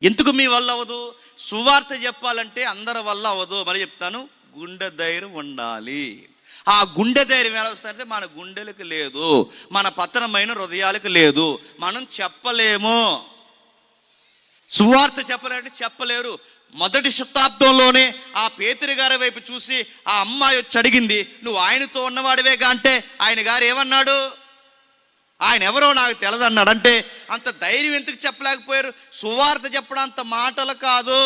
ఎందుకు మీ వల్ల అవ్వదు? సువార్త చెప్పాలంటే అందరి వల్ల అవ్వదు. మరి చెప్తాను, గుండె ధైర్యం ఉండాలి. ఆ గుండె ధైర్యం ఎలా వస్తుందంటే మన గుండెలకు లేదు, మన పతనమైన హృదయాలకు లేదు. మనం చెప్పలేము. సువార్త చెప్పలేరంటే చెప్పలేరు. మొదటి శతాబ్దంలోనే ఆ పేతురు గారి వైపు చూసి ఆ అమ్మాయి వచ్చి అడిగింది, నువ్వు ఆయనతో ఉన్నవాడివేగా అంటే ఆయన గారు ఏమన్నాడు? ఆయన ఎవరో నాకు తెలదన్నాడు. అంటే అంత ధైర్యం ఎందుకు చెప్పలేకపోయారు? సువార్త చెప్పడం అంత మాటలు కాదు.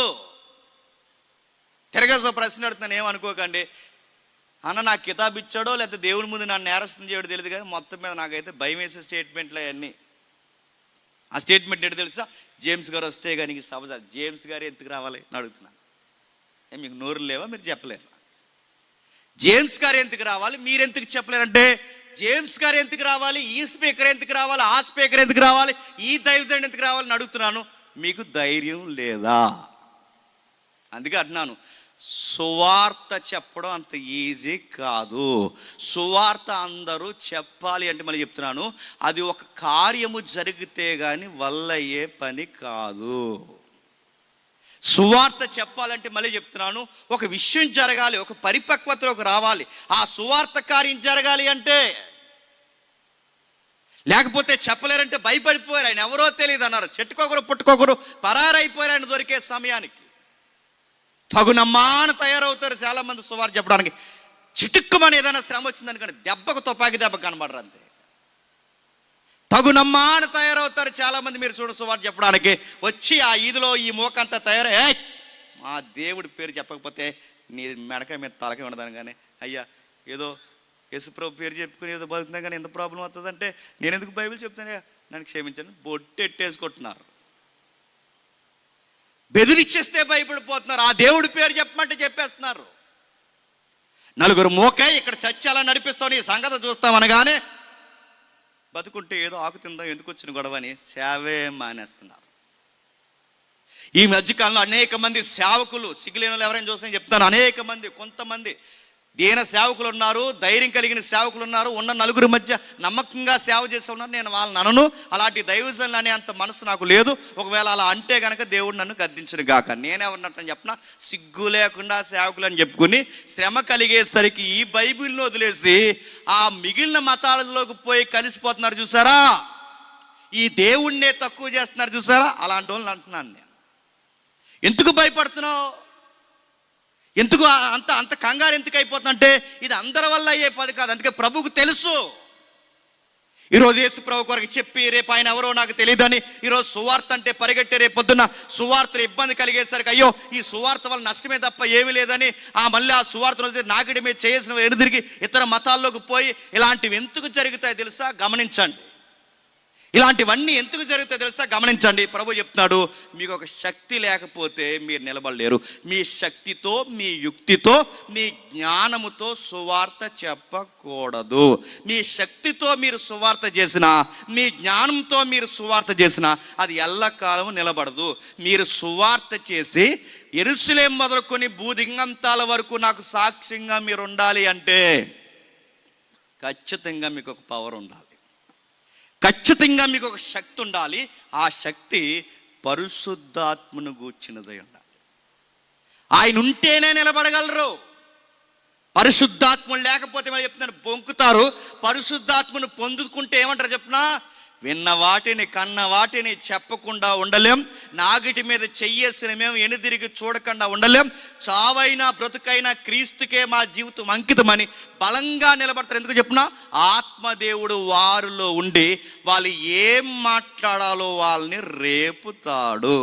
తిరగేసో ప్రశ్న అడుగుతున్నాను, ఏమనుకోకండి. అన్న నాకు కితాబ్ ఇచ్చాడో లేకపోతే దేవుని ముందు నన్ను నేరస్తుని చేయడం తెలియదు, కానీ మొత్తం మీద నాకైతే భయం వేసే స్టేట్మెంట్లు అవన్నీ. ఆ స్టేట్మెంట్ ఏంటి తెలుసా? జేమ్స్ గారు వస్తే కానీ సభ. జేమ్స్ గారు ఎందుకు రావాలి అని అడుగుతున్నాను. మీకు నోరు లేవా? మీరు చెప్పలేరు. జేమ్స్ గారు ఎందుకు రావాలి, మీరు ఎందుకు చెప్పలేరంటే, జేమ్స్ గారు ఎందుకు రావాలి, ఈ స్పీకర్ ఎందుకు రావాలి, ఆ స్పీకర్ ఎందుకు రావాలి, ఈ దైవజనుడు ఎందుకు రావాలని అడుగుతున్నాను. మీకు ధైర్యం లేదా? అందుకే అంటున్నాను, సువార్త చెప్పడం అంత ఈజీ కాదు. సువార్త అందరూ చెప్పాలి అంటే మళ్ళీ చెప్తున్నాను, అది ఒక కార్యము జరిగితే కానీ వల్ల అయ్యే పని కాదు. సువార్త చెప్పాలంటే మళ్ళీ చెప్తున్నాను, ఒక విషయం జరగాలి, ఒక పరిపక్వతలోకి రావాలి. ఆ సువార్త కార్యం జరగాలి అంటే, లేకపోతే చెప్పలేరంటే భయపడిపోయారు. ఆయన ఎవరో తెలియదు అన్నారు, చెట్టుకొకరు పుట్టుకొకరు పరారైపోయారు ఆయన దొరికే సమయానికి. తగునమ్మాన తయారవుతారు చాలామంది సువార్త చెప్పడానికి. చిటుక్కుమని ఏదైనా శ్రమ వచ్చిందనుకోండి, దెబ్బకు తుపాకి దెబ్బ కనబడరు అంతే. తగునమ్మాన తయారవుతారు చాలామంది. మీరు చూడ సువార్త చెప్పడానికి వచ్చి ఆ ఈదులో ఈ మోకంతా తయారై, మా దేవుడి పేరు చెప్పకపోతే నీ మెడకాయ మీద తలకాయ ఉండదాను. కానీ అయ్యా ఏదో యేసుప్రభు పేరు చెప్పుకుని ఏదో బతుకుతున్నా కానీ ఎంత ప్రాబ్లం అవుతుందంటే, నేను ఎందుకు బైబిల్ చెప్తానే, నన్ను క్షమించండి, బొట్టెట్టేసుకుంటున్నారు. బెదిరిచ్చేస్తే భయపడిపోతున్నారు. ఆ దేవుడి పేరు చెప్పమంటే చెప్పేస్తున్నారు. నలుగురు మోకాయ ఇక్కడ చచ్చాలని నడిపిస్తావు, ఈ సంగతి చూస్తామనగానే బతుకుంటే ఏదో ఆకు తిందాం, ఎందుకు వచ్చిన గొడవని సేవే మానేస్తున్నారు. ఈ మధ్యకాలంలో అనేక మంది సేవకులు, సిగ్గులేని ఎవరైనా చూస్తాయని చెప్తాను, అనేక మంది, కొంతమంది దీన సేవకులు ఉన్నారు, ధైర్యం కలిగిన సేవకులు ఉన్నారు, ఉన్న నలుగురి మధ్య నమ్మకంగా సేవ చేసి ఉన్నారు. నేను వాళ్ళని అనను, అలాంటి దైవజనులు అనే అంత మనసు నాకు లేదు. ఒకవేళ అలా అంటే కనుక దేవుడు నన్ను గద్దించడు గాక. నేనేమన్నట్టు చెప్పిన, సిగ్గు లేకుండా సేవకులు అని చెప్పుకుని శ్రమ కలిగేసరికి ఈ బైబిల్ని వదిలేసి ఆ మిగిలిన మతాలలోకి పోయి కలిసిపోతున్నారు చూసారా, ఈ దేవుణ్ణే తక్కువ చేస్తున్నారు చూసారా, అలాంటి వాళ్ళని అంటున్నాను నేను. ఎందుకు భయపడుతున్నావు? ఎందుకు అంత కంగారు ఎందుకు అయిపోతుందంటే, ఇది అందరి వల్ల అయ్యే పని కాదు. అందుకే ప్రభువుకు తెలుసు. ఈరోజు యేసు ప్రభు కొరకు చెప్పి రేపు ఆయన ఎవరో నాకు తెలియదని ఈరోజు సువార్త అంటే పరిగెట్టే, రేపు పొద్దున్న సువార్తలు ఇబ్బంది కలిగేసరికి అయ్యో ఈ సువార్త వల్ల నష్టమే తప్ప ఏమీ లేదని మళ్ళీ ఆ సువార్తలు నాకిడి మీద చేసిన ఎదురుదిరిగి ఇతర మతాల్లోకి పోయి ఇలాంటివి ఎందుకు జరుగుతాయి తెలుసా? గమనించండి. ఇలాంటివన్నీ ఎందుకు జరుగుతాయి తెలుసా? గమనించండి. ప్రభు చెప్తున్నాడు, మీకు ఒక శక్తి లేకపోతే మీరు నిలబడలేరు. మీ శక్తితో, మీ యుక్తితో, మీ జ్ఞానముతో సువార్త చెప్పకూడదు. మీ శక్తితో మీరు సువార్త చేసినా, మీ జ్ఞానంతో మీరు సువార్త చేసినా అది ఎల్లకాలం నిలబడదు. మీరు సువార్త చేసి యెరూషలేము మొదలుకొని భూదిగంతాల వరకు నాకు సాక్ష్యంగా మీరు ఉండాలి అంటే ఖచ్చితంగా మీకు ఒక పవర్ ఉండాలి, ఖచ్చితంగా మీకు ఒక శక్తి ఉండాలి. ఆ శక్తి పరిశుద్ధాత్మను గూర్చినదై ఉండాలి. ఆయన ఉంటేనే నిలబడగలరు. పరిశుద్ధాత్మను లేకపోతే మరి చెప్తున్నాను బొంకుతారు. పరిశుద్ధాత్మను పొందుకుంటే ఏమంటారు చెప్పినా, విన్న వాటిని కన్న వాటిని చెప్పకుండా ఉండలేం, నాగిటి మీద చెయ్యేసిన మేము ఎనుదిరిగి చూడకుండా ఉండలేం, చావైనా బ్రతుకైనా క్రీస్తుకే మా జీవితం అంకితమని బలంగా నిలబడతారు. ఎందుకు చెప్పినా, ఆత్మదేవుడు వారిలో ఉండి వాళ్ళు ఏం మాట్లాడాలో వాళ్ళని రేపుతాడు.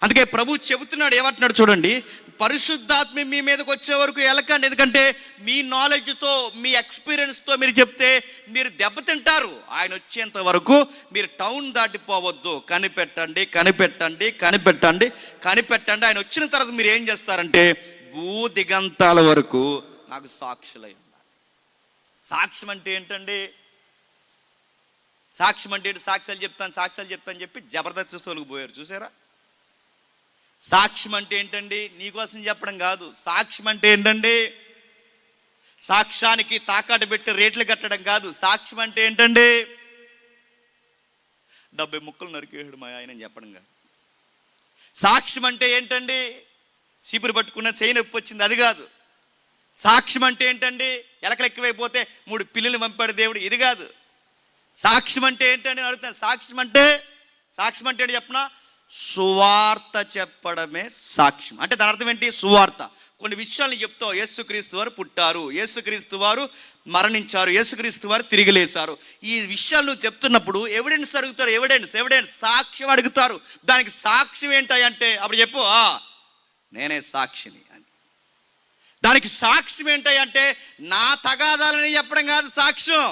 అందుకే ప్రభు చెబుతున్నాడు, ఏమంటున్నాడు చూడండి, పరిశుద్ధాత్మ మీ మీదకి వచ్చే వరకు వెళ్ళకండి. ఎందుకంటే మీ నాలెడ్జ్తో, మీ ఎక్స్పీరియన్స్తో మీరు చెప్తే మీరు దెబ్బతింటారు. ఆయన వచ్చేంత వరకు మీరు టౌన్ దాటిపోవద్దు. కనిపెట్టండి, కనిపెట్టండి, కనిపెట్టండి, కనిపెట్టండి. ఆయన వచ్చిన తర్వాత మీరు ఏం చేస్తారంటే భూదిగంతాల వరకు నాకు సాక్షులై ఉండాలి. సాక్ష్యం అంటే ఏంటండి? సాక్ష్యం అంటే ఏంటి? సాక్ష్యాలు చెప్తాను చెప్పి జబర్దస్త్ పోయారు చూసారా. సాక్ష్యం అంటే ఏంటండి? నీకోసం చెప్పడం కాదు. సాక్ష్యం అంటే ఏంటండి? సాక్ష్యానికి తాకట్టు పెట్టి రేట్లు కట్టడం కాదు. సాక్ష్యం అంటే ఏంటండి? 70 ముక్కలు నరికేయడు మా ఆయన చెప్పడం కాదు. సాక్ష్యం అంటే ఏంటండి? చీపురు పట్టుకున్న చేయి నొప్పి వచ్చింది, అది కాదు. సాక్ష్యం అంటే ఏంటండి? ఎలకలు ఎక్కువైపోతే 3 పిల్లులు పంపాడు దేవుడు, ఇది కాదు. సాక్ష్యం అంటే ఏంటండి అడుగుతాను. సాక్ష్యం అంటే ఏంటి చెప్పనా? సువార్త చెప్పడమే సాక్ష్యం. అంటే దాని అర్థం ఏంటి? సువార్త. కొన్ని విషయాలను చెప్తావు. యేసుక్రీస్తు వారు పుట్టారు, యేసుక్రీస్తు వారు మరణించారు, యేసుక్రీస్తు వారు తిరిగి లేచారు. ఈ విషయాలు నువ్వు చెప్తున్నప్పుడు ఎవిడెన్స్ అడుగుతారు. ఎవిడెన్స్ సాక్ష్యం అడుగుతారు. దానికి సాక్ష్యం ఏంటంటే అప్పుడు చెప్పు, నేనే సాక్షిని అని. దానికి సాక్ష్యం ఏంటంటే నా తగాదాలని చెప్పడం కాదు సాక్ష్యం.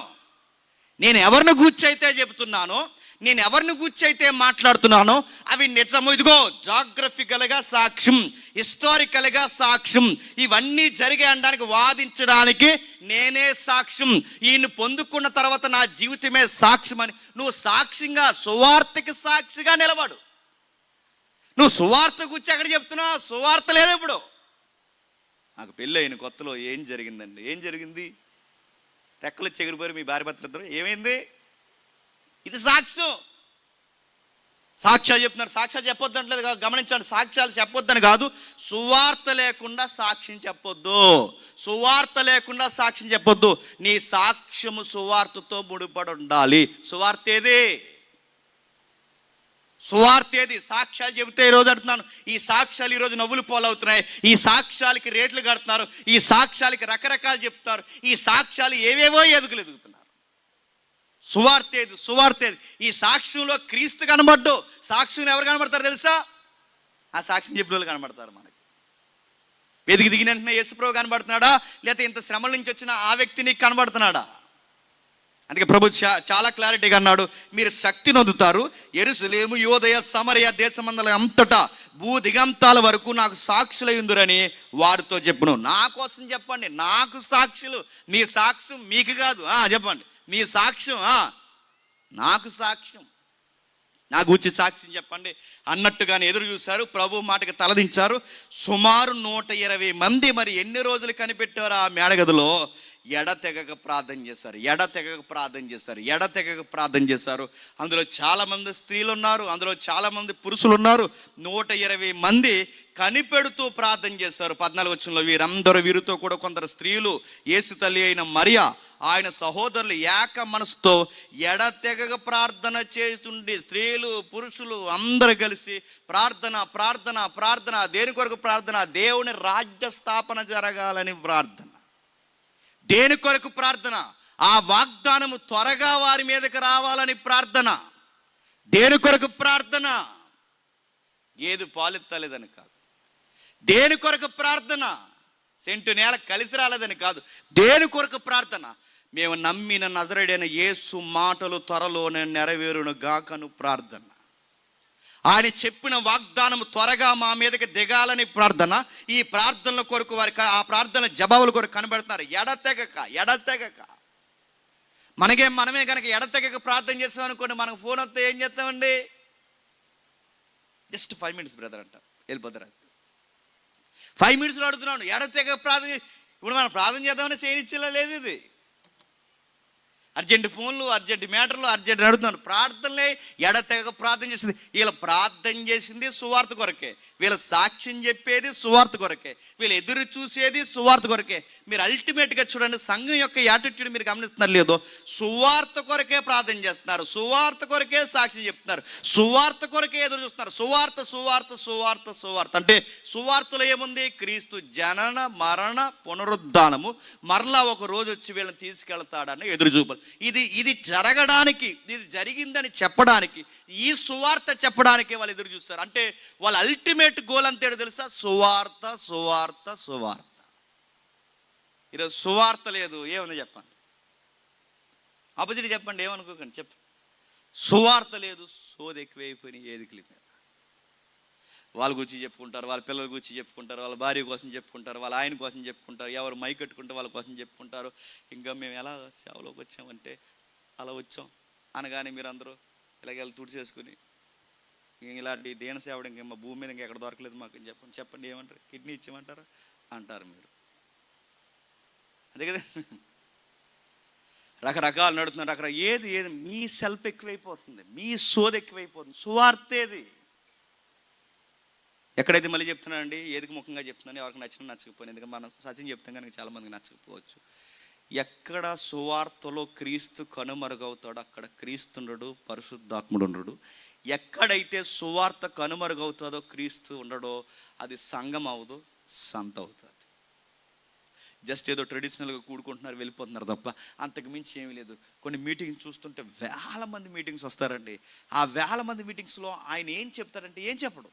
నేను ఎవరిని గూర్చైతే చెబుతున్నానో, నేను ఎవరిని గూర్చైతే మాట్లాడుతున్నానో అవి నిజము. ఇదిగో జాగ్రఫికల్గా సాక్ష్యం, హిస్టారికల్గా సాక్ష్యం, ఇవన్నీ జరిగే అనడానికి వాదించడానికి నేనే సాక్ష్యం. ఈయన్ని పొందుకున్న తర్వాత నా జీవితమే సాక్ష్యం అని నువ్వు సాక్ష్యంగా, సువార్తకి సాక్షిగా నిలబడు. నువ్వు సువార్త గురించి ఎక్కడ చెప్తున్నావు? సువార్త లేదు. ఇప్పుడు నాకు పెళ్ళి అయిన కొత్తలో ఏం జరిగిందండి? ఏం జరిగింది? రెక్కలు చెగిరిపోయి మీ భార్య భర్తలిద్దరూ ఏమైంది? ఇది సాక్ష్యం. సాక్ష్యాలు చెప్తున్నారు. సాక్ష్యాలు చెప్పొద్దు అంటలేదు, గమనించండి. సాక్ష్యాలు చెప్పొద్దని కాదు, సువార్త లేకుండా సాక్ష్యం చెప్పొద్దు. సువార్త లేకుండా సాక్ష్యం చెప్పొద్దు. నీ సాక్ష్యము సువార్తతో ముడిపడి ఉండాలి. సువార్త ఏది? సాక్ష్యాలు చెబితే ఈరోజు అంటున్నాను, ఈ సాక్ష్యాలు ఈరోజు నవ్వులు పోలవుతున్నాయి. ఈ సాక్ష్యాలకి రేట్లు కడుతున్నారు, ఈ సాక్ష్యాలకి రకరకాలు చెప్తున్నారు, ఈ సాక్ష్యాలు ఏవేవో ఎదుగుతున్నారు. సువార్త ఏది? ఈ సాక్ష్యంలో క్రీస్తు కనబడ్డు. సాక్ష్యం ఎవరు కనబడతారు తెలుసా? ఆ సాక్ష్యం చెప్పిన వాళ్ళు కనబడతారు. మనకి వెతికి దిగిన వెంటనే యేసుప్రభు కనబడుతున్నాడా, లేకపోతే ఇంత శ్రమల నుంచి వచ్చిన ఆ వ్యక్తి నీకు కనబడుతున్నాడా? అందుకే ప్రభు చాలా క్లారిటీగా అన్నాడు, మీరు శక్తి నొందుతారు, యెరూషలేము, యూదయ, సమరయ దేశమందల అంతటా భూ దిగంతాల వరకు నాకు సాక్షులయ్యుందురని వారితో చెప్పును. నా కోసం చెప్పండి, నాకు సాక్షులు. మీ సాక్ష్యం మీకు కాదు. చెప్పండి, మీ సాక్ష్యం నాకు సాక్ష్యం, నా గూర్చి సాక్ష్యం చెప్పండి అన్నట్టుగానే ఎదురు చూశారు. ప్రభు మాటకి తలదించారు. సుమారు 120 మంది మరి ఎన్ని రోజులు కనిపెట్టారు ఆ మేడగదిలో? ఎడతెగక ప్రార్థన చేశారు. అందులో చాలామంది స్త్రీలు ఉన్నారు, అందులో చాలామంది పురుషులు ఉన్నారు. 120 మంది కనిపెడుతూ ప్రార్థన చేశారు. 14 వచనంలో వీరితో కూడా కొందరు స్త్రీలు, యేసు తల్లి అయిన మరియ, ఆయన సహోదరులు ఏక మనసుతో ఎడతెగక ప్రార్థన చేస్తుండే స్త్రీలు, పురుషులు అందరూ కలిసి ప్రార్థన. దేని కొరకు ప్రార్థన? దేవుని రాజ్య స్థాపన జరగాలని ప్రార్థన. దేని కొరకు ప్రార్థన? ఆ వాగ్దానము త్వరగా వారి మీదకి రావాలని ప్రార్థన. దేని కొరకు ప్రార్థన? ఏది పాలెత్తలేదని కాదు. దేని కొరకు ప్రార్థన? సెంటు నేల కలిసి రాలేదని కాదు. దేని కొరకు ప్రార్థన? మేము నమ్మిన నజరేయుడైన యేసు మాటలు త్వరలోనే నెరవేరును గాకను ప్రార్థన. ఆయన చెప్పిన వాగ్దానం త్వరగా మా మీదకి దిగాలని ప్రార్థన. ఈ ప్రార్థనల కొరకు వారికి, ఆ ప్రార్థన జవాబుల కొరకు కనబడుతున్నారు. ఎడతెగక మనమే కనుక ఎడతెగక ప్రార్థన చేస్తాం అనుకోండి, మనకు ఫోన్ వస్తే ఏం చేస్తామండి? జస్ట్ 5 minutes బ్రదర్ అంట, వెళ్ళిపోతారు. 5 minutes అడుగుతున్నాను. ఎడతెగక ప్రార్థన. ఇప్పుడు మనం ప్రార్థన చేద్దామని చేయనిచ్చేలా లేదు. ఇది అర్జెంట్ ఫోన్లు, అర్జెంట్ మ్యాటర్లు, అర్జెంట్ అడుగుతున్నాను. ప్రార్థనలే ఎడతెగక ప్రార్థన చేసింది. వీళ్ళ ప్రార్థన చేసింది సువార్త కొరకే, వీళ్ళ సాక్ష్యం చెప్పేది సువార్త కొరకే, వీళ్ళు ఎదురు చూసేది సువార్త కొరకే. మీరు అల్టిమేట్గా చూడండి, సంఘం యొక్క యాటిట్యూడ్ మీరు గమనిస్తున్నారు లేదో? సువార్త కొరకే ప్రార్థన చేస్తున్నారు, సువార్త కొరకే సాక్ష్యం చెప్తున్నారు, సువార్త కొరకే ఎదురు చూస్తున్నారు. సువార్త అంటే సువార్తలో ఏముంది? క్రీస్తు జనన, మరణ, పునరుద్ధానము, మరలా ఒక రోజు వచ్చి వీళ్ళని తీసుకెళ్తాడని ఎదురు చూపాలి. ఇది జరగడానికి, ఇది జరిగిందని చెప్పడానికి, ఈ సువార్త చెప్పడానికి వాళ్ళు ఎదురు చూస్తారు. అంటే వాళ్ళ అల్టిమేట్ గోల్ అంతేడు తెలుసా? సువార్త. ఈరోజు సువార్త లేదు, ఏముంది చెప్పండి? ఆపోజిట్ చెప్పండి, ఏమనుకోకండి, చెప్పండి. సువార్త లేదు, సోది ఎక్కువైపోయినాయి ఏదికలి మీద. వాళ్ళ గురించి చెప్పుకుంటారు, వాళ్ళ పిల్లల గురించి చెప్పుకుంటారు, వాళ్ళ భార్య కోసం చెప్పుకుంటారు, వాళ్ళ ఆయన కోసం చెప్పుకుంటారు, ఎవరు మై కట్టుకుంటే వాళ్ళ కోసం చెప్పుకుంటారు. ఇంకా మేము ఎలా సేవలోకి వచ్చామంటే అలా వచ్చాం అనగానే మీరందరూ ఇలాగ తుడిచేసుకుని ఇలాంటి దేన సేవడం ఇంకా భూమి మీద ఇంకెక్కడ దొరకలేదు మాకు చెప్పండి ఏమంటారు? కిడ్నీ ఇచ్చేయమంటారా అంటారు మీరు. అదే కదా, రకరకాలు నడుతున్నారు. ఏది మీ సెల్ఫ్ ఎక్కువైపోతుంది, మీ సోది ఎక్కువైపోతుంది. సువార్తేది ఎక్కడైతే మళ్ళీ చెప్తున్నానండి, ఏదికి ముఖంగా చెప్తున్నాను, ఎవరికి నచ్చిన నచ్చకపోయినా, ఎందుకంటే మనం సత్యం చెప్తాం కనుక చాలామందికి నచ్చకపోవచ్చు. ఎక్కడ సువార్తలో క్రీస్తు కనుమరుగవుతాడో అక్కడ క్రీస్తుండడు, పరిశుద్ధాత్ముడు ఉండడు. ఎక్కడైతే సువార్త కనుమరుగవుతుందో క్రీస్తు ఉండడో అది సంఘం అవ్వదు, సంత అవుతుంది. జస్ట్ ఏదో ట్రెడిషనల్గా కూడుకుంటున్నారు, వెళ్ళిపోతున్నారు తప్ప అంతకు మించి ఏమీ లేదు. కొన్ని మీటింగ్స్ చూస్తుంటే వేల మంది మీటింగ్స్ వస్తారండి. ఆ వేల మంది మీటింగ్స్లో ఆయన ఏం చెప్తాడంటే ఏం చెప్పడు.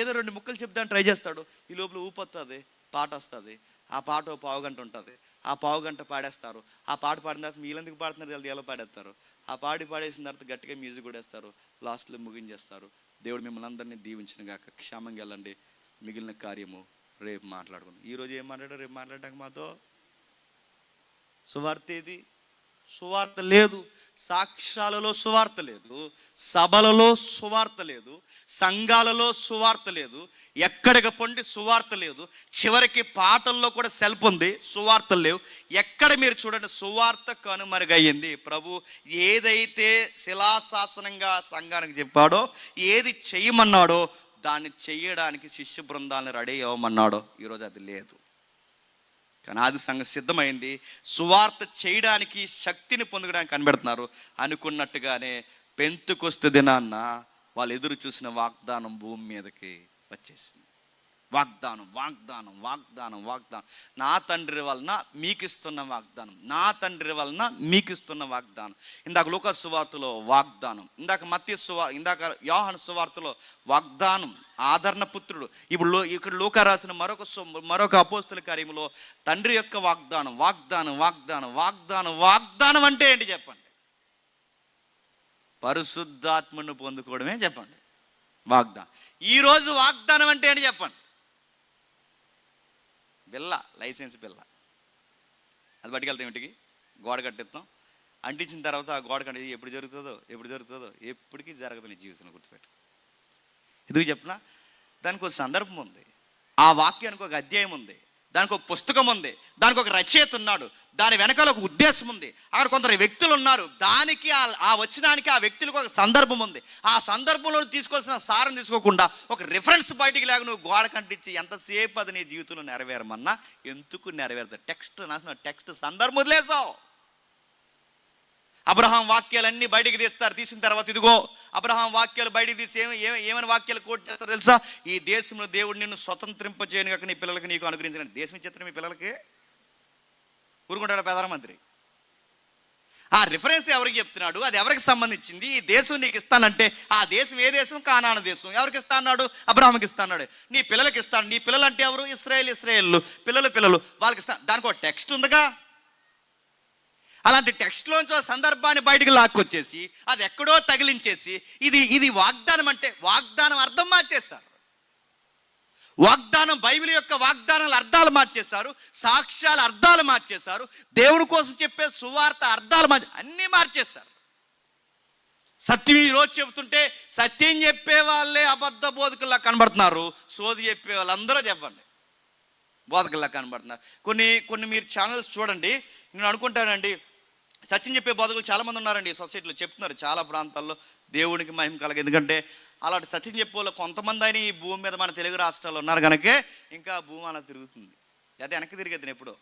ఏదో రెండు ముక్కలు చెప్తాను ట్రై చేస్తాడు. ఈ లోపల ఊపొస్తుంది, పాట వస్తుంది. ఆ పాట పావుగంట ఉంటుంది. ఆ పావుగంట పాడేస్తారు. ఆ పాట పాడిన తర్వాత మీలందుకు పాడుతున్నారు వాళ్ళు ఎలా పాడేస్తారు. ఆ పాడేసిన తర్వాత గట్టిగా మ్యూజిక్ కూడా వేస్తారు. లాస్ట్లో ముగించేస్తారు. దేవుడు మిమ్మల్ని అందరినీ దీవించిన గాక. క్షేమంగా వెళ్ళండి. మిగిలిన కార్యము రేపు మాట్లాడుకుందాం. ఈరోజు ఏం మాట్లాడారు, రేపు మాట్లాడడానికి మాతో సువార్త ఏది? సువార్త లేదు. సాక్ష్యాలలో సువార్త లేదు, సభలలో సువార్త లేదు, సంఘాలలో సువార్త లేదు, ఎక్కడికి పొండి సువార్త లేదు. చివరికి పాటల్లో కూడా సెల్ఫ్ ఉంది, సువార్తలు లేవు. ఎక్కడ మీరు చూడండి సువార్త కనుమరుగయ్యింది. ప్రభు ఏదైతే శిలాశాసనంగా సంఘానికి చెప్పాడో, ఏది చెయ్యమన్నాడో దాన్ని చెయ్యడానికి శిష్య బృందాలను రెడీ అవ్వమన్నాడో ఈరోజు అది లేదు. కానీ ఆది సంఘం సిద్ధమైంది. సువార్త చేయడానికి, శక్తిని పొందడానికి కనిపెడుతున్నారు. అనుకున్నట్టుగానే పెంతెకొస్తు దినాన్న వాళ్ళు ఎదురు చూసిన వాగ్దానం భూమి మీదకి వచ్చేసింది. వాగ్దానం. నా తండ్రి వలన మీకు ఇస్తున్న వాగ్దానం, నా తండ్రి వలన మీకు ఇస్తున్న వాగ్దానం. ఇందాక లూకా సువార్తలో వాగ్దానం, ఇందాక యోహాను సువార్తలో వాగ్దానం, ఆదరణ పుత్రుడు. ఇక్కడ లూకా రాసిన మరొక అపోస్తల కార్యములో తండ్రి యొక్క వాగ్దానం అంటే ఏంటి చెప్పండి? పరిశుద్ధాత్మను పొందుకోవడమే చెప్పండి వాగ్దానం. ఈరోజు వాగ్దానం అంటే ఏంటి చెప్పండి? లైసెన్స్ బిల్ల అది పట్టుకెళ్తాం ఇంటికి, గోడ కట్టిస్తాం. అంటించిన తర్వాత ఆ గోడ కట్టి ఎప్పుడు జరుగుతుందో ఎప్పటికీ జరగదు నీ జీవితంలో, గుర్తుపెట్టు. ఎందుకు చెప్పినా దానికి ఒక సందర్భం ఉంది, ఆ వాక్యానికి ఒక అధ్యాయం ఉంది, దానికి ఒక పుస్తకం ఉంది, దానికి ఒక రచయిత ఉన్నాడు, దాని వెనకాల ఒక ఉద్దేశం ఉంది, అక్కడ కొందరు వ్యక్తులు ఉన్నారు, దానికి ఆ వచ్చినానికి ఆ వ్యక్తులకు ఒక సందర్భం ఉంది. ఆ సందర్భంలో తీసుకోవాల్సిన సారం తీసుకోకుండా ఒక రిఫరెన్స్ బయటికి లేక నువ్వు గోడ కంటించి ఎంతసేపు అది నీ జీవితంలో నెరవేరమన్నా ఎందుకు నెరవేరుతుంది? టెక్స్ట్ సందర్భం వదిలేసావు. అబ్రహాం వాక్యాలన్నీ బయటికి తీసిన తర్వాత ఇదిగో అబ్రహాం వాక్యాలు బయటికి తీసి ఏమైనా వాక్యాలు కోట్ చేస్తారు తెలుసా? ఈ దేశంలో దేవుడు నిన్ను స్వతంత్రింపజేయను కాక నీ పిల్లలకి నీకు అనుగ్రహించిన. దేశం ఇచ్చేస్తారు మీ పిల్లలకి, ఊరుకుంటాడు ప్రధానమంత్రి. ఆ రిఫరెన్స్ ఎవరికి చెప్తున్నాడు? అది ఎవరికి సంబంధించింది? ఈ దేశం నీకు ఇస్తానంటే ఆ దేశం ఏ దేశం? కానాను దేశం. ఎవరికి ఇస్తా అన్నాడు? అబ్రహాంకి ఇస్తా అన్నాడు. నీ పిల్లలకి ఇస్తాను. నీ పిల్లలు అంటే ఎవరు? ఇశ్రాయేలు పిల్లలు వాళ్ళకి ఇస్తా. దానికి ఒక టెక్స్ట్ ఉందిగా. అలాంటి టెక్స్ట్లోంచి సందర్భాన్ని బయటికి లాక్కొచ్చేసి అది ఎక్కడో తగిలించేసి ఇది వాగ్దానం అంటే వాగ్దానం అర్థం మార్చేశారు. వాగ్దానం, బైబిల్ యొక్క వాగ్దానాల అర్థాలు మార్చేశారు, సాక్ష్యాల అర్థాలు మార్చేశారు, దేవుడి కోసం చెప్పే సువార్త అర్థాలు అన్నీ మార్చేశారు. సత్యం ఈరోజు చెబుతుంటే సత్యం చెప్పే వాళ్ళే అబద్ధ బోధకుల్లా కనబడుతున్నారు, సోది చెప్పే వాళ్ళందరూ చెప్పండి బోధకుల్లా కనబడుతున్నారు. కొన్ని మీరు ఛానల్స్ చూడండి. నేను అనుకుంటానండి, సత్యం చెప్పే బోధకులు చాలామంది ఉన్నారండి సొసైటీలో, చెప్తున్నారు చాలా ప్రాంతాల్లో దేవునికి మహిమ కలగ. ఎందుకంటే అలాంటి సత్యం చెప్పే వాళ్ళు కొంతమంది అయినా ఈ భూమి మీద మన తెలుగు రాష్ట్రాల్లో ఉన్నారు కనుకే ఇంకా భూమి అలా తిరుగుతుంది. అయితే వెనక్కి తిరిగేది ఎప్పుడో.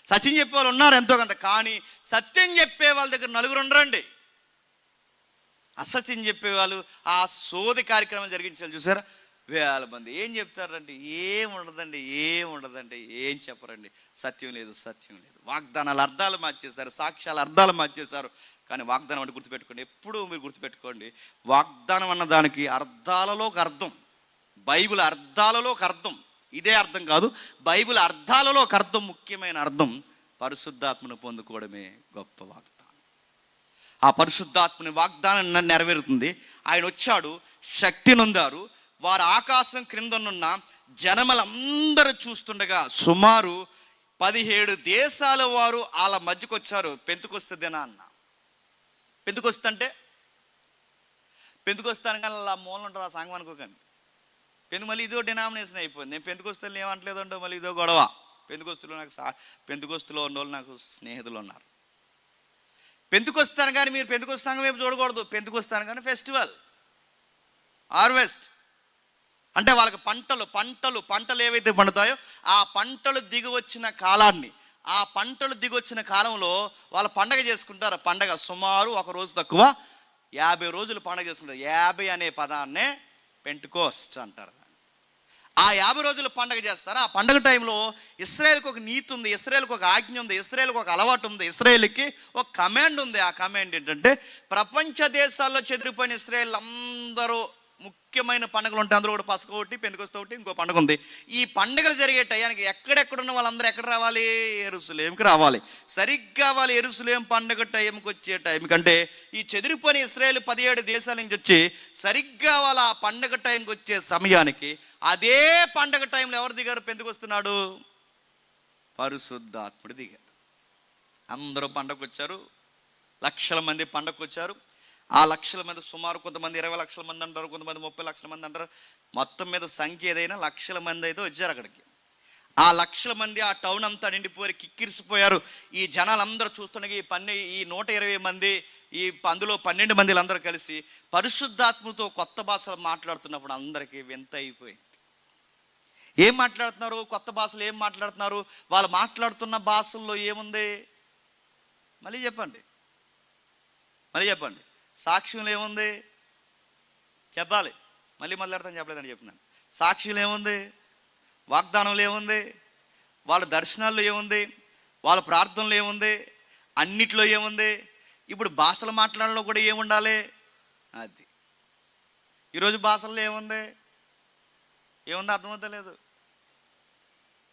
సత్యం చెప్పే వాళ్ళు ఉన్నారు ఎంతో కొంత, కానీ సత్యం చెప్పే వాళ్ళ దగ్గర నలుగురు ఉండరండి. అసత్యం చెప్పేవాళ్ళు, ఆ సోది కార్యక్రమం జరిగించాలి చూసారా, వేల మంది. ఏం చెప్తారంటే ఏం ఉండదండి, ఏం చెప్పరండి. సత్యం లేదు. వాగ్దానాలు అర్థాలు మార్చేశారు, సాక్ష్యాల అర్థాలు మార్చేశారు. కానీ వాగ్దానం అంటే గుర్తుపెట్టుకోండి, ఎప్పుడు మీరు గుర్తుపెట్టుకోండి, వాగ్దానం అన్న దానికి అర్థాలలో ఒక అర్థం, బైబిల్ అర్థాలలో ఒక అర్థం. ఇదే అర్థం కాదు, బైబిల్ అర్థాలలో ఒక అర్థం, ముఖ్యమైన అర్థం పరిశుద్ధాత్మను పొందుకోవడమే గొప్ప వాగ్దానం. ఆ పరిశుద్ధాత్మని వాగ్దానం నెరవేరుతుంది. ఆయన వచ్చాడు, శక్తి నొందారు. వారు ఆకాశం క్రిందనున్న జనములందరూ చూస్తుండగా సుమారు 17 దేశాల వారు వాళ్ళ మధ్యకు వచ్చారు. పెంతెకొస్తు దినాన్న. పెంతెకొస్తు పెంతెకొస్తాను కానీ అలా మూలం ఉంటారు ఆ సంఘం అనుకోకండి. మళ్ళీ ఇదో డినామినేషన్ అయిపోయింది. నేను పెంతెకొస్తులు ఏమంటలేదంటో మళ్ళీ ఇదో గొడవ. పెంతెకొస్తులో ఉన్న వాళ్ళు నాకు స్నేహితులు ఉన్నారు. పెంతెకొస్తాను కానీ మీరు పెంతెకొస్తు సంఘం వైపు చూడకూడదు. పెంతెకొస్తాను కానీ ఫెస్టివల్. హార్వెస్ట్ అంటే వాళ్ళకి పంటలు ఏవైతే పండుతాయో ఆ పంటలు దిగి వచ్చిన కాలాన్ని, ఆ పంటలు దిగి వచ్చిన కాలంలో వాళ్ళు పండగ చేసుకుంటారు. పండగ సుమారు ఒక రోజు తక్కువ 50 రోజులు పండగ చేసుకుంటారు. 50 అనే పదాన్నే పెంటెకోస్ట్ అంటారు. ఆ 50 రోజులు పండగ చేస్తారు. ఆ పండగ టైంలో ఇశ్రాయేలుకి ఒక నీతి ఉంది, ఇశ్రాయేలుకి ఒక ఆజ్ఞ ఉంది, ఇశ్రాయేలుకి ఒక అలవాటు ఉంది, ఇశ్రాయేలుకి ఒక కమాండ్ ఉంది. ఆ కమాండ్ ఏంటంటే ప్రపంచ దేశాల్లో చెదిరిపోయిన ఇశ్రాయేలు అందరూ ముఖ్యమైన పండుగలు ఉంటాయి. అందులో ఒకటి పసక ఒకటి, పెంతెకోస్తు ఒకటి, ఇంకో పండుగ ఉంది. ఈ పండుగలు జరిగే టయానికి ఎక్కడెక్కడున్న వాళ్ళందరూ ఎక్కడ రావాలి? యెరూషలేంకి రావాలి. సరిగ్గా వాళ్ళు యెరూషలేం పండుగ టైంకి వచ్చే టైం కంటే ఈ చెదిరిపోయిన ఇశ్రాయేలు 17 దేశాల నుంచి వచ్చి సరిగ్గా వాళ్ళ ఆ పండుగ టైంకి వచ్చే సమయానికి అదే పండుగ టైంలో ఎవరు దిగారు? పెంతెకొస్తున్నాడు, పరిశుద్ధాత్ముడు దిగారు. అందరూ పండగకు వచ్చారు. లక్షల మంది పండగకు వచ్చారు. ఆ లక్షల మంది సుమారు కొంతమంది 20 లక్షల మంది అంటారు, కొంతమంది 30 లక్షల మంది అంటారు. మొత్తం మీద సంఖ్య ఏదైనా లక్షల మంది అయితే వచ్చారు అక్కడికి. ఆ లక్షల మంది ఆ టౌన్ అంతా నిండిపోయి కిక్కిరిసిపోయారు. ఈ జనాలు అందరూ చూస్తుండగా ఈ 120 మంది, ఈ అందులో 12 మంది అందరూ కలిసి పరిశుద్ధాత్మతో కొత్త భాషలు మాట్లాడుతున్నప్పుడు అందరికీ వింత అయిపోయింది. ఏం మాట్లాడుతున్నారు? కొత్త భాషలు ఏం మాట్లాడుతున్నారు? వాళ్ళు మాట్లాడుతున్న భాషల్లో ఏముంది? మళ్ళీ చెప్పండి. సాక్ష్యంలో ఏముంది? చెప్పాలి. మళ్ళీ మొదలెడతాను, చెప్పలేదని చెప్తున్నాను. సాక్ష్యంలో ఏముంది? వాగ్దానంలో ఏముంది? వాళ్ళ దర్శనాల్లో ఏముంది? వాళ్ళ ప్రార్థనలో ఏముంది? అన్నిట్లో ఏముంది? ఇప్పుడు భాషలు మాట్లాడడంలో కూడా ఏముండాలి? అది ఈరోజు భాషల్లో ఏముంది? అర్థమవుతలేదు.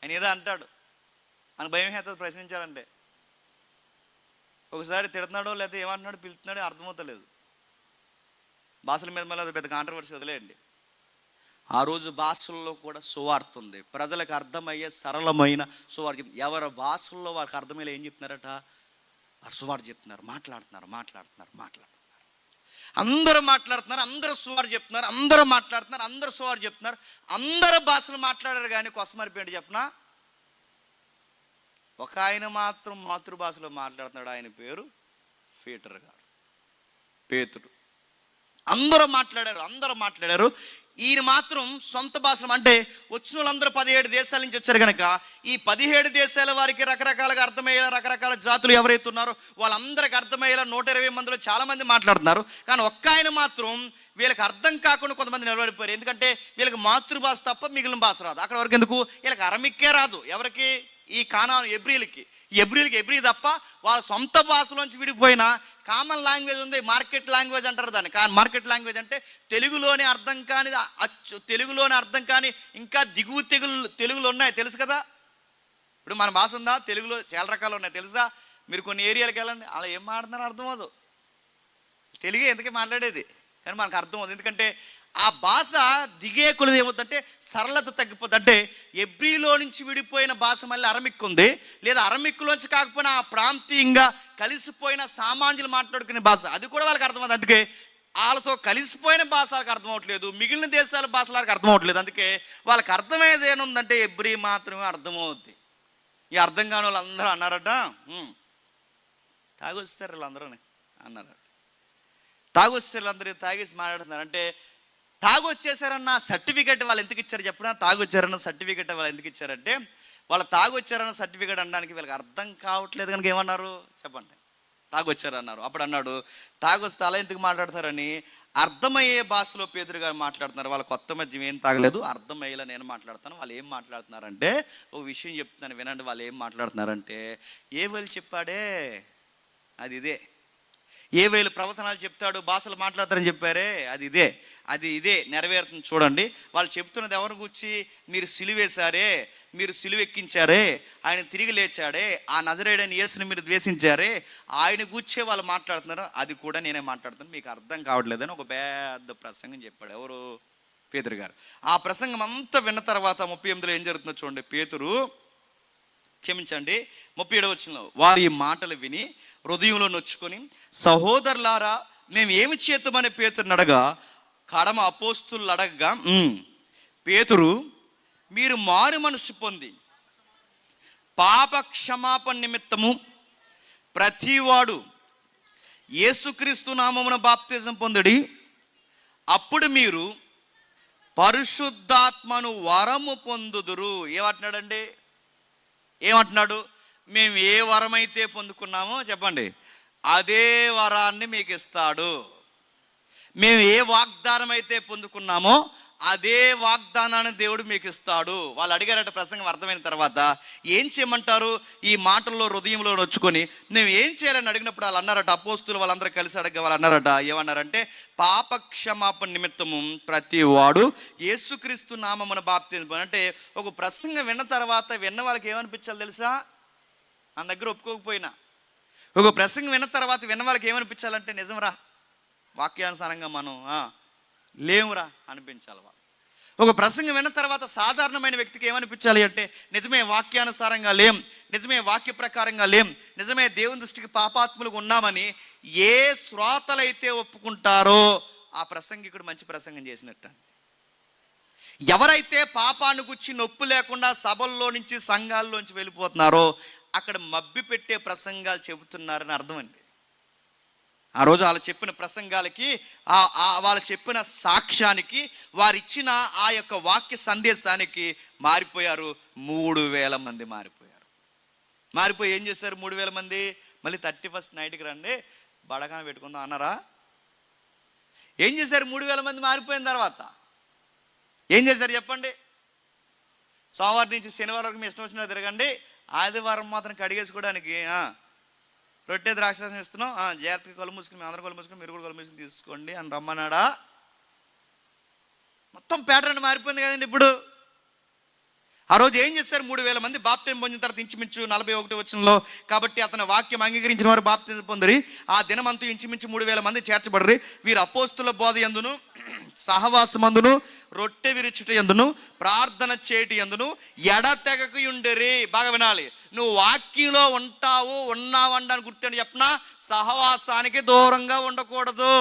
ఆయన ఏదో అంటాడు, మనకు భయం అవుతుంది ప్రశ్నించాలంటే. ఒకసారి తిడుతున్నాడో లేదా ఏమంటున్నాడో పిలుస్తున్నాడో అర్థమవుతలేదు. భాషల మీద మళ్ళీ పెద్ద కాంట్రవర్సీ వదిలేయండి. ఆ రోజు భాషల్లో కూడా సువార్త ఉంది. ప్రజలకు అర్థమయ్యే సరళమైన సువార్త. ఎవరి భాషల్లో వారికి అర్థమయ్యే ఏం చెప్తున్నారట? వారు సువార్త చెప్తున్నారు, మాట్లాడుతున్నారు. అందరూ మాట్లాడుతున్నారు, అందరూ సువార్త చెప్తున్నారు, అందరూ మాట్లాడుతున్నారు, అందరూ సువార్త చెప్తున్నారు. అందరూ భాషలు మాట్లాడారు కానీ కొసమరిపోయింది చెప్పనా? ఒక ఆయన మాత్రం మాతృభాషలో మాట్లాడుతున్నాడు. ఆయన పేరు పీటర్ గారు, పేతురు. అందరూ మాట్లాడారు. ఈయన మాత్రం సొంత భాషలు, అంటే వచ్చిన వాళ్ళందరూ 17 దేశాల నుంచి వచ్చారు కనుక ఈ 17 దేశాల వారికి రకరకాలుగా అర్థమయ్యేలా, రకరకాల జాతులు ఎవరైతే ఉన్నారో వాళ్ళందరికీ అర్థమయ్యేలా 120 మందిలో చాలా మంది మాట్లాడుతున్నారు. కానీ ఒక్క ఆయన మాత్రం వీళ్ళకి అర్థం కాకుండా కొంతమంది నిలబడిపోయారు. ఎందుకంటే వీళ్ళకి మాతృభాష తప్ప మిగిలిన భాష రాదు. అక్కడ వరకు ఎందుకు? వీళ్ళకి అరమిక్కే రాదు. ఎవరికి? ఈ కానాను ఎబ్రీలకి ఎబ్రీ తప్ప వాళ్ళ సొంత భాషలోంచి విడిపోయిన కామన్ లాంగ్వేజ్ ఉంది. మార్కెట్ లాంగ్వేజ్ అంటారు దాన్ని. మార్కెట్ లాంగ్వేజ్ అంటే తెలుగులోనే అర్థం కాని ఇంకా దిగువ తెలుగులు ఉన్నాయి, తెలుసు కదా. ఇప్పుడు మన భాష ఉందా? తెలుగులో చాలా రకాలు ఉన్నాయి, తెలుసా? మీరు కొన్ని ఏరియాలకు వెళ్ళండి, అలా ఏం మాట్లాడుతున్నారో అర్థమవుదు. తెలుగే ఎందుకే మాట్లాడేది, కానీ మనకు అర్థమవుతుంది. ఎందుకంటే ఆ భాష దిగే కొలది ఏమవుతుందంటే సరళత తగ్గిపోతుంది. అంటే ఎబ్రీలో నుంచి విడిపోయిన భాష మళ్ళీ అరమిక్కు ఉంది, లేదా అరమిక్కులోంచి కాకపోయినా ఆ ప్రాంతీయంగా కలిసిపోయిన సామాన్యులు మాట్లాడుకునే భాష, అది కూడా వాళ్ళకి అర్థమవుతుంది. అందుకే వాళ్ళతో కలిసిపోయిన భాష వాళ్ళకి అర్థమవట్లేదు, మిగిలిన దేశాల భాష వాళ్ళకి అర్థమవట్లేదు. అందుకే వాళ్ళకి అర్థమయ్యేది ఏముందంటే ఎబ్రీ మాత్రమే అర్థమవుద్ది. ఈ అర్థం కాని వాళ్ళు అందరూ అన్నారట, తాగొస్తారు వీళ్ళందరూ అన్నారు. తాగొస్తారు వీళ్ళందరూ తాగేసి మాట్లాడుతున్నారు. అంటే తాగొచ్చేసారన్న సర్టిఫికెట్ వాళ్ళు ఎందుకు ఇచ్చారు చెప్పిన? తాగొచ్చారన్న సర్టిఫికెట్ వాళ్ళు ఎందుకు ఇచ్చారంటే వాళ్ళు తాగొచ్చారన్న సర్టిఫికెట్ అనడానికి వీళ్ళకి అర్థం కావట్లేదు కనుక ఏమన్నారు చెప్పండి? తాగొచ్చారన్నారు. అప్పుడు అన్నాడు, తాగొస్తే అలా ఎందుకు మాట్లాడతారని అర్థమయ్యే భాషలో పేతురు గారు మాట్లాడుతున్నారు. వాళ్ళ కొత్త మద్యం ఏం తాగలేదు, అర్థమయ్యేలా నేను మాట్లాడుతాను. వాళ్ళు ఏం మాట్లాడుతున్నారంటే, ఒక విషయం చెప్తున్నాను వినండి. వాళ్ళు ఏం మాట్లాడుతున్నారంటే, ఏవేలు చెప్పాడే అది ఇదే, ఏవేలు ప్రవచనాలు చెప్తాడు, భాషలు మాట్లాడతారని చెప్పారే అది ఇదే నెరవేరుతుంది. చూడండి వాళ్ళు చెప్తున్నది ఎవరి గురించి? మీరు సిలువేశారే, మీరు సిలువెక్కించారే, ఆయన తిరిగి లేచాడే, ఆ నజరేయుడైన యేసుని మీరు ద్వేషించారే, ఆయన గూర్చే వాళ్ళు మాట్లాడుతున్నారు. అది కూడా నేనే మాట్లాడుతాను, మీకు అర్థం కావట్లేదని ఒక పెద్ద ప్రసంగం చెప్పాడు. ఎవరు? పేతురు గారు. ఆ ప్రసంగం అంతా విన్న తర్వాత 38లో ఏం జరుగుతుందో చూడండి. పేతురు, క్షమించండి 37వ వచనంలో, వారి ఈ మాటలు విని హృదయంలో నొచ్చుకొని, సహోదరులారా మేము ఏమి చేద్దామని పేతురుని అడగా, కడమ అపోస్తులు అడగగా పేతురు, మీరు మారు మనసు పొంది పాప క్షమాపణ నిమిత్తము ప్రతివాడు యేసుక్రీస్తు నామమున బాప్తిజం పొందుడి, అప్పుడు మీరు పరిశుద్ధాత్మను వరము పొందుదురు. ఏమంటున్నాడండి? ఏమంటున్నాడు? మేము ఏ వరమైతే పొందుకున్నామో చెప్పండి, అదే వరాన్ని మీకు ఇస్తాడు. మేము ఏ వాగ్దానం అయితే పొందుకున్నామో అదే వాగ్దానాన్ని దేవుడు మీకు ఇస్తాడు. వాళ్ళు అడిగారట ప్రసంగం అర్థమైన తర్వాత, ఏం చేయమంటారు? ఈ మాటల్లో హృదయంలో నొచ్చుకొని మేము ఏం చేయాలని అడిగినప్పుడు వాళ్ళు అన్నారట, అపోస్తులు వాళ్ళందరూ కలిసి అడగ వాళ్ళు అన్నారట, ఏమన్నారంటే, పాప క్షమాపణ నిమిత్తము ప్రతి వాడు యేసుక్రీస్తు నామమున బాప్తిస్మం. అంటే ఒక ప్రసంగం విన్న తర్వాత విన్న వాళ్ళకి ఏమనిపించాలి తెలుసా? మన దగ్గర ఒప్పుకోకపోయినా ఒక ప్రసంగం విన్న తర్వాత విన్న వాళ్ళకి ఏమనిపించాలంటే, నిజంరా వాక్యానుసారంగా మనం లేవురా అనిపించాలి. వాళ్ళు ఒక ప్రసంగం విన్న తర్వాత సాధారణమైన వ్యక్తికి ఏమనిపించాలి అంటే, నిజమే వాక్యానుసారంగా లేం, నిజమే వాక్య ప్రకారంగా లేం, నిజమే దేవుని దృష్టికి పాపాత్ములుగా ఉన్నామని ఏ శ్రోతలైతే ఒప్పుకుంటారో ఆ ప్రసంగికుడు మంచి ప్రసంగం చేసినట్టు. ఎవరైతే పాపాన్ని గుచ్చి నొప్పి లేకుండా సభల్లో నుంచి సంఘాల్లోంచి వెళ్ళిపోతున్నారో అక్కడ మబ్బి పెట్టే ప్రసంగాలు చెబుతున్నారని అర్థం అండి. ఆ రోజు వాళ్ళు చెప్పిన ప్రసంగాలకి, వాళ్ళు చెప్పిన సాక్ష్యానికి, వారిచ్చిన ఆ యొక్క వాక్య సందేశానికి మారిపోయారు. 3000 మంది మారిపోయి ఏం చేశారు? 3000 మంది మళ్ళీ 31st నైట్కి రండి బడగాన పెట్టుకుందాం అన్నారా? ఏం చేశారు? 3000 మంది మారిపోయిన తర్వాత ఏం చేశారు చెప్పండి? సోమవారం నుంచి శనివారం వరకు మీ ఇష్టం వచ్చినా తిరగండి, ఆదివారం మాత్రం కడిగేసుకోవడానికి రొట్టె ద్రాక్షరసం ఇస్తున్నాం, జాగ్రత్తగా కళ్ళు మూసుకుని, మేము అందరం కళ్ళు మూసుకుని మీరు కూడా కళ్ళు మూసుకుని తీసుకోండి అని రమ్మన్నాడా? మొత్తం ప్యాటర్న్ మారిపోయింది కదండి ఇప్పుడు. ఆ రోజు ఏం చేశారు? 3000 మంది బాప్తిజం పొందిన తర్వాత ఇంచుమించు 41 వచనంలో, కాబట్టి అతని వాక్యం అంగీకరించిన వారు బాప్తిజం పొందిరి, ఆ దినమంతా ఇంచుమించు 3000 మంది చేర్చబడరి. వీరు అపోస్తుల బోధ యందును, సహవాసమందును, రొట్టె విరుచుట యందును, ప్రార్థన చేయటి యందును ఎడతెగక ఉండరి. బాగా వినాలి, నువ్వు వాక్యంలో ఉన్నావంటాను గుర్తు చెప్పనా? సహవాసానికి దూరంగా ఉండకూడదు,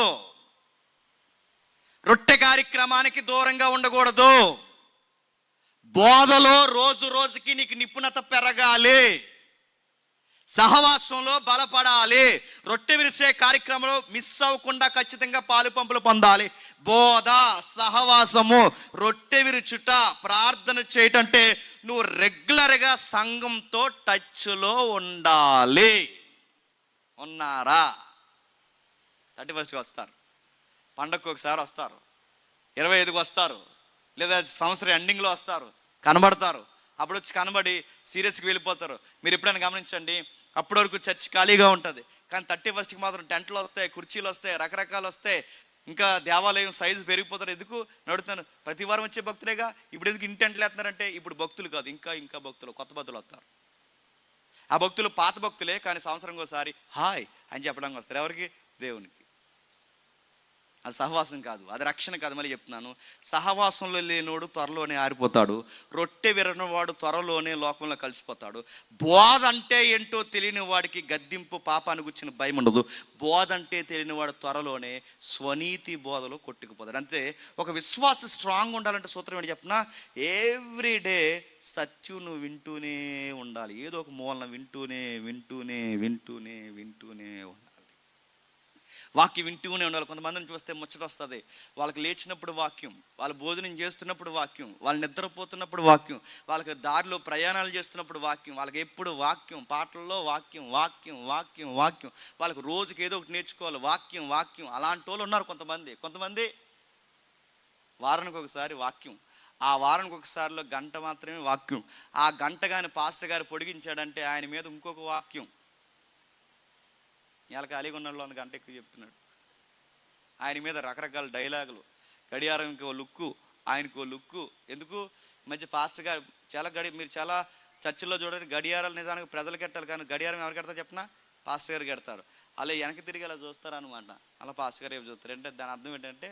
రొట్టె కార్యక్రమానికి దూరంగా ఉండకూడదు, బోధలో రోజు రోజుకి నీకు నిపుణత పెరగాలి, సహవాసంలో బలపడాలి, రొట్టె విరిసే కార్యక్రమంలో మిస్ అవ్వకుండా ఖచ్చితంగా పాలు పంపులు పొందాలి. బోధ, సహవాసము, రొట్టె విరుచుట, ప్రార్థన చేయటంటే నువ్వు రెగ్యులర్గా సంఘంతో టచ్లో ఉండాలి. ఉన్నారా? 31st వస్తారు, పండగకు ఒకసారి వస్తారు, 25కి వస్తారు, లేదా సంవత్సరం ఎండింగ్లో వస్తారు, కనబడతారు. అప్పుడు వచ్చి కనబడి సీరియస్కి వెళ్ళిపోతారు. మీరు ఎప్పుడైనా గమనించండి, అప్పటి వరకు చర్చ్ ఖాళీగా ఉంటుంది, కానీ 31st మాత్రం టెంట్లు వస్తాయి, కుర్చీలు వస్తాయి, రకరకాలు వస్తాయి, ఇంకా దేవాలయం సైజు పెరిగిపోతారు. ఎందుకు నడుతున్నాను? ప్రతి వారం వచ్చే భక్తులేగా. ఇప్పుడు ఎందుకు ఇన్ని టెంట్లు వేస్తున్నారంటే, ఇప్పుడు భక్తులు కాదు, ఇంకా భక్తులు, కొత్త భక్తులు వస్తారు. ఆ భక్తులు పాత భక్తులే, కానీ సంవత్సరం ఒకసారి హాయ్ అని చెప్పడానికి వస్తారు. ఎవరికి? దేవునికి. అది సహవాసం కాదు, అది రక్షణ కాదు. మళ్ళీ చెప్తున్నాను, సహవాసంలో లేనివాడు త్వరలోనే ఆరిపోతాడు, రొట్టె విరనవాడు త్వరలోనే లోకంలో కలిసిపోతాడు. బోధ అంటే ఏంటో తెలియని వాడికి గద్దింపు, పాపాన్ని గుర్చిన భయం ఉండదు. బోధ అంటే తెలియని వాడు త్వరలోనే స్వనీతి బోధలో కొట్టుకుపోతాడు. అంతే. ఒక విశ్వాస స్ట్రాంగ్ ఉండాలంటే సూత్రం ఏంటి చెప్పినా, ఎవ్రీడే సత్యం నువ్వు వింటూనే ఉండాలి. ఏదో ఒక మూలన వింటూనే ఉండాలి. వాక్యం వింటూనే ఉండాలి. కొంతమందిని చూస్తే ముచ్చట వస్తుంది. వాళ్ళకి లేచినప్పుడు వాక్యం, వాళ్ళు భోజనం చేస్తున్నప్పుడు వాక్యం, వాళ్ళు నిద్రపోతున్నప్పుడు వాక్యం, వాళ్ళకి దారిలో ప్రయాణాలు చేస్తున్నప్పుడు వాక్యం, వాళ్ళకి ఎప్పుడు వాక్యం, పాటల్లో వాక్యం, వాళ్ళకి రోజుకి ఏదో ఒకటి నేర్చుకోవాలి, వాక్యం. అలాంటి వాళ్ళు ఉన్నారు కొంతమంది. వారానికి ఒకసారి వాక్యం, ఆ వారానికి ఒకసారిలో గంట మాత్రమే వాక్యం. ఆ గంట కానీ పాస్టర్ గారు పొడిగించాడంటే ఆయన మీద ఇంకొక వాక్యం. ఇవాళ ఖాళీగా ఉన్న వాళ్ళు గంట ఎక్కువ చెప్తున్నాడు. ఆయన మీద రకరకాల డైలాగులు, గడియారంకి ఓ లుక్కు, ఆయనకు ఓ లుక్కు. ఎందుకు? మంచి పాస్టర్ గారు మీరు చాలా చర్చిల్లో చూడండి, గడియారాలు నిజానికి ప్రజలు కట్టాలి, కానీ గడియారం ఎవరు కడతారు చెప్పినా? పాస్టర్ గారు కడతారు. అలా వెనక్కి తిరిగి అలా చూస్తారు అనమాట. అలా పాస్టర్ గారు ఏమి చూస్తారు అంటే దాని అర్థం ఏంటంటే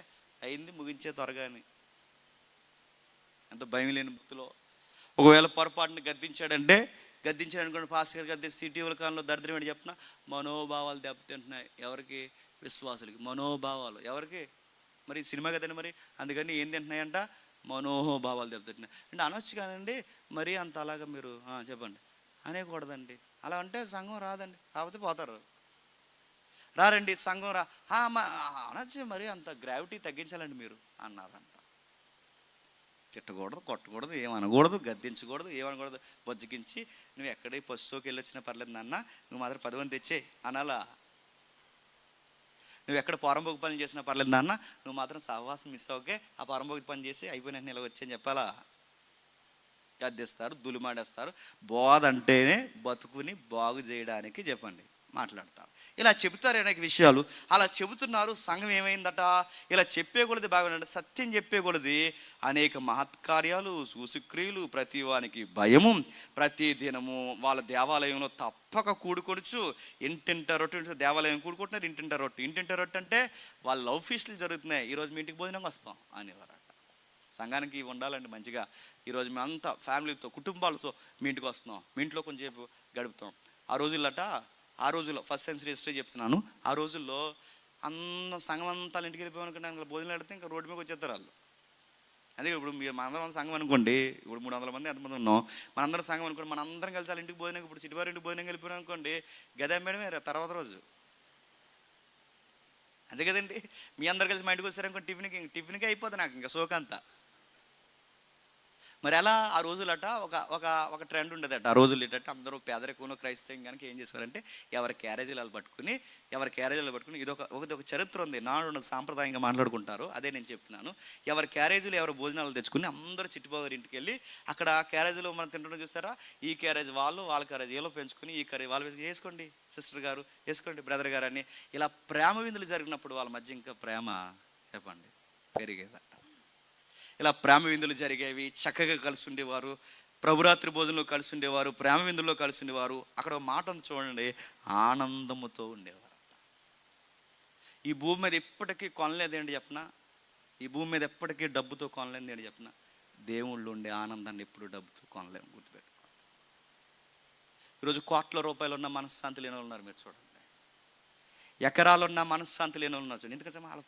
అయింది ముగించే త్వరగా అని. ఎంత భయం లేని భక్తులో. ఒకవేళ పొరపాటుని గద్దించాడు అనుకోండి, పాస్టర్ గారు గద్దిస్తే ఇటీవల కాలంలో దరిద్రం ఏంటి చెప్పిన, మనోభావాలు దెబ్బతింటున్నాయి. ఎవరికి? విశ్వాసులకి. మనోభావాలు ఎవరికి? మరి సినిమా కదండి. మరి అందుకని ఏం తింటున్నాయంట? మనోభావాలు దెబ్బతింటున్నాయి. అంటే అనొచ్చు కానండి, మరి అంత అలాగా మీరు చెప్పండి అనేకూడదండి. అలా అంటే సంఘం రాదండి, రాకపోతే పోతారు. రారండి సంఘం అనొచ్చు, మరి అంత గ్రావిటీ తగ్గించాలండి మీరు అన్నారంట. తిట్టకూడదు, కొట్టకూడదు, ఏమనకూడదు, గద్దించకూడదు, ఏమనకూడదు. బొజ్జగించి నువ్వు ఎక్కడే పశువుకి వెళ్ళి వచ్చినా పర్లేదు నాన్న, నువ్వు మాత్రం 10 మంది తెచ్చే అనాలా? నువ్వు ఎక్కడ పొరంబోకు పని చేసినా పర్లేదు నాన్న, నువ్వు మాత్రం సహవాసం మిస్ అవ్వకే, ఆ పొరంబోకు పని చేసి అయిపోయిన ఇలా వచ్చని చెప్పాలా? గద్దిస్తారు, దులిమాడేస్తారు. బోధ అంటేనే బతుకుని బాగు చేయడానికి చెప్పండి మాట్లాడతారు. ఇలా చెబుతారు అనేక విషయాలు. అలా చెబుతున్నారు. సంఘం ఏమైందట? ఇలా చెప్పేకూడదు, బాగా సత్యం చెప్పేకూడదు. అనేక మహత్కార్యాలు, సూసుక్రియలు, ప్రతి వానికి భయము, ప్రతి దినము వాళ్ళ దేవాలయంలో తప్పక కూడుకొనుచు. ఇంటింట రొట్టె, దేవాలయం కూడుకుంటున్నారు, ఇంటింట రొట్టె అంటే వాళ్ళ లవ్ ఫీస్టులు జరుగుతున్నాయి. ఈరోజు మీ ఇంటికి భోజనంగా వస్తాం అనేవారట. సంఘానికి ఉండాలండి మంచిగా. ఈరోజు మేమంతా ఫ్యామిలీతో, కుటుంబాలతో మీ ఇంటికి వస్తున్నాం, మీ ఇంట్లో కొంచెంసేపు గడుపుతాం. ఆ రోజుల్లో ఫస్ట్ సెంచరీ హిస్టరీ చెప్తున్నాను. ఆ రోజుల్లో సంఘం అంతా ఇంటికి వెళ్ళిపోయానుకుంటే భోజనం పెడితే ఇంకా రోడ్డు మీద వచ్చేస్తారు వాళ్ళు. అందుకే ఇప్పుడు మీరు మనందరం సంఘం అనుకోండి, ఇప్పుడు 300 మంది ఎంతమంది ఉన్నాం, మనందరం సంఘం అనుకోండి, మనందరం కలిసి వాళ్ళ ఇంటికి భోజనం, ఇప్పుడు సిటీవారి ఇంటికి భోజనం వెళ్ళిపోయాం అనుకోండి, గదేమేడమే తర్వాత రోజు. అంతే కదండి. మీ అందరు కలిసి మా ఇంటికి వచ్చారనుకోండి, టిఫిన్కి అయిపోతుంది నాకు ఇంకా సోకంతా. మరి అలా ఆ రోజులట ఒక ట్రెండ్ ఉండేదట. ఆ రోజులు ఏంటంటే అందరూ పేదరికంలో క్రైస్తవం కనుక ఏం చేశారంటే ఎవరి క్యారేజీలు పట్టుకుని ఇది ఒక చరిత్ర ఉంది. నాడు సాంప్రదాయంగా మాట్లాడుకుంటారు. అదే నేను చెప్తున్నాను. ఎవరి క్యారేజీలు ఎవరి భోజనాలు తెచ్చుకుని అందరూ చిట్టుబాబు ఇంటికి వెళ్ళి అక్కడ క్యారేజీలో మనం తింటున్నాం చూస్తారా, ఈ క్యారేజ్ వాళ్ళ క్యారేజ్ ఏలో పెంచుకుని, ఈ కర్రీ వాళ్ళు వేసుకోండి సిస్టర్ గారు, వేసుకోండి బ్రదర్ గారు అని ఇలా ప్రేమ విందులు జరిగినప్పుడు వాళ్ళ మధ్య ఇంకా ప్రేమ చెప్పండి పెరిగేదట. ఇలా ప్రేమ విందులు జరిగేవి. చక్కగా కలిసి ఉండేవారు. ప్రభురాత్రి భోజనంలో కలిసి ఉండేవారు, ప్రేమ విందుల్లో కలిసి ఉండేవారు. అక్కడ మాట చూడండి, ఆనందముతో ఉండేవారు. ఈ భూమి మీద ఎప్పటికీ కొనలేదేంటి చెప్పనా? ఈ భూమి మీద ఎప్పటికీ డబ్బుతో కొనలేదు ఏంటి చెప్పనా? దేవుళ్ళు ఉండే ఆనందాన్ని ఎప్పుడు డబ్బుతో కొనలేము, గుర్తుపెట్టుకోండి. ఈరోజు కోట్ల రూపాయలు ఉన్న మనశ్శాంతి లేని వాళ్ళు ఉన్నారు. మీరు చూడండి, ఎకరాలు ఉన్న మనశ్శాంతి లేని వాళ్ళు ఉన్నారు. ఎందుకంటే వాళ్ళ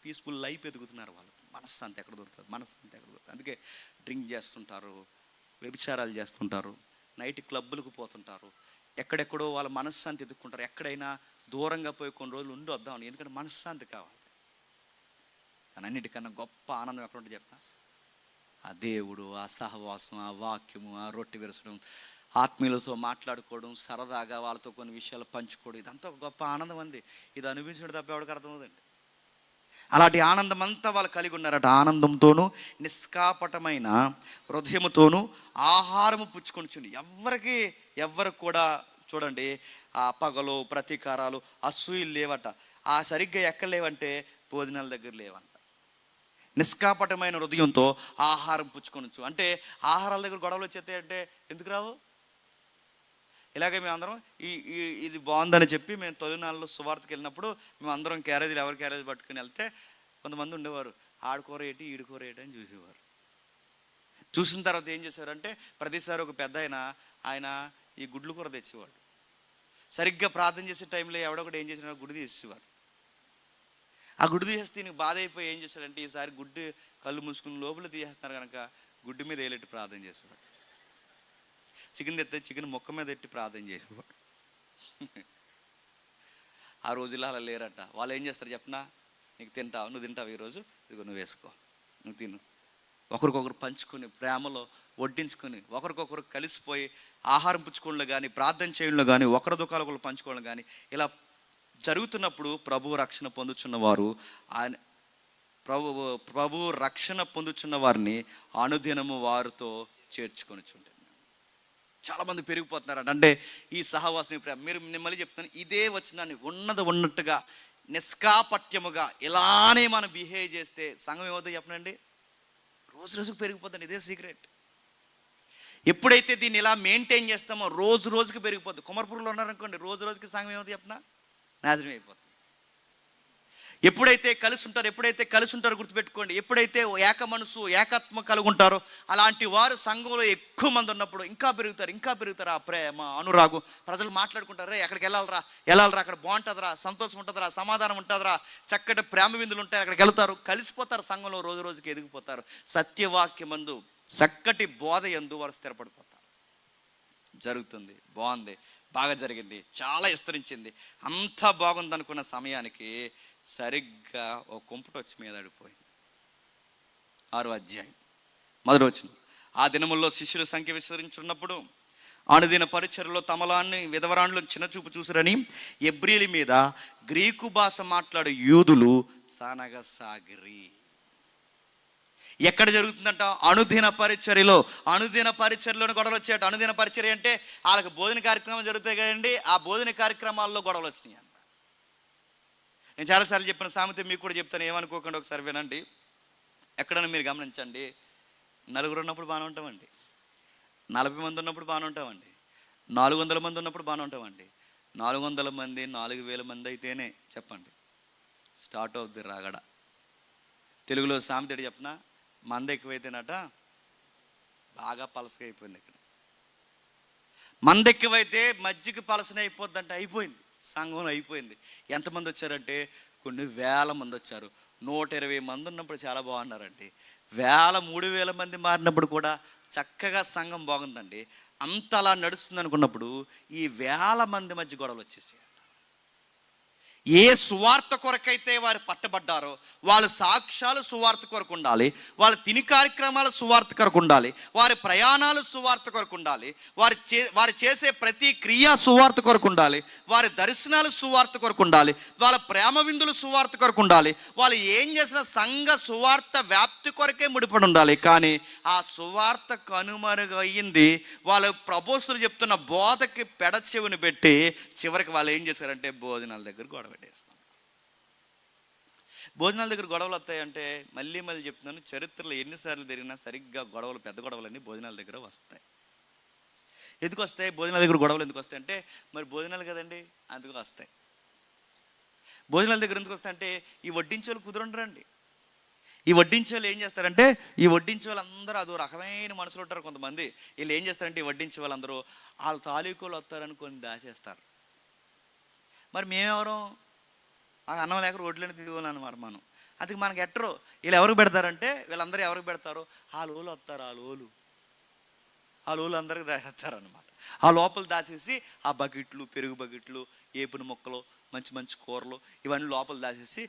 పీస్ఫుల్ లైఫ్ ఎదుగుతున్నారు. వాళ్ళు మనశ్శాంతి ఎక్కడ దొరుకుతుంది? అందుకే డ్రింక్ చేస్తుంటారు, వ్యభిచారాలు చేస్తుంటారు, నైట్ క్లబ్బులకు పోతుంటారు, ఎక్కడెక్కడో వాళ్ళ మనశ్శాంతి ఎదుర్కొంటారు. ఎక్కడైనా దూరంగా పోయి కొన్ని రోజులు ఉండి వద్దామని, ఎందుకంటే మనశ్శాంతి కావాలి. కానీ అన్నిటికన్నా గొప్ప ఆనందం ఎక్కడ ఉంటుంది చెప్పిన? ఆ దేవుడు, ఆ సహవాసం, ఆ వాక్యము, ఆ రొట్టె విరచడం, ఆత్మీయులతో మాట్లాడుకోవడం, సరదాగా వాళ్ళతో కొన్ని విషయాలు పంచుకోవడం, ఇదంతా ఒక గొప్ప ఆనందం అంది. ఇది అనిపించడం తప్ప ఎవరికి అర్థమవుతుందండి. అలాంటి ఆనందం అంతా వాళ్ళు కలిగి ఉన్నారట. ఆనందంతోనూ నిష్కాపటమైన హృదయముతోనూ ఆహారము పుచ్చుకొనిచుండి. ఎవరికి కూడా చూడండి ఆ పగలు, ప్రతీకారాలు, అసూయలు లేవట. ఆ సరిగ్గా ఎక్కడ లేవంటే భోజనాల దగ్గర లేవంట. నిష్కాపటమైన హృదయంతో ఆహారం పుచ్చుకొనొచ్చు అంటే ఆహారాల దగ్గర గొడవలు వచ్చేస్తాయంటే ఎందుకు రావు? ఇలాగే మేమందరం ఇది బాగుందని చెప్పి మేము తొలినాళ్ళలో సువార్తకి వెళ్ళినప్పుడు మేము అందరం క్యారేజీలు ఎవరి క్యారేజ్ పట్టుకుని వెళ్తే కొంతమంది ఉండేవారు, ఆడుకూర ఏంటి ఈడుకూర ఏంటి అని చూసేవారు. చూసిన తర్వాత ఏం చేశారంటే ప్రతిసారి ఒక పెద్ద ఆయన ఈ గుడ్లు కూర తెచ్చేవాడు. సరిగ్గా ప్రార్థన చేసే టైంలో ఎవడొకటి ఏం చేసినా గుడ్డు తీసేవారు. ఆ గుడ్డు తీసేస్తే నీకు బాధ అయిపోయి ఏం చేశాడంటే ఈసారి గుడ్డు కళ్ళు మూసుకుని లోపల తీసేస్తున్నారు కనుక గుడ్డు మీద వేలెట్టి ప్రార్థన చేసేవాడు. చికెన్ తెస్తే చికెన్ మొక్క మీద ఎట్టి ప్రార్థన చేసేవాడు. ఆ రోజుల్లో అలా లేరట. వాళ్ళు ఏం చేస్తారు చెప్పనా? నీకు నువ్వు తింటావు ఈరోజు, ఇదిగో నువ్వు వేసుకో, నువ్వు తిను. ఒకరికొకరు పంచుకొని ప్రేమలో వడ్డించుకొని ఒకరికొకరు కలిసిపోయి ఆహారం పుచ్చుకోవడంలో కానీ, ప్రార్థన చేయడంలో కానీ, ఒకరి దుఃఖాలు ఒకరు పంచుకోవడం కానీ ఇలా జరుగుతున్నప్పుడు ప్రభు రక్షణ పొందుచున్నవారు ప్రభు రక్షణ పొందుచున్న వారిని అనుదినము వారితో చేర్చుకొని చుంటారు. చాలామంది పెరిగిపోతున్నారంట. అంటే ఈ సహవాసం మీరు మళ్ళీ చెప్తాను, ఇదే వచనాన్ని ఉన్నట్టుగా నిష్కాపట్యముగా ఇలానే మనం బిహేవ్ చేస్తే సంఘం ఏమవుతుందో చెప్పనండి, రోజు రోజుకు పెరిగిపోతుంది. ఇదే సీక్రెట్. ఎప్పుడైతే దీన్ని ఇలా మెయింటైన్ చేస్తామో రోజు రోజుకి పెరిగిపోతుంది. కుమరపురంలో ఉన్నారనుకోండి, రోజు రోజుకి సంఘం ఏమవుతుంది చెప్పనా? నాశనం అయిపోతుంది. ఎప్పుడైతే కలిసి ఉంటారో గుర్తుపెట్టుకోండి, ఎప్పుడైతే ఏక మనసు ఏకాత్మ కలిగి ఉంటారో అలాంటి వారు సంఘంలో ఎక్కువ మంది ఉన్నప్పుడు ఇంకా పెరుగుతారు. ఆ ప్రేమ, అనురాగం, ప్రజలు మాట్లాడుకుంటారు, ఎక్కడికి వెళ్ళాలరా, అక్కడ బాగుంటుందిరా, సంతోషం ఉంటుందిరా, సమాధానం ఉంటుందిరా, చక్కటి ప్రేమ విందులు ఉంటాయి, అక్కడికి వెళ్తారు, కలిసిపోతారు, సంఘంలో రోజు రోజుకి ఎదిగిపోతారు. సత్యవాక్యమందు చక్కటి బోధ యందు వారు స్థిరపడిపోతారు. జరుగుతుంది, బాగుంది, బాగా జరిగింది, చాలా విస్తరించింది, అంతా బాగుంది అనుకున్న సమయానికి సరిగ్గా ఓ కుంపట వచ్చి మీద పడిపోయింది. 6వ అధ్యాయం మొదటి వచనం. ఆ దినముల్లో శిష్యుల సంఖ్య విస్తరించున్నప్పుడు అనుదిన పరిచర్యలో తమలాన్ని విధవరాండ్లను చిన్నచూపు చూసిరని ఎబ్రీల మీద గ్రీకు భాష మాట్లాడే యూదులు సానగసాగిరి. ఎక్కడ జరుగుతుందంట? అనుదిన పరిచర్యలో. అనుదిన పరిచర్యలోని గొడవలు వచ్చాయట. అనుదిన పరిచర్య అంటే వాళ్ళకి భోజన కార్యక్రమాలు జరుగుతాయి కదండి, ఆ భోజన కార్యక్రమాల్లో గొడవలు వచ్చినాయి అంట. నేను చాలాసార్లు చెప్పిన సామెత మీకు కూడా చెప్తాను, ఏమనుకోకుండా ఒకసారి వినండి. ఎక్కడైనా మీరు గమనించండి, నలుగురు ఉన్నప్పుడు బాగానే ఉంటామండి, 40 మంది ఉన్నప్పుడు బాగానే ఉంటామండి, 400 మంది ఉన్నప్పుడు బాగానే ఉంటామండి. 400 మంది 4000 మంది అయితేనే చెప్పండి స్టార్ట్ అవుద్ది రాగడ. తెలుగులో సామెత చెప్పిన, మంద ఎక్కువైతేనట బాగా పలసగా అయిపోయింది. ఇక్కడ మంద ఎక్కువైతే మజ్జిగ పలసన అయిపోద్దంటే అయిపోయింది, సంఘంలో అయిపోయింది. ఎంతమంది వచ్చారంటే కొన్ని వేల మంది వచ్చారు. 120 మంది ఉన్నప్పుడు చాలా బాగున్నారండి. 3000 మంది మారినప్పుడు కూడా చక్కగా సంఘం బాగుందండి. అంతలా నడుస్తుంది అనుకున్నప్పుడు ఈ 1000 మంది మధ్య గొడవలు వచ్చేసాయి. ఏ సువార్త కొరకైతే వారు పట్టబడ్డారో వాళ్ళ సాక్ష్యాలు సువార్త కొరకు ఉండాలి, వాళ్ళ తిని కార్యక్రమాలు సువార్త కొరకు ఉండాలి, వారి ప్రయాణాలు సువార్త కొరకు ఉండాలి, వారు చేసే ప్రతి క్రియ సువార్త కొరకు ఉండాలి, వారి దర్శనాలు సువార్త కొరకు ఉండాలి, వాళ్ళ ప్రేమ విందులు సువార్త కొరకు ఉండాలి, వాళ్ళు ఏం చేసిన సంఘ సువార్త వ్యాప్తి కొరకే ముడిపడి ఉండాలి. కానీ ఆ సువార్త కనుమరుగయ్యింది. వాళ్ళు ప్రబోస్తులు చెప్తున్న బోధకి పెడచెవిని పెట్టి చివరికి వాళ్ళు ఏం చేశారంటే భోజనాల దగ్గర గొడవ పెట్టేసుకున్నారు. భోజనాల దగ్గర గొడవలు వస్తాయంటే మళ్ళీ చెప్తున్నాను, చరిత్రలో ఎన్నిసార్లు జరిగినా సరిగ్గా గొడవలు, పెద్ద గొడవలన్నీ భోజనాల దగ్గర వస్తాయి. ఎందుకు వస్తాయి భోజనాల దగ్గర గొడవలు? ఎందుకు వస్తాయి అంటే మరి భోజనాలు కదండి, అందుకు వస్తాయి. భోజనాల దగ్గర ఎందుకు వస్తాయంటే ఈ వడ్డించోళ్ళు కుదరండి. ఈ వడ్డించోళ్ళు ఏం చేస్తారంటే, ఈ వడ్డించే వాళ్ళందరూ అదో రకమైన మనుషులు ఉంటారు కొంతమంది. వీళ్ళు ఏం చేస్తారంటే ఈ వడ్డించే వాళ్ళందరూ వాళ్ళ తాలూకులు వస్తారని కొన్ని దాచేస్తారు. మరి మేమెవరం? ఆ అన్నం లేక రోడ్లని తిరిగి అనమాట మనం. అందుకు మనకి ఎట్టరు వీళ్ళు ఎవరికి పెడతారంటే, వీళ్ళందరూ ఎవరికి పెడతారు? ఆ లోలు వస్తారు, ఆ లోలు అందరికి దాచేస్తారనమాట. ఆ లోపల దాచేసి ఆ బకెట్లు, పెరుగు బకెట్లు, ఏపుని ముక్కలు, మంచి మంచి కూరలు ఇవన్నీ లోపల దాచేసి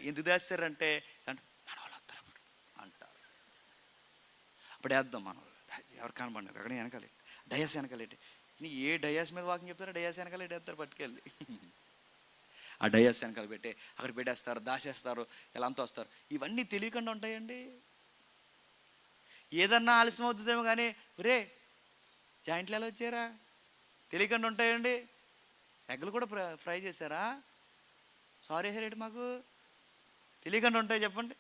ఎందుకు దాచారంటే అంటే మన వాళ్ళు వస్తారు అప్పుడు అంటారు. అప్పుడు వేద్దాం మన వాళ్ళు ఎవరు కనపడినా ఎక్కడ వెనకాలి డయాస్ వెనకాలేంటి, ఏ డయాస్ మీద వాకింగ్ చెప్తారో డయాస్ వెనకాల వేస్తారు పట్టుకెళ్ళి. ఆ డయాస్ వెనకాల పెట్టి అక్కడ పెట్టేస్తారు, దాచేస్తారు, ఇలా అంతా వస్తారు. ఇవన్నీ తెలియకుండా ఉంటాయండి. ఏదన్నా ఆలస్యం అవుతుందేమో కానీ రే జాయింట్లు ఎలా వచ్చారా తెలియకుండా ఉంటాయండి. ఎగ్గులు కూడా ఫ్రై చేశారా, సారీ సార్ ఏంటి మాకు తెలియకుండా ఉంటాయి చెప్పండి.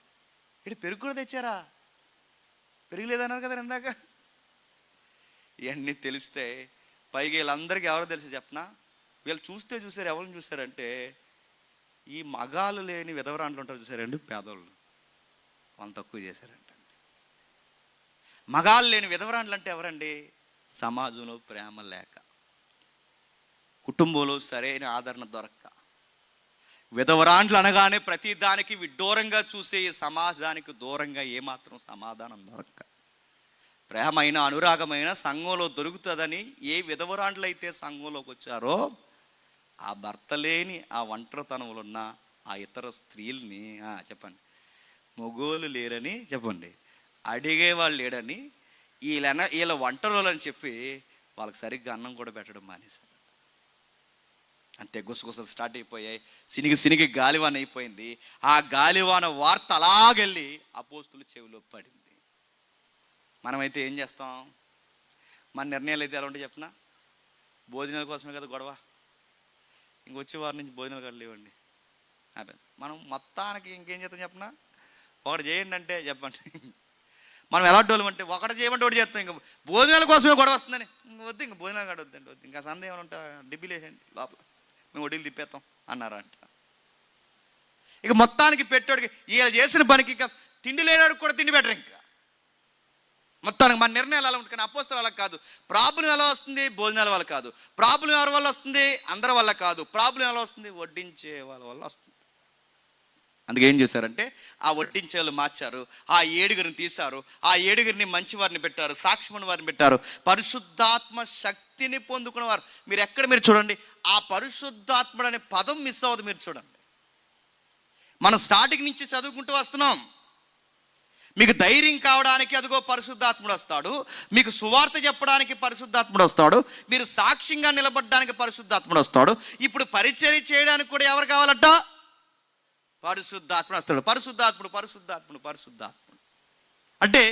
ఇటు పెరుగు కూడా తెచ్చారా, పెరుగు లేదన్నారు కదా ఇందాక. ఇవన్నీ తెలిస్తే పైగా వీళ్ళందరికీ ఎవరో తెలుసు చెప్పనా, వీళ్ళు చూసారు ఎవరిని చూసారంటే ఈ మగాలు లేని విధవరాండ్లు ఉంటారు చూసారండి, పేదోళ్ళు వాళ్ళు తక్కువ చేశారంటండి. మగాళ్ళు లేని విధవరాండ్లు అంటే ఎవరండి? సమాజంలో ప్రేమ లేక, కుటుంబంలో సరైన ఆదరణ దొరక్క, విధవరాండ్లు అనగానే ప్రతి దానికి విడ్డూరంగా చూసే ఈ సమాజానికి దూరంగా ఏమాత్రం సమాధానం దొరక్క, ప్రేమైన అనురాగమైన సంఘంలో దొరుకుతుందని ఏ విధవరాండ్లు అయితే సంఘంలోకి వచ్చారో ఆ భర్త లేని ఆ ఒంటరితనంలో ఉన్న ఆ ఇతర స్త్రీల్ని చెప్పండి మొగోలు లేరని చెప్పండి, అడిగేవాళ్ళు లేడని, వీళ్ళ ఒంటరులని చెప్పి వాళ్ళకి సరిగ్గా అన్నం కూడా పెట్టడం మానేశారు. అంతే, గుసగుసలు స్టార్ట్ అయిపోయాయి. సినిగి గాలివాన అయిపోయింది. ఆ గాలివాన వార్త అలాగెళ్ళి అపోస్తుల చెవిలో పడింది. మనమైతే ఏం చేస్తాం? మన నిర్ణయాలు అయితే ఎలా ఉంటాయి చెప్పిన, భోజనాల కోసమే కదా గొడవ, ఇంకొచ్చే వారి నుంచి భోజనాలు కూడా లేవండి. మనం మొత్తానికి ఇంకేం చేస్తాం చెప్పిన, ఒకటి చేయండి అంటే చెప్పండి, మనం ఎలా డోలు అంటే ఒకటి చేయమంటే ఒకటి చేస్తాం. ఇంకా భోజనాల కోసమే గొడవ వస్తుందని వద్దు, ఇంకా భోజనాలు కూడా వద్దండి, వద్దు ఇంకా సందేహం ఏమైనా ఉంటా డిబ్బీలు వేసేయండి లోపల, మేము వడ్డీలు తిప్పేస్తాం అన్నారంట. ఇక మొత్తానికి పెట్టాడికి వీళ్ళు చేసిన పనికి ఇంకా తిండి లేనాడు కూడా తిండి పెట్టరు. ఇంకా మొత్తానికి మన నిర్ణయాలు అలా ఉంటుంది. కానీ అపోస్తలు అలా కాదు. ప్రాబ్లం ఎలా వస్తుంది? భోజనాల వల్ల కాదు. ప్రాబ్లం ఎవరి వల్ల వస్తుంది? అందరి వల్ల కాదు. ప్రాబ్లం ఎలా వస్తుంది? వడ్డించే వాళ్ళ వల్ల వస్తుంది. అందుకే ఏం చేశారంటే ఆ వడ్డించే వాళ్ళు మార్చారు, ఆ 7 తీశారు, ఆ 7 మంచి వారిని పెట్టారు, సాక్ష్యమైన వారిని పెట్టారు, పరిశుద్ధాత్మ శక్తిని పొందుకున్న వారు. మీరు చూడండి, ఆ పరిశుద్ధాత్ముడు అనే పదం మిస్ అవ్వదు. మీరు చూడండి, మనం స్టార్టింగ్ నుంచి చదువుకుంటూ వస్తున్నాం. మీకు ధైర్యం కావడానికి అదిగో పరిశుద్ధాత్ముడు వస్తాడు, మీకు సువార్త చెప్పడానికి పరిశుద్ధాత్ముడు వస్తాడు, మీరు సాక్ష్యంగా నిలబడడానికి పరిశుద్ధాత్ముడు వస్తాడు. ఇప్పుడు పరిచర్య చేయడానికి కూడా ఎవరు కావాలట? పరిశుద్ధాత్ముడు వస్తాడు. పరిశుద్ధాత్ముడు పరిశుద్ధాత్ముడు పరిశుద్ధాత్ముడు అంటే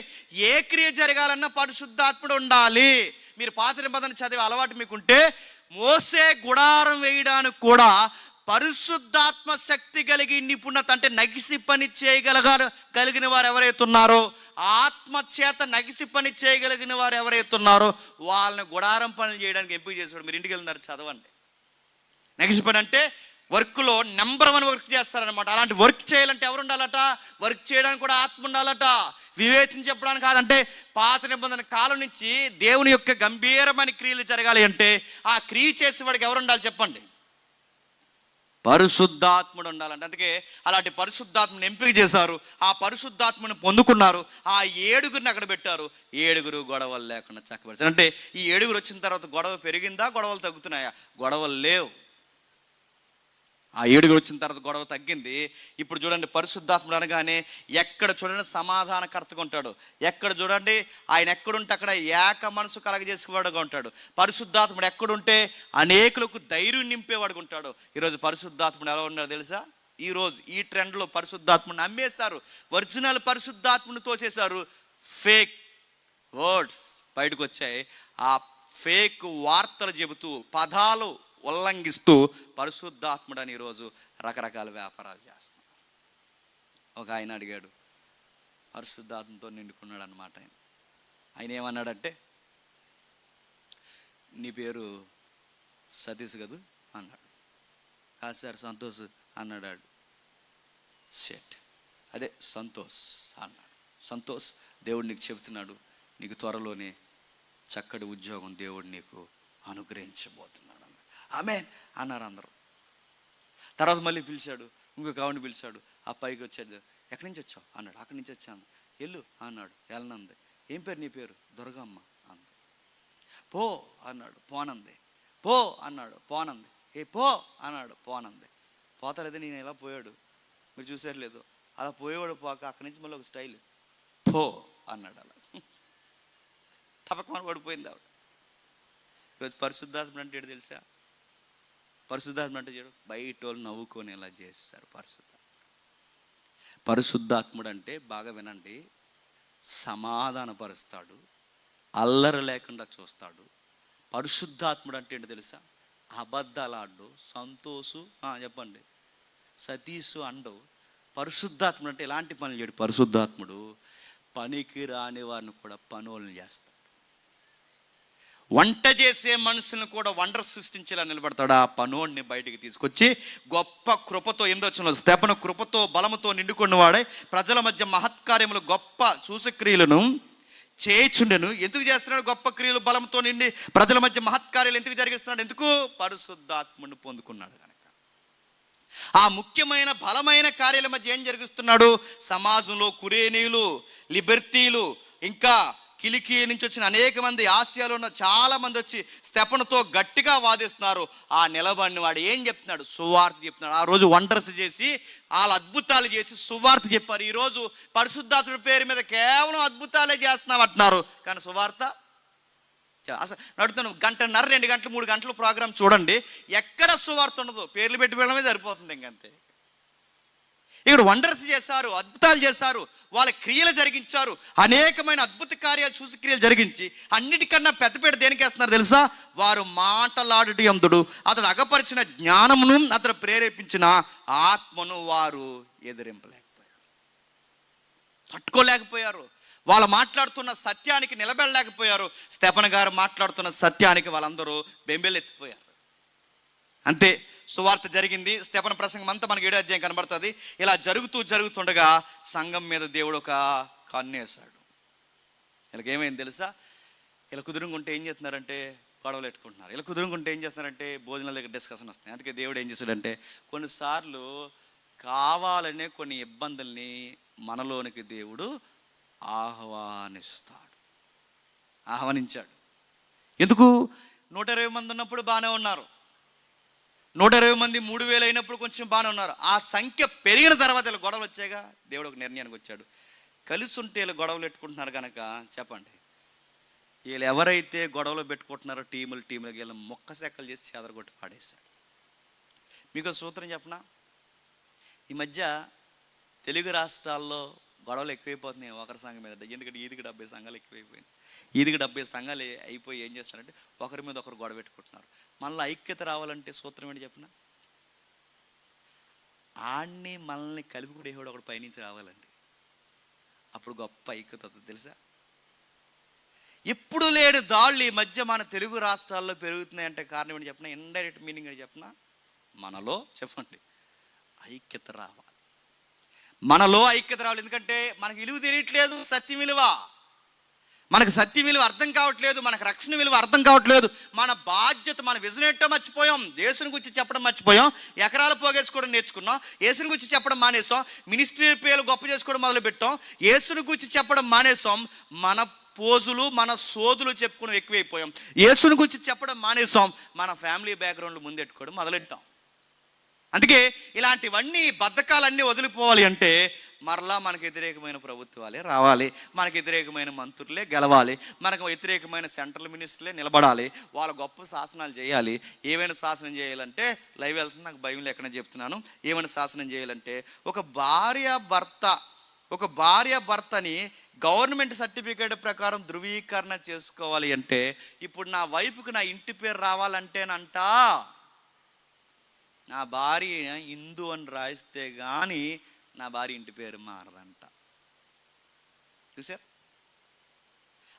ఏ క్రియ జరగాలన్నా పరిశుద్ధాత్ముడు ఉండాలి. మీరు పాత నిబంధన చదివే అలవాటు మీకుంటే మోసే గుడారం వేయడానికి కూడా పరిశుద్ధాత్మ శక్తి కలిగి నిపుణత, అంటే నగిసి పని చేయగలిగిన వారు ఎవరైతే ఉన్నారో, ఆత్మ చేత నగిసి పని చేయగలిగిన వారు ఎవరైతే ఉన్నారో వాళ్ళని గుడారం పనులు చేయడానికి ఎంపిక చేశాడు. మీరు ఇంటికి వెళ్తున్నారు, చదవండి. నగిసి పని అంటే వర్క్లో నెంబర్ 1 వర్క్ చేస్తారనమాట. అలాంటి వర్క్ చేయాలంటే ఎవరు ఉండాలట? వర్క్ చేయడానికి కూడా ఆత్మ ఉండాలట. వివేచన చెప్పడానికి కాదంటే పాత నిబంధన కాలం నుంచి దేవుని యొక్క గంభీరమైన క్రియలు జరగాలి అంటే ఆ క్రియ చేసేవాడికి ఎవరు ఉండాలి చెప్పండి? పరిశుద్ధాత్ముడు ఉండాలంటే. అందుకే అలాంటి పరిశుద్ధాత్మను ఎంపిక చేశారు. ఆ పరిశుద్ధాత్మను పొందుకున్నారు. ఆ 7గురిని అక్కడ పెట్టారు. 7 గొడవలు లేకుండా చక్కబెడతారు. అంటే ఈ 7 వచ్చిన తర్వాత గొడవ పెరిగిందా, గొడవలు తగ్గుతున్నాయా? గొడవలు లేవు. ఆ 7 వచ్చిన తర్వాత గొడవ తగ్గింది. ఇప్పుడు చూడండి, పరిశుద్ధాత్ముడు అనగానే ఎక్కడ చూడండి సమాధానకర్తగా ఉంటాడు. ఎక్కడ చూడండి ఆయన ఎక్కడుంటే అక్కడ ఏక మనసు కలగజేసేవాడుగా ఉంటాడు. పరిశుద్ధాత్ముడు ఎక్కడుంటే అనేకులకు ధైర్యం నింపేవాడుగా ఉంటాడు. ఈరోజు పరిశుద్ధాత్ముడు ఎలా ఉన్నాడో తెలుసా? ఈరోజు ఈ ట్రెండ్లో పరిశుద్ధాత్ముడిని అమ్మేశారు. ఒరిజినల్ పరిశుద్ధాత్ముడిని తోసేశారు. ఫేక్ వర్డ్స్ బయటకు వచ్చాయి. ఆ ఫేక్ వార్తలు చెబుతూ పదాలు ఉల్లంఘిస్తూ పరిశుద్ధాత్ముడు అని ఈరోజు రకరకాల వ్యాపారాలు చేస్తున్నారు. ఒక ఆయన అడిగాడు, పరిశుద్ధాత్మతో నిండుకున్నాడు అనమాట. ఆయన ఏమన్నాడంటే, నీ పేరు సతీష్ కదూ అన్నాడు. కాదు సార్ సంతోష్ అన్నాడు. షెట్ అదే సంతోష్ అన్నాడు. సంతోష్, దేవుడు నీకు చెబుతున్నాడు, నీకు త్వరలోనే చక్కటి ఉద్యోగం దేవుడు నీకు అనుగ్రహించబోతున్నాడు. ఆమేన్ అన్నారు అందరూ. తర్వాత మళ్ళీ పిలిచాడు, ఇంకొక ఆవిడని పిలిచాడు. ఆ పైకి వచ్చాడు. ఎక్కడి నుంచి వచ్చావు అన్నాడు. అక్కడి నుంచి వచ్చాను. ఎల్లు అన్నాడు. వెళ్ళనంది. ఏం పేరు నీ పేరు? దుర్గమ్మ అంది. పో అన్నాడు. పోనంది. పో అన్నాడు. పోనంది. ఏ పో అన్నాడు. పోనంది. పోతలేదు. నేను ఎలా పోయాడు మీరు చూసారు లేదు? అలా పోయేవాడు పోక అక్కడి నుంచి మళ్ళీ ఒక స్టైల్, పో అన్నాడు. అలా టపకమని పడిపోయింది ఆవిడ. ఈరోజు పరిశుద్ధాత్మ అంటే ఏంటి తెలుసా? పరిశుద్ధాత్మ అంటే చూడు, బయట వాళ్ళు నవ్వుకొని ఎలా చేస్తారు. పరిశుద్ధాత్ముడు అంటే బాగా వినండి, సమాధానపరుస్తాడు, అల్లరి లేకుండా చూస్తాడు. పరిశుద్ధాత్ముడు అంటే ఏంటి తెలుసా? అబద్ధాలు ఆడు, సంతోషు చెప్పండి, సతీసు అండవు. పరిశుద్ధాత్ముడు అంటే ఎలాంటి పనులు చేయడు. పరిశుద్ధాత్ముడు పనికి రాని వారిని కూడా పనులను చేస్తాడు. వంట చేసే మనుషులను కూడా వండర్ సృష్టించేలా నిలబడతాడు. ఆ పనోడిని బయటికి తీసుకొచ్చి గొప్ప కృపతో, 8వ వచనంలో స్తెఫను కృపతో బలముతో నిండుకున్నవాడే ప్రజల మధ్య మహత్కార్యములు గొప్ప సూచక్రియలను చేయుచుండెను. ఎందుకు చేస్తున్నాడు? గొప్ప క్రియలు బలంతో నిండి ప్రజల మధ్య మహత్కార్యాలు ఎందుకు జరిగిస్తున్నాడు? ఎందుకు? పరిశుద్ధాత్మను పొందుకున్నాడు కనుక. ఆ ముఖ్యమైన బలమైన కార్యాల మధ్య ఏం జరిగిస్తున్నాడు? సమాజంలో కురేనీలు, లిబర్తీలు, ఇంకా కిలికి నుంచి వచ్చిన అనేక మంది, ఆసియాలో ఉన్న చాలా మంది వచ్చి స్తెఫనుతో గట్టిగా వాదిస్తున్నారు. ఆ నిలబడిన వాడు ఏం చెప్తున్నాడు? సువార్త చెప్తున్నాడు. ఆ రోజు వండర్స్ చేసి వాళ్ళ అద్భుతాలు చేసి సువార్త చెప్పారు. ఈరోజు పరిశుద్ధాత్ముడి పేరు మీద కేవలం అద్భుతాలే చేస్తున్నాం అంటున్నారు, కానీ సువార్త అసలు నడుతున్నాను. 1:30, 2 గంటలు, 3 గంటలు ప్రోగ్రాం చూడండి, ఎక్కడ సువార్త ఉండదు. పేర్లు పెట్టి వెళ్ళడమే సరిపోతుంది ఇంకంతే. ఇక్కడ వండర్స్ చేశారు, అద్భుతాలు చేశారు, వాళ్ళ క్రియలు జరిగించారు, అనేకమైన అద్భుత కార్యాలు చూసి క్రియలు జరిగించి అన్నిటికన్నా పెద్దపేట దేనికి వేస్తున్నారు తెలుసా? వారు మాటలాడుట యందుడు అతడు అగపరిచిన జ్ఞానమును అతడు ప్రేరేపించిన ఆత్మను వారు ఎదిరింపలేకపోయారు, తట్టుకోలేకపోయారు. వాళ్ళు మాట్లాడుతున్న సత్యానికి నిలబడలేకపోయారు. స్తెఫను గారు మాట్లాడుతున్న సత్యానికి వాళ్ళందరూ బెంబేలెత్తిపోయారు. అంతే, సువార్త జరిగింది. స్తెఫను ప్రసంగం అంతా మనకి 7వ అధ్యాయం కనబడుతుంది. ఇలా జరుగుతుండగా సంఘం మీద దేవుడు ఒక కన్నేశాడు. వీళ్ళకి ఏమైంది తెలుసా? ఇలా కుదురుకుంటే ఏం చేస్తున్నారంటే గొడవలు పెట్టుకుంటున్నారు. ఇలా కుదురుకుంటే ఏం చేస్తున్నారంటే భోజనాల దగ్గర డిస్కషన్ వస్తున్నాయి. అందుకే దేవుడు ఏం చేశాడంటే కొన్నిసార్లు కావాలనే కొన్ని ఇబ్బందుల్ని మనలోనికి దేవుడు ఆహ్వానించాడు. ఎందుకు? 120 మంది ఉన్నప్పుడు బాగానే ఉన్నారు, 120 మంది 3000 అయినప్పుడు కొంచెం బాగానే ఉన్నారు. ఆ సంఖ్య పెరిగిన తర్వాత ఇలా గొడవలు వచ్చాయిగా, దేవుడు ఒక నిర్ణయానికి వచ్చాడు. కలిసి ఉంటే వీళ్ళు గొడవలు పెట్టుకుంటున్నారు కనుక చెప్పండి, వీళ్ళు ఎవరైతే గొడవలు పెట్టుకుంటున్నారో టీములకి వీళ్ళు మొక్క సెక్కలు చేసి చెదరగొట్టి పాడేశాడు. మీకు సూత్రం చెప్పనా, ఈ మధ్య తెలుగు రాష్ట్రాల్లో గొడవలు ఎక్కువైపోతున్నాయి ఒకరి సంఘం మీద. ఎందుకంటే ఈదికి 70 సంఘాలు ఎక్కువైపోయినాయి. ఈదికి 70 సంఘాలు అయిపోయి ఏం చేస్తున్నారంటే ఒకరి మీద ఒకరు గొడవ పెట్టుకుంటున్నారు. మళ్ళీ ఐక్యత రావాలంటే సూత్రం ఏంటి చెప్పిన, ఆడిని మనల్ని కలిపి కూడా ఏవాడు ఒకడు పైనుంచి రావాలండి. అప్పుడు గొప్ప ఐక్యత అవుతుంది తెలుసా. ఎప్పుడు లేడు దాళ్ళు ఈ మధ్య మన తెలుగు రాష్ట్రాల్లో పెరుగుతున్నాయంటే కారణం ఏంటి చెప్పిన, ఇండైరెక్ట్ మీనింగ్ ఏంటి చెప్పిన, మనలో చెప్పండి ఐక్యత రావాలి. మనలో ఐక్యత రావాలి. ఎందుకంటే మనకు విలువ తెలియట్లేదు, సత్యం విలువ. మనకు సత్యం విలువ అర్థం కావట్లేదు, మనకు రక్షణ విలువ అర్థం కావట్లేదు. మన బాధ్యత, మన విజన్ ఏంటో మర్చిపోయాం. యేసుని గురించి చెప్పడం మర్చిపోయాం. ఎకరాలు పోగేసుకోవడం నేర్చుకున్నాం. యేసుని గురించి చెప్పడం మానేసాం. మినిస్ట్రీ పేర్లు గొప్ప చేసుకోవడం మొదలుపెట్టాం. యేసుని గురించి చెప్పడం మానేసాం. మన పోజులు, మన సోదులు చెప్పుకోవడం ఎక్కువైపోయాం. యేసుని గురించి చెప్పడం మానేసాం. మన ఫ్యామిలీ బ్యాక్గ్రౌండ్ ముందెట్టుకోవడం మొదలెట్టాం. అందుకే ఇలాంటివన్నీ బద్ధకాలన్నీ వదిలిపోవాలి అంటే మరలా మనకు వ్యతిరేకమైన ప్రభుత్వాలే రావాలి, మనకు వ్యతిరేకమైన మంత్రులే గెలవాలి, మనకు వ్యతిరేకమైన సెంట్రల్ మినిస్టర్లే నిలబడాలి, వాళ్ళ గొప్ప శాసనాలు చేయాలి. ఏమైనా శాసనం చేయాలంటే లైవ్ వెళ్తుంది, నాకు భయం లేకుండా చెప్తున్నాను. ఏమైనా శాసనం చేయాలంటే ఒక భార్య భర్తని గవర్నమెంట్ సర్టిఫికేట్ ప్రకారం ధృవీకరణ చేసుకోవాలి అంటే ఇప్పుడు నా వైపుకి నా ఇంటి పేరు రావాలంటేనంట నా భార్య హిందూ అని రాయిస్తే కానీ నా భార్య ఇంటి పేరు మారదంట. చూసారు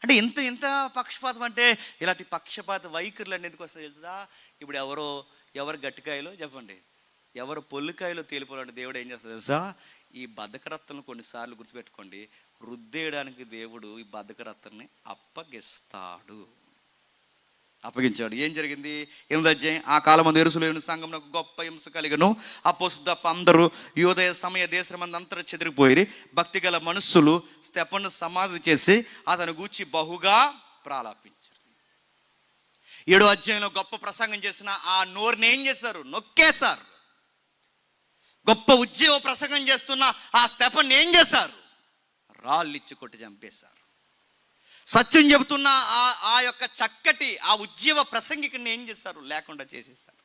అంటే ఇంత పక్షపాతం. అంటే ఇలాంటి పక్షపాత వైఖరులు అంటే ఎందుకు వస్తాయి తెలుసా. ఇప్పుడు ఎవరు గట్టికాయలో చెప్పండి, ఎవరు పొల్లికాయలో తేలిపోవాలంటే దేవుడు ఏం చేస్తాడు తెలుసా, ఈ బద్ధకరత్తలను కొన్నిసార్లు గుర్తుపెట్టుకోండి, రుద్దేయడానికి దేవుడు ఈ బద్ధకరత్తల్ని అప్పగించాడు. ఏం జరిగింది? 8వ అధ్యాయం. ఆ కాలమందు యెరూషలేము సంఘంలో గొప్ప హింస కలిగను. అపోస్తలులు తప్ప అందరూ యూదయ సమయ దేశమందు అంతటా చెదిరిపోయి భక్తి గల మనుష్యులు స్తెఫనును సమాధి చేసి అతను గూర్చి బహుగా ప్రాలాపించారు. 7వ అధ్యాయంలో గొప్ప ప్రసంగం చేసిన ఆ నోరుని ఏం చేశారు? నొక్కేశారు. గొప్ప ఉద్యోగ ప్రసంగం చేస్తున్న ఆ స్తెఫను ఏం చేశారు? రాళ్ళు ఇచ్చి కొట్టి చంపేశారు. సత్యం చెబుతున్న ఆ యొక్క చక్కటి ఆ ఉజ్జీవ ప్రసంగికుని ఏం చేశారు? లేకుండా చేసేసారు.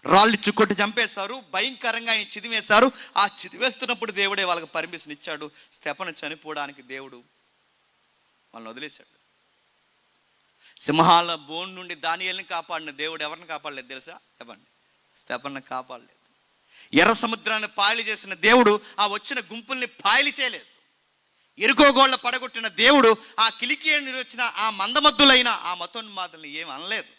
రాళ్ళు ఇచ్చి కొట్టి చంపేశారు. భయంకరంగా ఆయన చిదివేశారు. ఆ చిదివేస్తున్నప్పుడు దేవుడే వాళ్ళకి పర్మిషన్ ఇచ్చాడు. స్తెఫను చనిపోవడానికి దేవుడు వాళ్ళని వదిలేశాడు. సింహాల బోన్ నుండి దానియేలుని కాపాడిన దేవుడు ఎవరిని కాపాడలేదు తెలుసా? చెప్పండి, స్తెఫనుని కాపాడలేదు. ఎర్ర సముద్రాన్ని పాయలు చేసిన దేవుడు ఆ వచ్చిన గుంపుల్ని పాయలు చేయలేదు. ఎరుకోగోళ్ళ పడగొట్టిన దేవుడు ఆ కిలికియని వచ్చిన ఆ మందమద్దులైన ఆ మతోన్మాదుల్ని ఏం అనలేదు.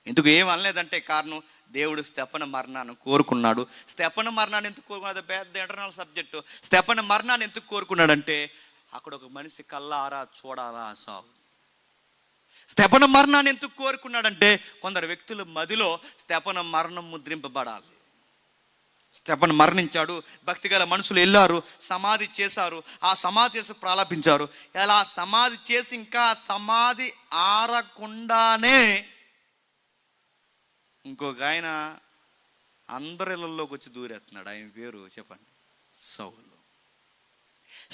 ఎందుకు ఏం అనలేదంటే కారణం, దేవుడు స్తెఫను మరణాన్ని కోరుకున్నాడు. స్తెఫను మరణాన్ని ఎందుకు కోరుకున్నాడు? పెద్ద ఇంటర్నల్ సబ్జెక్టు. స్తెఫను మరణాన్ని ఎందుకు కోరుకున్నాడంటే అక్కడ ఒక మనిషి కళ్ళారా చూడాలా సాగు. స్తెఫను మరణాన్ని ఎందుకు కోరుకున్నాడంటే కొందరు వ్యక్తుల మదిలో స్తెఫను మరణం ముద్రింపబడాలి. స్తెఫను మరణించాడు. భక్తి గల మనుషులు వెళ్ళారు, సమాధి చేశారు. ఆ సమాధి చేసి ప్రాలాపించారు. ఇలా సమాధి చేసి ఇంకా సమాధి ఆరకుండానే ఇంకొక ఆయన అందరిలోకి వచ్చి దూరేస్తున్నాడు. ఆయన పేరు చెప్పండి, సౌలు.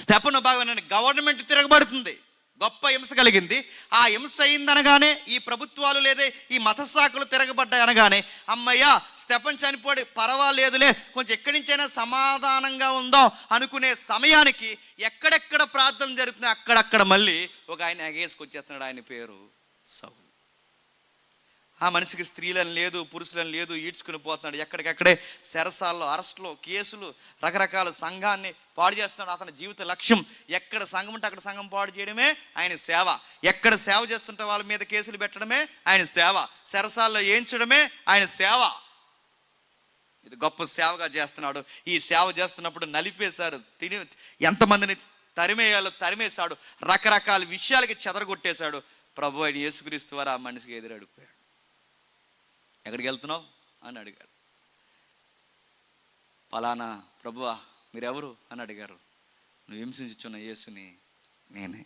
స్తెఫను భాగం గవర్నమెంట్ తిరగబడుతుంది. గొప్ప హింస కలిగింది. ఆ హింస అయిందనగానే ఈ ప్రభుత్వాలు లేదా ఈ మత శాఖలు తిరగబడ్డాయి అనగానే అమ్మయ్య స్తెఫను చనిపోయి పర్వాలేదులే, కొంచెం ఎక్కడి నుంచైనా సమాధానంగా ఉందాం అనుకునే సమయానికి ఎక్కడెక్కడ ప్రార్థన జరుగుతున్నాయి అక్కడక్కడ మళ్ళీ ఒక ఆయన ఎగేసుకొచ్చేస్తున్నాడు. ఆయన పేరు సౌలు. ఆ మనిషికి స్త్రీలను లేదు, పురుషులను లేదు, ఈడ్చుకుని పోతున్నాడు. ఎక్కడికక్కడే సెరసాల్లో, అరెస్టులో, కేసులు, రకరకాల సంఘాన్ని పాడు చేస్తున్నాడు. అతని జీవిత లక్ష్యం ఎక్కడ సంఘం ఉంటే అక్కడ సంఘం పాడు చేయడమే ఆయన సేవ. ఎక్కడ సేవ చేస్తుంటే వాళ్ళ మీద కేసులు పెట్టడమే ఆయన సేవ. సెరసాల్లో ఏంచడమే ఆయన సేవ. ఇది గొప్ప సేవగా చేస్తున్నాడు. ఈ సేవ చేస్తున్నప్పుడు నలిపేశారు. ఎంతమందిని తరిమేశాడు. రకరకాల విషయాలకి చెదరగొట్టేశాడు. ప్రభు అయిన యేసుక్రీస్తు వారు ఆ మనిషికి ఎదురడిపోయాడు. ఎక్కడికి వెళ్తున్నావు అని అడిగారు. పలానా ప్రభువా మీరెవరు అని అడిగారు. నువ్వు హింసించుచున్న యేసుని నేనే.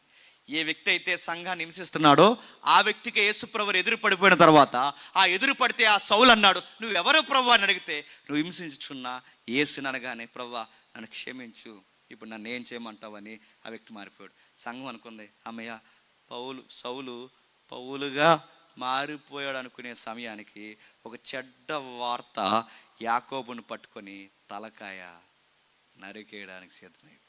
ఏ వ్యక్తి అయితే సంఘాన్ని హింసిస్తున్నాడో ఆ వ్యక్తికి యేసు ప్రభువు ఎదురు పడిపోయిన తర్వాత ఆ ఎదురు పడితే ఆ సౌలు అన్నాడు, నువ్వు ఎవరు ప్రభు అని అడిగితే నువ్వు హింసించుచున్న యేసుని అనగానే, ప్రభువా నన్ను క్షమించు, ఇప్పుడు నన్ను ఏం చేయమంటావని ఆ వ్యక్తి మారిపోయాడు. సంఘం అనుకుంది, అమ్మయ్య సౌలు పౌలుగా మారిపోయాడు అనుకునే సమయానికి ఒక చెడ్డ వార్త యాకోబును పట్టుకొని తలకాయ నరికేయడానికి సిద్ధమైపోయారు.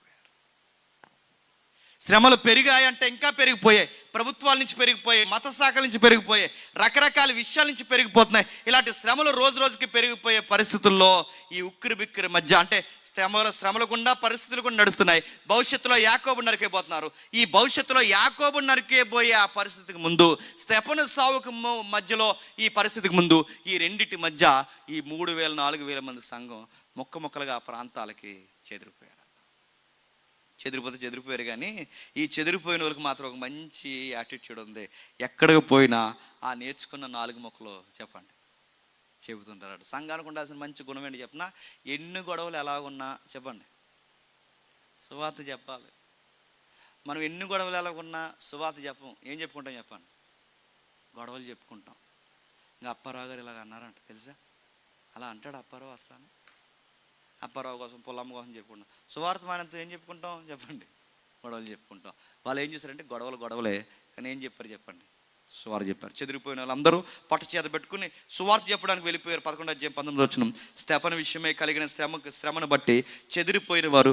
శ్రమలు పెరిగాయంటే ఇంకా పెరిగిపోయాయి, ప్రభుత్వాల నుంచి పెరిగిపోయాయి, మత శాఖల నుంచి పెరిగిపోయాయి, రకరకాల విషయాల నుంచి పెరిగిపోతున్నాయి. ఇలాంటి శ్రమలు రోజు రోజుకి పెరిగిపోయే పరిస్థితుల్లో ఈ ఉక్కిరి బిక్కిరి మధ్య, అంటే శ్రమల గుండా పరిస్థితులు కూడా నడుస్తున్నాయి. భవిష్యత్తులో యాకోబు నరికేయబోతున్నారు. ఈ భవిష్యత్తులో యాకోబు నరికేయబోయే ఆ పరిస్థితికి ముందు, స్టెఫను సావుకు మధ్యలో ఈ పరిస్థితికి ముందు, ఈ రెండింటి మధ్య ఈ 3,000-4,000 మంది సంఘం ముక్కలుగా ఆ ప్రాంతాలకి చెదిరిపోయారు. చెదిరిపోయారు. కానీ ఈ చెదిరిపోయిన వాళ్ళకి మాత్రం ఒక మంచి యాటిట్యూడ్ ఉంది. ఎక్కడికి పోయినా ఆ నేర్చుకున్న 4 మొక్కలు చెప్పండి చెబుతుంటారు. సంఘానికి ఉండాల్సిన మంచి గుణం ఏంటి చెప్పిన, ఎన్ని గొడవలు ఎలాగున్నా చెప్పండి సువార్త చెప్పాలి. మనం ఎన్ని గొడవలు ఎలాగున్నా సువార్త చెప్పం. ఏం చెప్పుకుంటాం చెప్పండి, గొడవలు చెప్పుకుంటాం. ఇంకా అప్పారావు గారు ఇలాగ అన్నారంట తెలుసా, అలా అంటాడు అప్పారావు. అసలు అప్పారావు కోసం పొల్లమ్మ కోసం చెప్పుకుంటాం. సువార్త మానంతో ఏం చెప్పుకుంటాం చెప్పండి, గొడవలు చెప్పుకుంటాం. వాళ్ళు ఏం చేశారంటే గొడవలే, కానీ ఏం చెప్పారు చెప్పండి, సువార్త చెప్పారు. చెదిరిపోయిన వాళ్ళందరూ పట్ట చేత పెట్టుకుని సువార్త చెప్పడానికి వెళ్ళిపోయారు. 11:19 స్టెఫను విషయమై కలిగిన శ్రమను బట్టి చెదిరిపోయిన వారు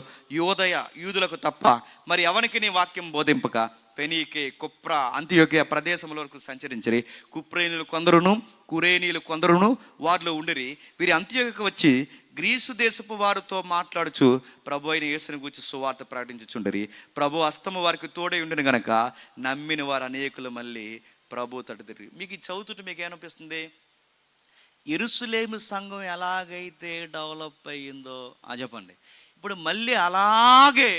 యూదులకు తప్ప మరి ఎవరికి నీ వాక్యం బోధింపక పెనీకే, కుప్ర, అంతియోకియ ప్రదేశముల వరకు సంచరించిరి. కుప్రేనీలు కొందరును కురేనీలు కొందరును వారిలో ఉండిరి. వీరి అంతియోకికి వచ్చి గ్రీసు దేశపు వారితో మాట్లాడుచు ప్రభు అయిన యేసుని గూర్చి సువార్త ప్రకటించుచుండిరి. ప్రభు హస్తము వారికి తోడై ఉండిన గనక నమ్మిన వారు అనేకులు మళ్ళీ ప్రభు తట్టు తిరిగి. మీకు చదువుతుంటే మీకు ఏమనిపిస్తుంది, యెరూషలేము సంఘం ఎలాగైతే డెవలప్ అయ్యిందో చెప్పండి, ఇప్పుడు మళ్ళీ అలాగే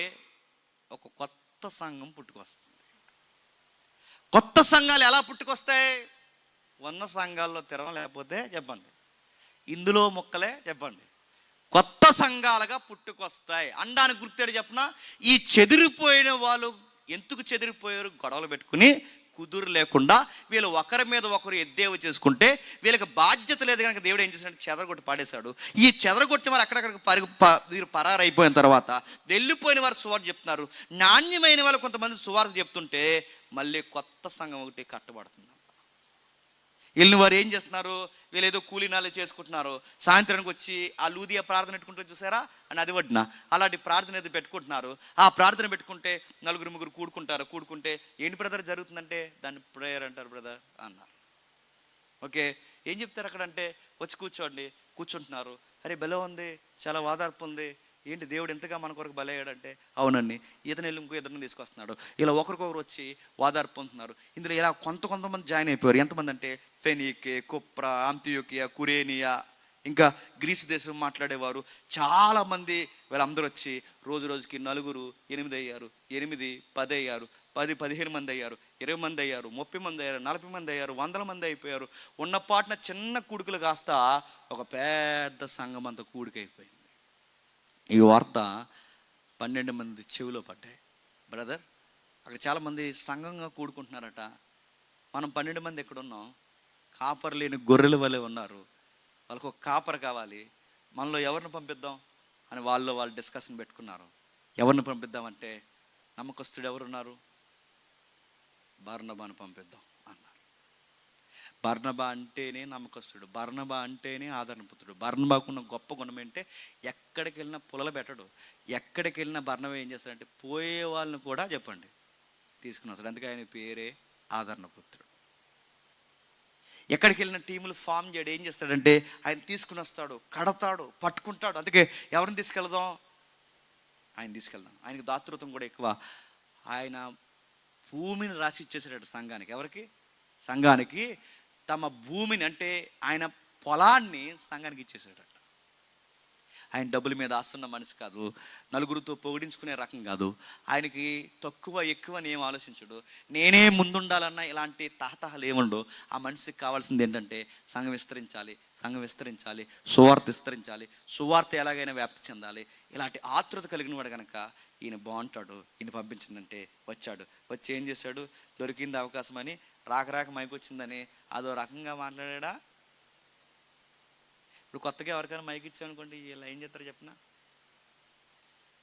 ఒక కొత్త సంఘం పుట్టుకొస్తుంది. కొత్త సంఘాలు ఎలా పుట్టుకొస్తాయి, ఉన్న సంఘాల్లో లేకపోతే చెప్పండి, ఇందులో మొక్కలే చెప్పండి కొత్త సంఘాలుగా పుట్టుకొస్తాయి. అండానికి గుర్తేడు చెప్పిన, ఈ చెదిరిపోయిన వాళ్ళు ఎందుకు చెదిరిపోయారు, గొడవలు పెట్టుకుని కుదురు లేకుండా వీళ్ళు ఒకరి మీద ఒకరు ఎద్దేవ చేసుకుంటే వీళ్ళకి బాధ్యత లేదు కనుక దేవుడు ఏం చేశాడు, చెదరగొట్టి పాడేశాడు. ఈ చెదరగొట్టిన వారు అక్కడక్కడికి పరారైపోయిన తర్వాత వెళ్ళిపోయిన వారు సువార్త చెప్తున్నారు. నాణ్యమైన వాళ్ళు కొంతమంది సువార్త చెప్తుంటే మళ్ళీ కొత్త సంఘం ఒకటి కట్టబడుతుంది. వెళ్ళిన వారు ఏం చేస్తున్నారు, వీళ్ళు ఏదో కూలీనాలు చేసుకుంటున్నారు. సాయంత్రానికి వచ్చి ఆ లూదియా ప్రార్థన పెట్టుకుంటారు చూసారా, అని అది వడ్డిన అలాంటి ప్రార్థన ఏదో పెట్టుకుంటున్నారు. ఆ ప్రార్థన పెట్టుకుంటే 4-3 కూడుకుంటే ఏంటి బ్రదర్ జరుగుతుందంటే దాన్ని ప్రేయర్ అంటారు బ్రదర్ అన్నారు. ఓకే, ఏం చెప్తారు అక్కడ అంటే వచ్చి కూర్చుంటున్నారు. అరే బలం ఉంది, చాలా వాదార్పు ఉంది, ఏంటి దేవుడు ఎంతగా మన కొరకు బలయ్యాడంటే అవునండి, ఇతను వెళ్ళి ఇంకో ఇద్దరిని తీసుకొస్తున్నాడు. ఇలా ఒకరికొకరు వచ్చి వాదార్పు పొందుతున్నారు. ఇందులో ఇలా కొంతమంది జాయిన్ అయిపోయారు. ఎంతమంది అంటే ఫెనీకే, కుప్ర, అంతియోకియా, కురేనియా, ఇంకా గ్రీసు దేశం మాట్లాడేవారు చాలామంది. వీళ్ళందరూ వచ్చి రోజుకి 4, 8 అయ్యారు, 8, 10 అయ్యారు, 10, 15 మంది అయ్యారు, 20 మంది అయ్యారు, 30 మంది అయ్యారు, 40 మంది అయ్యారు, 100 మంది అయిపోయారు. ఉన్న పాటున చిన్న కూడుకులు కాస్త ఒక పెద్ద సంఘం అంతా కూడికైపోయింది. ఈ వార్త 12 మంది చెవిలో పడ్డాయి. బ్రదర్ అక్కడ చాలామంది సంఘంగా కూడుకుంటున్నారట, మనం 12 మంది ఎక్కడున్నాం, కాపర్ లేని గొర్రెల వలె ఉన్నారు, వాళ్ళకు ఒక కాపర్ కావాలి, మనలో ఎవరిని పంపిద్దాం అని వాళ్ళు డిస్కషన్ పెట్టుకున్నారు. ఎవరిని పంపిద్దామంటే నమ్మకస్తుడు ఎవరున్నారు, బర్నబాను పంపిద్దాం అన్నారు. బర్నబా అంటేనే నమ్మకస్తుడు, బర్నబా అంటేనే ఆదరణపుత్రుడు. బర్నబాకున్న గొప్ప గుణం ఏంటంటే ఎక్కడికి వెళ్ళినా పులలు పెట్టడు. ఎక్కడికి వెళ్ళినా బర్నబా ఏం చేస్తాడంటే పోయే వాళ్ళని కూడా చెప్పండి తీసుకుని వస్తాడు. అందుకే ఆయన పేరే ఆదరణపుత్రుడు. ఎక్కడికి వెళ్ళిన టీములు ఫామ్ చేయడు, ఏం చేస్తాడంటే ఆయన తీసుకుని వస్తాడు, కడతాడు, పట్టుకుంటాడు. అందుకే ఎవరిని తీసుకెళ్దాం, ఆయన తీసుకెళ్దాం. ఆయనకి దాతృత్వం కూడా ఎక్కువ. ఆయన భూమిని రాసి ఇచ్చేసాడు సంఘానికి. ఎవరికి, సంఘానికి తమ భూమిని, అంటే ఆయన పొలాన్ని సంఘానికి ఇచ్చేసాడట. ఆయన డబ్బుల మీద ఆస్తున్న మనిషి కాదు, నలుగురితో పొగిడించుకునే రకం కాదు. ఆయనకి తక్కువ ఎక్కువ అని ఏం ఆలోచించడు, నేనే ముందుండాలన్న ఇలాంటి తహతహలు ఏముండో. ఆ మనిషికి కావాల్సింది ఏంటంటే సంఘం విస్తరించాలి, సువార్త విస్తరించాలి, సువార్త ఎలాగైనా వ్యాప్తి చెందాలి. ఇలాంటి ఆతృత కలిగిన వాడు కనుక ఈయన బాగుంటాడు, ఈయన పంపించిందంటే వచ్చి ఏం చేశాడు, దొరికింది అవకాశం అని రాక మైకి వచ్చిందని అదో రకంగా మాట్లాడా. ఇప్పుడు కొత్తగా ఎవరికైనా మైక్ ఇచ్చామనుకోండి, ఇలా ఏం చేస్తారు చెప్పిన,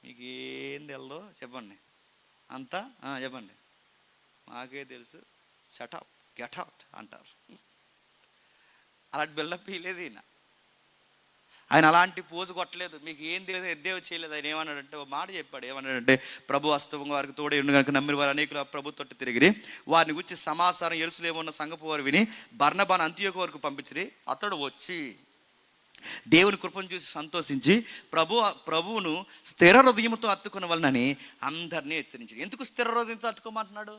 మీకు ఏం తెలదో చెప్పండి అంతా చెప్పండి, మాకే తెలుసు, షటప్ గెట్ అవుట్ అంటారు. అలాంటి బిల్డప్ ఇవ్వలేదు ఆయన అలాంటి పోజు కొట్టలేదు. మీకు ఏం తెలియదు, ఎద్దేవ చేయలేదు. ఆయన ఏమన్నాడంటే ఒక మాట చెప్పాడు. ఏమన్నాడంటే, ప్రభు హస్తవం వారికి తోడే ఉండు కనుక నమ్మిన వారు అనేకులు ప్రభు తొట్టి తిరిగిరి, వారిని గురించి సమాచారం యెరూషలేములో ఉన్న సంఘపు వారు విని బర్నబాను అంతియోకు వరకు పంపించిరి. అతడు వచ్చి దేవుని కృపను చూసి సంతోషించి ప్రభువును స్థిర హృదయంతో హత్తుకున్న వలనని అందరినీ హెచ్చరించింది. ఎందుకు స్థిర హృదయంతో హత్తుకోమంటున్నాడు?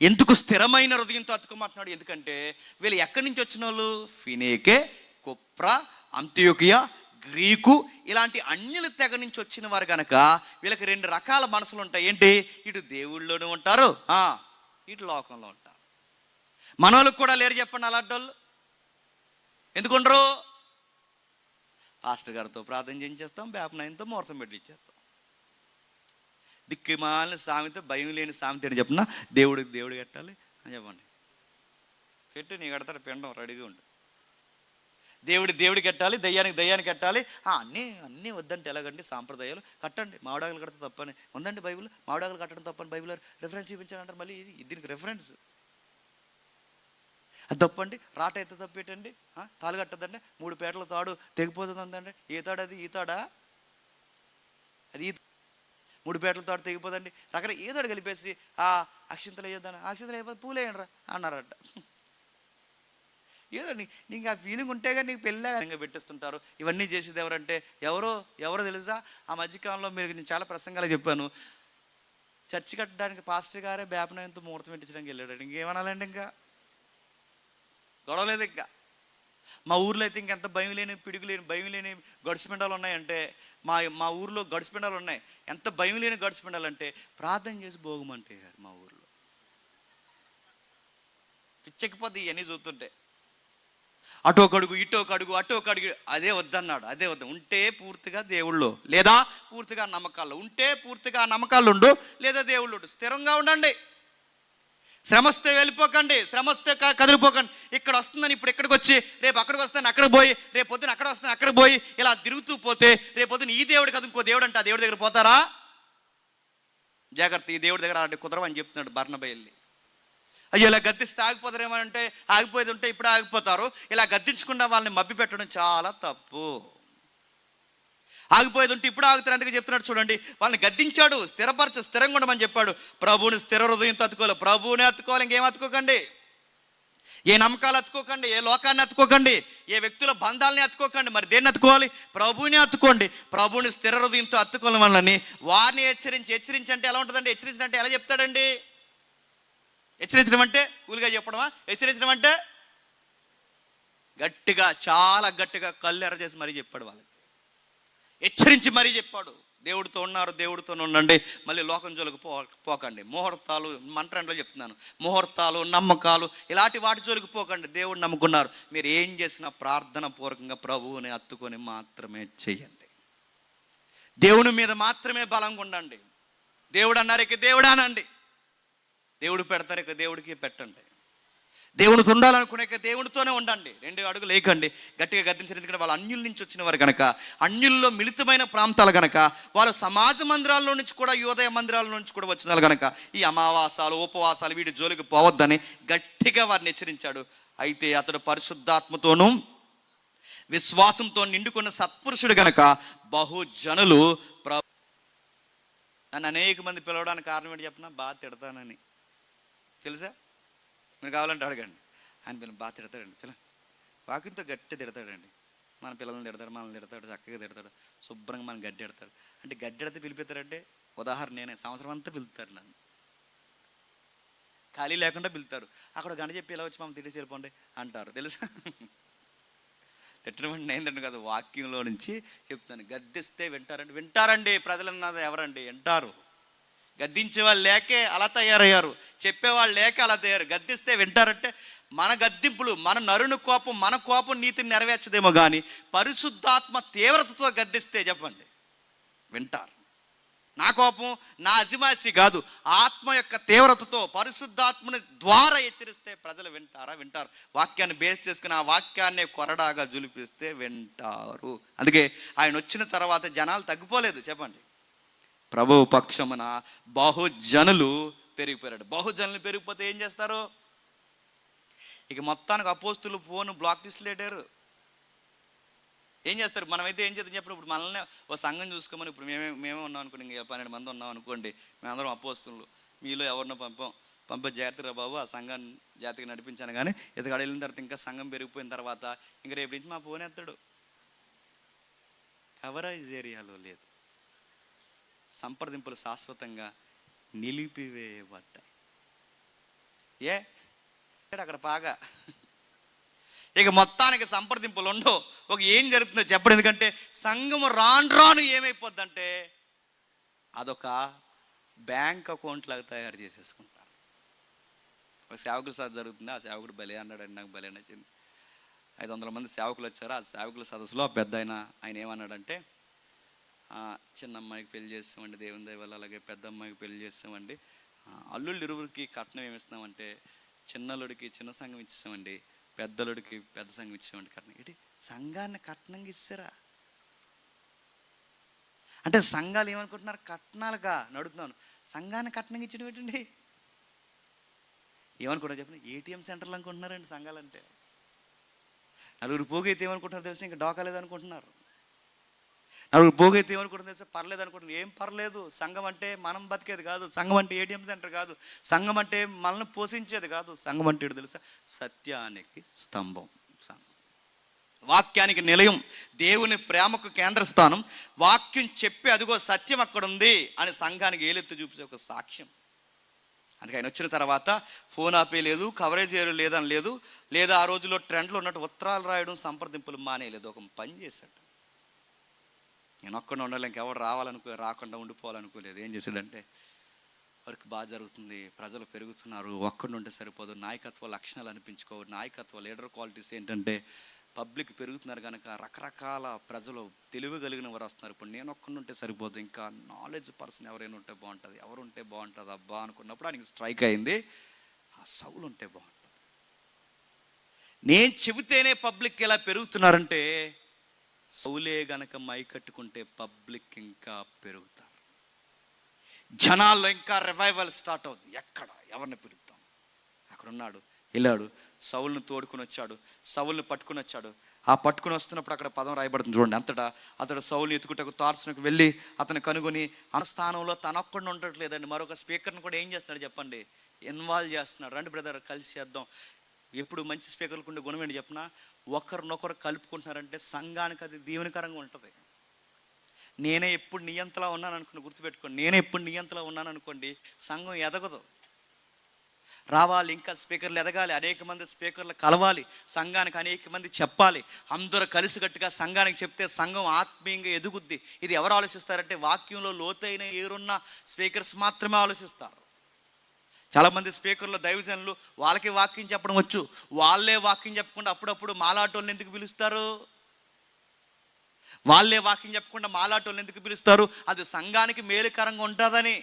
ఎందుకు స్థిరమైన హృదయంతో హత్తుకోమంటున్నాడు? ఎందుకంటే వీళ్ళు ఎక్కడి నుంచి వచ్చిన వాళ్ళు? ఫినేకే, కుప్ర, అంతియోకియా, గ్రీకు ఇలాంటి అన్యుల తెగ నుంచి వచ్చిన వారు కనుక వీళ్ళకి రెండు రకాల మనసులు ఉంటాయి. ఏంటి? ఇటు దేవుళ్ళలోనూ ఉంటారు, ఇటు లోకంలో ఉంటారు. మనోళ్ళకి కూడా లేరు చెప్పండి అలాంటి వాళ్ళు. ఎందుకుండరు? పాస్టర్ గారితో ప్రార్థన చేయించేస్తాం, బేపనాయంతో ముహూర్తం పెట్టించేస్తాం. దిక్కుమాలిన సామెత, భయం లేని సామెత అని చెప్పిన దేవుడు కట్టాలి అని చెప్పండి. పెట్టు, నీ కడతాడు పిండం రెడీగా ఉండు. దేవుడికి కట్టాలి, దయ్యానికి కట్టాలి. అన్నీ వద్దంటే ఎలాగండి? సాంప్రదాయాలు కట్టండి. మామిడాకులు కడితే తప్పని ఉందండి బైబిల్. మామిడాకులు కట్టడం తప్పని బైబిల్ రెఫరెన్స్ చూపించాను అంటారు. మళ్ళీ దీనికి రెఫరెన్స్ అది తప్పండి. రాట అయితే తప్పేటండి. తాలు కట్టదండి. 3 పేటల తాడు తెగిపోతుంది అందండి. ఏ తాడు అది? ఈ తాడా? అది 3 పేటల తాడు తెగిపోదండి. రకరకాల ఏ తాడు కలిపేసి అక్షింతలు వేయొద్దాను, అక్షింతలు అయిపోతే పూలేయండి రా అన్నారట. ఏదో నీకు ఆ ఫీలింగ్ ఉంటే కానీ నీకు పెళ్ళగా పెట్టేస్తుంటారు. ఇవన్నీ చేసేది ఎవరంటే ఎవరో తెలుసా? ఆ మధ్యకాలంలో నేను చాలా ప్రసంగాలు చెప్పాను. చర్చి కట్టడానికి పాస్టర్ గారే బేపనాయంతో ముహూర్తం పెట్టించడానికి వెళ్ళాడు. ఇంకేమనాలండి? ఇంకా గొడవలేదు. ఇంకా మా ఊర్లో అయితే ఇంకెంత భయం లేని, పిడుగు లేని, భయం లేని గడిచిపిండాలు ఉన్నాయంటే, మా ఊర్లో గడిచిపిండాలు ఉన్నాయి. ఎంత భయం లేని గడిచిపిండాలు అంటే ప్రార్థన చేసి భోగమంటే మా ఊర్లో పిచ్చెక్కిపోద్ది ఇవన్నీ చూస్తుంటే. అటో కడుగు, ఇటో కడుగు, అదే వద్దన్నాడు. అదే వద్దు. ఉంటే పూర్తిగా దేవుళ్ళు, లేదా పూర్తిగా నమ్మకాల్లో ఉంటే పూర్తిగా నమ్మకాలు ఉండు, లేదా దేవుళ్ళు ఉండు. స్థిరంగా ఉండండి. శ్రమస్తే వెళ్ళిపోకండి, శ్రమస్తే కదిలిపోకండి. ఇక్కడ వస్తుందని ఇప్పుడు ఇక్కడికి వచ్చి రేపు అక్కడికి వస్తాను అక్కడికి పోయి, రేపు పొద్దున అక్కడ వస్తాను అక్కడికి పోయి ఇలా తిరుగుతూ పోతే రేపు పొద్దున ఈ దేవుడు కదా ఇంకో దేవుడు అంటే ఆ దేవుడి దగ్గర పోతారా? జాగ్రత్త. ఈ దేవుడి దగ్గర అలాంటి కుదరవని చెప్తున్నాడు బర్నబా వెళ్ళి. అయ్యో ఇలా గద్దిస్తే ఆగిపోతారేమోనంటే ఆగిపోయేది ఉంటే ఇప్పుడు ఆగిపోతారు. ఇలా గద్దించకుండా వాళ్ళని మభ్య పెట్టడం చాలా తప్పు. ఆగిపోయేది ఉంటే ఇప్పుడు ఆగుతారు. అందుకే చెప్తున్నాడు చూడండి, వాళ్ళని గద్దించాడు, స్థిరంగా ఉండమని చెప్పాడు. ప్రభువుని స్థిర హృదయంతో అతుకోవాలి. ప్రభువుని అతుకోవాలి, ఇంకేం అతుకోకండి. ఏ నమ్మకాలు అతుకోకండి, ఏ లోకాన్ని అతుకోకండి, ఏ వ్యక్తుల బంధాలని అతుకోకండి. మరి దేన్ని అతుకోవాలి? ప్రభువుని అతుకోండి. ప్రభువుని స్థిర హృదయంతో అతుకోవాలి. వాళ్ళని వారిని హెచ్చరించంటే ఎలా ఉంటుందండి? హెచ్చరించడం అంటే ఎలా చెప్తాడండి? హెచ్చరించడం అంటే కూలిగా చెప్పడమా? హెచ్చరించడం అంటే గట్టిగా, చాలా గట్టిగా కళ్ళు ఎర్ర చేసి మరీ చెప్పాడు. వాళ్ళకి హెచ్చరించి మరీ చెప్పాడు. దేవుడితో ఉన్నారు, దేవుడితోనే ఉండండి, మళ్ళీ లోకం జోలికి పోకండి. ముహూర్తాలు, మంత్రంలో చెప్తున్నాను, ముహూర్తాలు, నమ్మకాలు ఇలాంటి వాటి జోలికి పోకండి. దేవుడు నమ్ముకున్నారు. మీరు ఏం చేసినా ప్రార్థన పూర్వకంగా ప్రభువుని హత్తుకొని మాత్రమే చేయండి. దేవుని మీద మాత్రమే బలంగా ఉండండి. దేవుడు అన్నారు ఇక దేవుడు అనండి. దేవుడు పెడతారు ఇక దేవుడికి పెట్టండి. దేవునితో ఉండాలనుకునే దేవునితోనే ఉండండి. 2 అడుగులు వేయకండి. గట్టిగా గద్దించిన, ఎందుకంటే వాళ్ళు అన్యుల నుంచి వచ్చిన వారు కనుక, అన్యుల్లో మిళితమైన ప్రాంతాలు కనుక, వాళ్ళు సమాజ మందిరాల్లో నుంచి కూడా, యోదయ మందిరాల నుంచి కూడా వచ్చిన వాళ్ళు కనుక ఈ అమావాసాలు, ఉపవాసాలు వీటి జోలికి పోవద్దని గట్టిగా వారిని హెచ్చరించాడు. అయితే అతడు పరిశుద్ధాత్మతోనూ విశ్వాసంతో నిండుకున్న సత్పురుషుడు కనుక బహుజనులు నన్ను అనేక మంది పిలవడానికి కారణం ఏంటి చెప్పిన? బాగా తిడతానని. తెలుసా? మీరు కావాలంటే అడగండి. ఆయన పిల్లలు బాగా తిడతాడండి. వాకింతో గట్టి తిడతాడండి. మన పిల్లల్ని తిడతాడు, మనల్ని తిడతాడు, చక్కగా తిడతాడు, శుభ్రంగా మనం గడ్డి ఎడతాడు. అంటే గడ్డి ఎడితే పిలిపిస్తారంటే ఉదాహరణ నేనే, సంవత్సరం అంతా పిలుస్తారు నన్ను, ఖాళీ లేకుండా పిలుతారు. అక్కడ గంట చెప్పి ఇలా వచ్చి మమ్మల్ని తిట్టేసి వెళ్ళిపోండి అంటారు. తెలుసా? తిట్టడం అంటే ఏంటంటే కదా, వాక్యంలో నుంచి చెప్తాను. గద్దిస్తే వింటారండి. ప్రజలన్నది ఎవరండి? వింటారు. గద్దించే వాళ్ళు లేకే అలా తయారయ్యారు, చెప్పేవాళ్ళు లేక అలా తయారు. గద్దిస్తే వింటారంటే మన గద్దింపులు, మన నరుని కోపం, మన కోపం నీతిని నెరవేర్చదేమో కానీ పరిశుద్ధాత్మ తీవ్రతతో గద్దిస్తే చెప్పండి వింటారు. నా కోపం, నా అజిమాసి కాదు. ఆత్మ యొక్క తీవ్రతతో పరిశుద్ధాత్మని ద్వారా హెచ్చరిస్తే ప్రజలు వింటారా? వింటారు. వాక్యాన్ని బేస్ చేసుకుని ఆ వాక్యాన్ని కొరడాగా జులిపిస్తే వింటారు. అందుకే ఆయన వచ్చిన తర్వాత జనాలు తగ్గిపోలేదు. చెప్పండి, ప్రభువు పక్షమున బహుజనులు పెరిగిపోయాడు. బహుజనులు పెరిగిపోతే ఏం చేస్తారు? ఇక మొత్తానికి అపోస్తులు ఫోన్ బ్లాక్ లిస్టులు పెట్టారు. ఏం చేస్తారు? మనమైతే ఏం చేద్దాం చెప్పండి. ఇప్పుడు మనల్ని ఓ సంఘం చూసుకోమని, ఇప్పుడు మేమే ఉన్నాం అనుకోండి, ఇంకా 12 మంది ఉన్నాం అనుకోండి, మేమందరం అపోస్తులు, మీలో ఎవరినో పంప జాగ్రత్తగా బాబు, ఆ సంఘాన్ని జాగ్రత్తగా నడిపించాను. కానీ ఇతగాడ వెళ్ళిన తర్వాత ఇంకా సంఘం పెరిగిపోయిన తర్వాత ఇంక రేపు నుంచి మా ఫోన్ ఎత్తాడు. కవరేజ్ ఏరియాలో లేదు. సంప్రదింపులు శాశ్వతంగా నిలిపివేయబడ్డాయి. అక్కడ బాగా ఇక మొత్తానికి సంప్రదింపులు ఉండవు. ఏం జరుగుతుందో చెప్పండి. ఎందుకంటే సంఘము రాను ఏమైపోద్దంటే అదొక బ్యాంక్ అకౌంట్ లాగా తయారు చేసేసుకుంటారు. ఒక సేవకుల సదస్సు జరుగుతుంది. ఆ సేవకుడు భలే అన్నాడండి, నాకు భలే నచ్చింది. 500 మంది సేవకులు వచ్చారు. ఆ సేవకుల సదస్సులో పెద్ద ఆయన ఏమన్నాడంటే, చిన్న అమ్మాయికి పెళ్లి చేస్తామండి దేవుని దయ వల్ల, అలాగే పెద్ద అమ్మాయికి పెళ్లి చేస్తామండి, అల్లుళ్ళు ఇరువురికి కట్నం ఏమిస్తామంటే చిన్నలుడికి చిన్న సంఘం ఇచ్చేస్తామండి, పెద్దలుడికి పెద్ద సంఘం ఇచ్చామండి కట్నం. ఏంటి, సంఘాన్ని కట్నంగా ఇస్తారా? అంటే సంఘాలు ఏమనుకుంటున్నారు? కట్నాలుగా నడుతున్నాను. సంఘాన్ని కట్నంగా ఇచ్చడం ఏంటండి? ఏమనుకుంటారు చెప్పండి? ఏటీఎం సెంటర్లు అనుకుంటున్నారండి సంఘాలంటే. నలుగురు పోగైతే ఏమనుకుంటున్నారు తెలుసు? ఇంకా డోకా లేదనుకుంటున్నారు. నలుగురు పోగైతే ఏమనుకుంటున్నారు తెలుసు? పర్లేదు అనుకుంటున్నారు. ఏం పర్లేదు. సంఘం అంటే మనం బతికేది కాదు. సంఘం అంటే ఏటీఎం సెంటర్ కాదు. సంఘం అంటే మనల్ని పోషించేది కాదు. సంఘం అంటే ఏంటో తెలుసా? సత్యానికి స్తంభం, వాక్యానికి నిలయం, దేవుని ప్రేమకు కేంద్రస్థానం. వాక్యం చెప్పి అదిగో సత్యం అక్కడ ఉంది అని సంఘానికి ఏలెత్తి చూపించే ఒక సాక్ష్యం. అందుకే ఆయన వచ్చిన తర్వాత ఫోన్ ఆపేయలేదు, కవరేజ్ లేదని లేదు, లేదా ఆ రోజుల్లో ట్రెండ్లో ఉన్నట్టు ఉత్తరాలు రాయడం, సంప్రదింపులు మానేయలేదు. ఒక పని చేశాడు. నేను ఒక్కడే ఉండాలి, ఇంకెవరు రాకుండా ఉండిపోవాలనుకోలేదు. ఏం చేశాడంటే, వర్క్ బాగా జరుగుతుంది, ప్రజలు పెరుగుతున్నారు, ఒక్కడు ఉంటే సరిపోదు, నాయకత్వ లక్షణాలు అనిపించుకోవు. నాయకత్వ లీడర్ క్వాలిటీస్ ఏంటంటే, పబ్లిక్ పెరుగుతున్నారు కనుక రకరకాల ప్రజలు తెలివి కలిగిన వారు వస్తున్నారు. ఇప్పుడు నేను ఒక్కడు ఉంటే సరిపోదు, ఇంకా నాలెడ్జ్ పర్సన్ ఎవరైనా ఉంటే బాగుంటుంది, ఎవరు ఉంటే బాగుంటుంది అబ్బా అనుకున్నప్పుడు ఆయనకి స్ట్రైక్ అయింది, ఆ సౌలు ఉంటే బాగుంటుంది. నేను చెబితేనే పబ్లిక్ ఎలా పెరుగుతున్నారంటే, సౌలే గనక మైకట్టుకుంటే పబ్లిక్ ఇంకా పెరుగుతారు, జనాల్లో ఇంకా రివైవల్ స్టార్ట్ అవుతుంది. ఎవరిని పిలుద్దాం? అక్కడ ఉన్నాడు, వెళ్ళాడు, సౌలును తోడుకుని వచ్చాడు, సౌలుని పట్టుకుని వచ్చాడు. ఆ పట్టుకుని వస్తున్నప్పుడు అక్కడ పదం రాయబడుతుంది చూడండి. అతడు సౌలుని ఎత్తుకుటకు తార్సునకు వెళ్ళి అతను కనుగొని ఆ స్థానంలో తనొక్కడిని ఉండట్లేదండి, మరొక స్పీకర్ని కూడా ఏం చేస్తున్నాడు చెప్పండి? ఇన్వాల్వ్ చేస్తున్నాడు. రండి బ్రదర్ కలిసి చేద్దాం. ఎప్పుడు మంచి స్పీకర్లకు ఉండే గుణం ఏంటి చెప్పిన? ఒకరినొకరు కలుపుకుంటున్నారంటే సంఘానికి అది దీవెనకరంగా ఉంటుంది. నేనే ఎప్పుడు నియంతలా ఉన్నాను అనుకోండి, గుర్తుపెట్టుకోండి, నేనే ఎప్పుడు నియంతలా ఉన్నాను అనుకోండి, సంఘం ఎదగదు. రావాలి, ఇంకా స్పీకర్లు ఎదగాలి, అనేక మంది స్పీకర్లు కలవాలి, సంఘానికి అనేక మంది చెప్పాలి, అందరూ కలిసికట్టుగా సంఘానికి చెప్తే సంఘం ఆత్మీయంగా ఎదుగుద్ది. ఇది ఎవరు ఆలోచిస్తారంటే, వాక్యంలో లోతైన ఏరున్న స్పీకర్స్ మాత్రమే ఆలోచిస్తారు. చాలామంది స్పీకర్లు దైవజనులు వాళ్ళకి వాక్యం చెప్పడం వచ్చు, వాళ్ళే వాక్యం చెప్పకుండా అప్పుడప్పుడు మాలాటోళ్ళని ఎందుకు పిలుస్తారు? వాళ్ళే వాక్యం చెప్పకుండా మాలాటోళ్ళని ఎందుకు పిలుస్తారు? అది సంఘానికి మేలుకరంగా ఉంటుందని,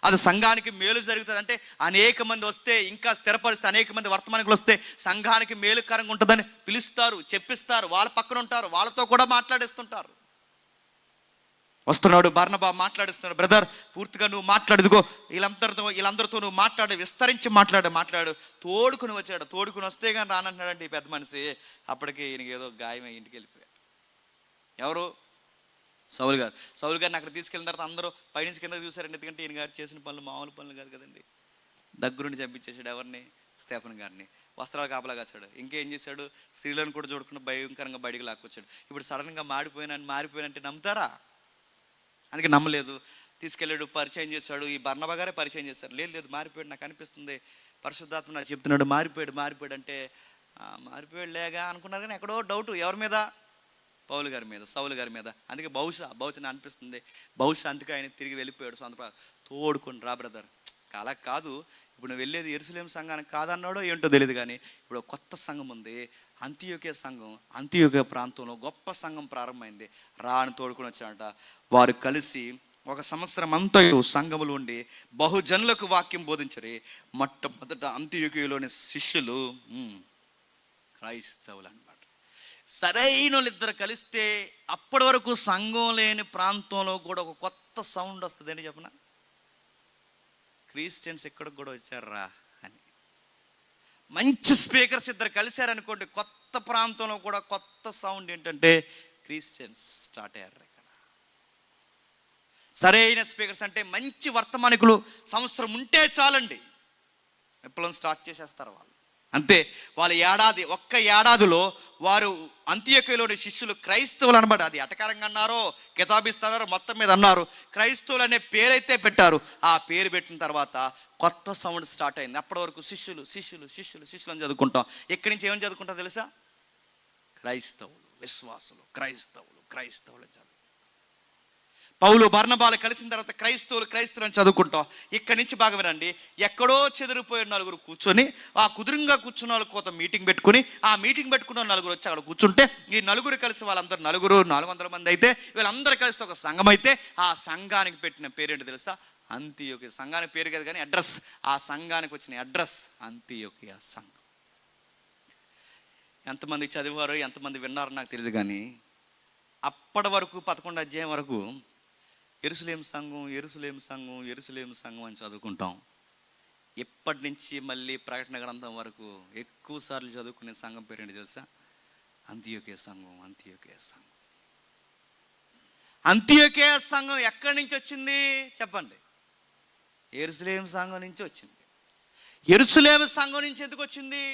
అది సంఘానికి మేలు జరుగుతుంది. అంటే అనేక మంది వస్తే, ఇంకా స్థిరపరిస్తే అనేక మంది వర్తమానికులు వస్తే సంఘానికి మేలుకరంగా ఉంటుందని పిలుస్తారు, చెప్పిస్తారు, వాళ్ళ పక్కన ఉంటారు, వాళ్ళతో కూడా మాట్లాడిస్తుంటారు. వస్తున్నాడు బర్నబా, మాట్లాడిస్తున్నాడు, బ్రదర్ పూర్తిగా నువ్వు మాట్లాడుదుగో, వీళ్ళందరితో నువ్వు మాట్లాడు, విస్తరించి మాట్లాడు. తోడుకుని వచ్చాడు. తోడుకుని వస్తే కానీ రానంటున్నాడంటే ఈ పెద్ద మనిషి. అప్పటికి ఈయనకి ఏదో గాయమై ఇంటికి వెళ్ళిపోయాడు. ఎవరు? సౌలు గారిని అక్కడ తీసుకెళ్ళిన తర్వాత అందరూ పైనుంచి కింద చూశారండి. ఎందుకంటే ఈయన గారు చేసిన పనులు మామూలు పనులు కాదు కదండి. దగ్గరుండి చంపించేశాడు ఎవరిని? స్టెఫెన్ గారిని. వస్త్రాలు కాపలాగా వచ్చాడు. ఇంకేం చేశాడు? స్త్రీలను కూడా చూడకుండా భయంకరంగా బయటికి లాక్కొచ్చాడు. ఇప్పుడు సడన్గా మారిపోయినంటే నమ్ముతారా? అందుకే నమ్మలేదు. తీసుకెళ్ళాడు, పరిచయం చేశాడు. ఈ బర్నబా గారే పరిచయం చేశారు. లేదు మారిపోయాడు, నాకు అనిపిస్తుంది, పరిశుద్ధాత్మ నాకు చెప్తున్నాడు మారిపోయాడు అంటే మారిపోయాడు లేగా అనుకున్నారు. కానీ ఎక్కడో డౌట్ ఎవరి మీద? పౌలు గారి మీద, సౌలు గారి మీద. అందుకే బహుశా అనిపిస్తుంది, అందుకే ఆయన తిరిగి వెళ్ళిపోయాడు. సొంత తోడుకొని రా బ్రదర్, అలా కాదు, ఇప్పుడు నువ్వు వెళ్ళేది యెరూషలేము సంఘానికి కాదన్నాడో ఏంటో తెలియదు, కానీ ఇప్పుడు కొత్త సంఘం ఉంది, అంతియోక్య ప్రాంతంలో గొప్ప సంఘం ప్రారంభమైంది, రా అని తోడుకొని వచ్చాడంట. వారు కలిసి ఒక సంవత్సరం అంతయు సంఘములు ఉండి బహుజనులకు వాక్యం బోధించరి. మొట్టమొదట అంత్యోక్యలోని శిష్యులు క్రైస్తవులు అన్నమాట. సరైన వాళ్ళిద్దరు కలిస్తే అప్పటి వరకు సంఘం లేని ప్రాంతంలో కూడా ఒక కొత్త సౌండ్ వస్తుంది అని చెప్పనా, క్రిస్టియన్స్ ఎక్కడికి కూడా వచ్చారా అని. మంచి స్పీకర్స్ ఇద్దరు కలిశారనుకోండి, కొత్త ప్రాంతంలో కూడా కొత్త సౌండ్ ఏంటంటే క్రిస్టియన్స్ స్టార్ట్ అయ్యారు. ఇక్కడ సరైన స్పీకర్స్ అంటే మంచి వర్తమానికులు సంవత్సరం ఉంటే చాలండి, విప్లవం స్టార్ట్ చేసేస్తారు వాళ్ళు. అంతే, వాళ్ళ ఒక్క ఏడాదిలో వారు అంత్యోక్యలోని శిష్యులు క్రైస్తవులు అనమాట. అది ఎటకారంగా అన్నారో కితాబిస్తున్నారో మొత్తం మీద అన్నారు. క్రైస్తవులు అనే పేరైతే పెట్టారు. ఆ పేరు పెట్టిన తర్వాత కొత్త సౌండ్ స్టార్ట్ అయింది. అప్పటి వరకు శిష్యులు శిష్యులు శిష్యులు శిష్యులు అని చదువుకుంటాం. ఇక్కడి నుంచి ఏమని చదువుకుంటాం తెలుసా? క్రైస్తవులు, విశ్వాసులు, క్రైస్తవులు, క్రైస్తవులు అని చదువు. పౌలు బర్నబాలు కలిసిన తర్వాత క్రైస్తవులు క్రైస్తవులు అని చదువుకుంటాం. ఇక్కడి నుంచి బాగా వినండి. ఎక్కడో చెదిరిపోయిన నలుగురు కూర్చొని, ఆ కుదురుగా కూర్చున్న వాళ్ళ కోత మీటింగ్ పెట్టుకుని, ఆ మీటింగ్ పెట్టుకున్న నలుగురు వచ్చి అక్కడ కూర్చుంటే, ఈ నలుగురు కలిసి వాళ్ళందరూ 400 మంది అయితే వీళ్ళందరూ కలిసి ఒక సంఘం అయితే, ఆ సంఘానికి పెట్టిన పేరేంటి తెలుసా? అంతియోకియ. సంఘానికి పేరు కదా కానీ అడ్రస్, ఆ సంఘానికి వచ్చిన అడ్రస్ అంతియోకియ సంఘం. ఎంతమంది చదివారో ఎంతమంది విన్నారో నాకు తెలియదు కానీ అప్పటి వరకు 11వ అధ్యాయం వరకు యెరూషలేము సంఘం యెరూషలేము సంఘం యెరూషలేము సంఘం అని చదువుకుంటాం. ఇప్పటి నుంచి మళ్ళీ ప్రకటన గ్రంథం వరకు ఎక్కువ సార్లు చదువుకునే సంఘం పేరేంటి తెలుసా? అంతియోకియ సంఘం. అంతియోకియ సంఘం. అంతియోకియ సంఘం ఎక్కడి నుంచి వచ్చింది చెప్పండి? యెరూషలేము సంఘం నుంచి వచ్చింది. యెరూషలేము సంఘం నుంచి ఎందుకు వచ్చింది?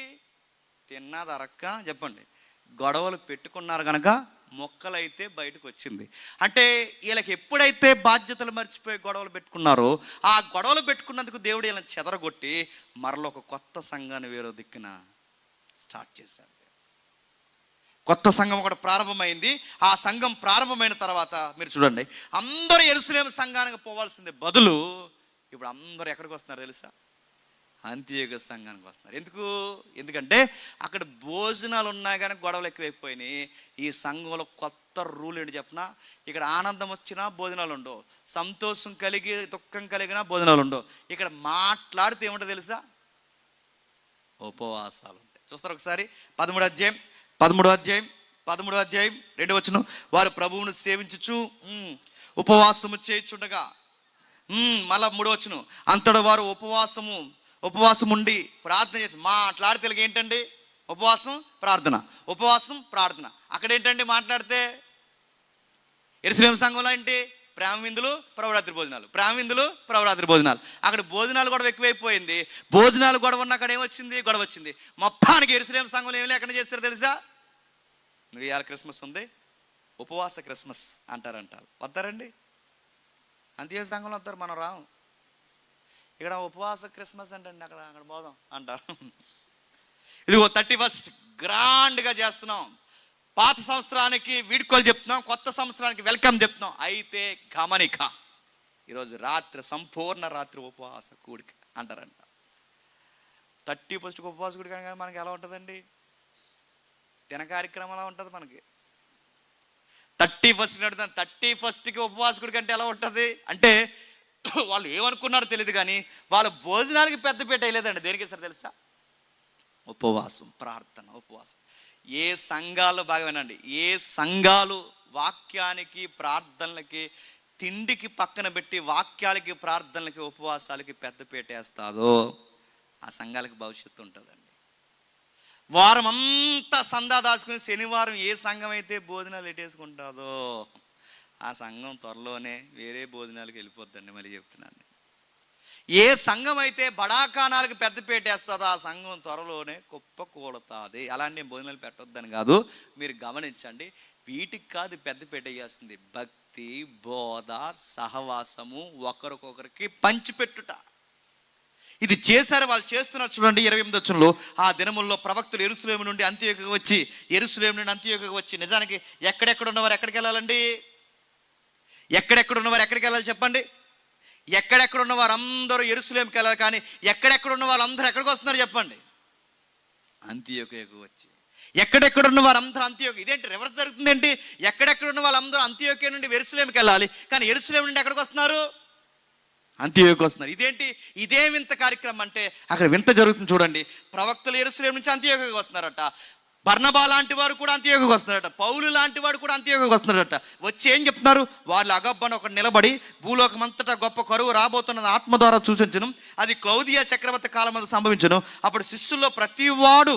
తిన్నదరక్క చెప్పండి, గొడవలు పెట్టుకున్నారు కనుక మొక్కలైతే బయటకు వచ్చింది. అంటే వీళ్ళకి ఎప్పుడైతే బాధ్యతలు మర్చిపోయి గొడవలు పెట్టుకున్నారో, ఆ గొడవలు పెట్టుకున్నందుకు దేవుడు వీళ్ళని చెదరగొట్టి మరలో ఒక కొత్త సంఘాన్ని వేరే దిక్కున స్టార్ట్ చేశాడు. కొత్త సంఘం ఒకటి ప్రారంభమైంది. ఆ సంఘం ప్రారంభమైన తర్వాత మీరు చూడండి, అందరూ యెరూషలేము సంఘానికి పోవాల్సిందే బదులు ఇప్పుడు అందరూ ఎక్కడికి వస్తున్నారు తెలుసా? అంత్యోకియ సంఘానికి వస్తున్నారు. ఎందుకంటే అక్కడ భోజనాలు ఉన్నాయి కానీ గొడవలు ఎక్కువైపోయినాయి. ఈ సంఘంలో కొత్త రూల్ ఏంటి చెప్పినా, ఇక్కడ ఆనందం వచ్చినా భోజనాలు ఉండవు, సంతోషం కలిగి దుఃఖం కలిగినా భోజనాలు ఉండవు. ఇక్కడ మాట్లాడితే ఏమిటో తెలుసా? ఉపవాసాలు ఉంటాయి. చూస్తారు ఒకసారి 13వ అధ్యాయం 2వ వచనం. వారు ప్రభువును సేవించుచు ఉపవాసము చేయుచుండగా, మళ్ళా 3వ వచనం, అంతటా వారు ఉపవాసం ఉండి ప్రార్థన చేసి. మాట్లాడితే ఏంటండి? ఉపవాసం ప్రార్థన. అక్కడ ఏంటండి మాట్లాడితే? యెరూషలేము సంఘంలో ఏంటి? ప్రేమ విందులు, ప్రభురాత్రి భోజనాలు. అక్కడ భోజనాలు గొడవ ఎక్కువైపోయింది. భోజనాలు గొడవ ఉన్న అక్కడ ఏమొచ్చింది? గొడవ వచ్చింది. మొత్తానికి యెరూషలేము సంఘంలో ఏమి లేకుండా చేస్తారు తెలుసా? నువ్వు ఇవాళ క్రిస్మస్ ఉంది, ఉపవాస క్రిస్మస్ అంటారు. వస్తారండి? అంత్యోకియ సంఘంలో వస్తారు, మనం రాము. ఇక్కడ ఉపవాస క్రిస్మస్ అంటే అక్కడ పోదాం అంటారు. ఇదిగో 31st గ్రాండ్గా చేస్తున్నాం. పాత సంవత్సరానికి వీడ్కోలు చెప్తున్నాం, కొత్త సంవత్సరానికి వెల్కమ్ చెప్తున్నాం. అయితే గమనిక, ఈరోజు సంపూర్ణ రాత్రి ఉపవాస కూడిక అంటారంట. 31st ఉపవాస కూడిక కానీ మనకి ఎలా ఉంటుందండి? దిన కార్యక్రమం ఎలా ఉంటుంది మనకి? 31st నడుతుంది. 31st ఉపవాస కూడిక అంటే ఎలా ఉంటుంది అంటే, వాళ్ళు ఏమనుకున్నారో తెలియదు కానీ వాళ్ళ భోజనాలకి పెద్దపీట వేయలేదండి. దేనికి సార్ తెలుసా? ఉపవాసం, ప్రార్థన, ఉపవాసం. ఏ సంఘాలు బాగా వినండి, ఏ సంఘాలు వాక్యానికి ప్రార్థనలకి తిండికి పక్కన పెట్టి వాక్యాలకి ప్రార్థనలకి ఉపవాసాలకి పెద్దపీట వేస్తాదో ఆ సంఘాలకి భవిష్యత్తు ఉంటుందండి. వారం అంతా సందా దాచుకుని శనివారం ఏ సంఘం అయితే భోజనాలు ఎట్టేసుకుంటుందో ఆ సంఘం త్వరలోనే వేరే భోజనాలకు వెళ్ళిపోద్దండి. మళ్ళీ చెప్తున్నాను, ఏ సంఘం అయితే బడాకానాలకు పెద్ద పెట్టేస్తుందో ఆ సంఘం త్వరలోనే కుప్ప కూడతాది. అలాంటి భోజనాలు పెట్టొద్దని కాదు, మీరు గమనించండి. వీటికి కాదు పెద్ద పెట్టేయాల్సింది, భక్తి, బోధ, సహవాసము, ఒకరికొకరికి పంచిపెట్టుట. ఇది చేశారు, వాళ్ళు చేస్తున్నారు. చూడండి 28వ వచనంలో, ఆ దినముల్లో ప్రవక్తలు యెరూషలేము నుండి అంతియోకియకు వచ్చి నిజానికి ఎక్కడెక్కడ ఉన్నవారు ఎక్కడికి వెళ్ళాలండి? ఎక్కడెక్కడ ఉన్నవారు ఎక్కడికి వెళ్ళాలి చెప్పండి? ఎక్కడెక్కడ ఉన్నవారు అందరూ యెరూషలేముకి వెళ్ళాలి. కానీ ఎక్కడెక్కడ ఉన్న వాళ్ళందరూ ఎక్కడికి వస్తున్నారు చెప్పండి? అంతియోకియకు వచ్చి. ఎక్కడెక్కడ ఉన్న వారందరూ అంత్యోకి, ఇదేంటి రివర్స్ జరుగుతుందేంటి? ఎక్కడెక్కడ ఉన్న వాళ్ళందరూ అంత్యోక్య నుండి యెరూషలేముకి వెళ్ళాలి, కానీ యెరూషలేము నుండి ఎక్కడికి వస్తున్నారు? అంత్యోక్యకి వస్తున్నారు. ఇదేంటి, ఇదే వింత కార్యక్రమం అంటే అక్కడ వింత జరుగుతుంది చూడండి. ప్రవక్తలు యెరూషలేము నుంచి అంత్యోక్యకి వస్తున్నారట. బర్నబా లాంటి వారు కూడా అంత్యోక్యకి వస్తున్నారట. పౌలు లాంటి వాడు కూడా అంత్యోక్యకి వస్తున్నారట. వచ్చి ఏం చెప్తున్నారు? వాళ్ళు అగబ్బను ఒకటి నిలబడి భూలోకమంతటా గొప్ప కరువు రాబోతున్నది ఆత్మ ద్వారా సూచించను, అది క్లౌదియా చక్రవర్తి కాలం మీద సంభవించను. అప్పుడు శిష్యుల్లో ప్రతి వాడు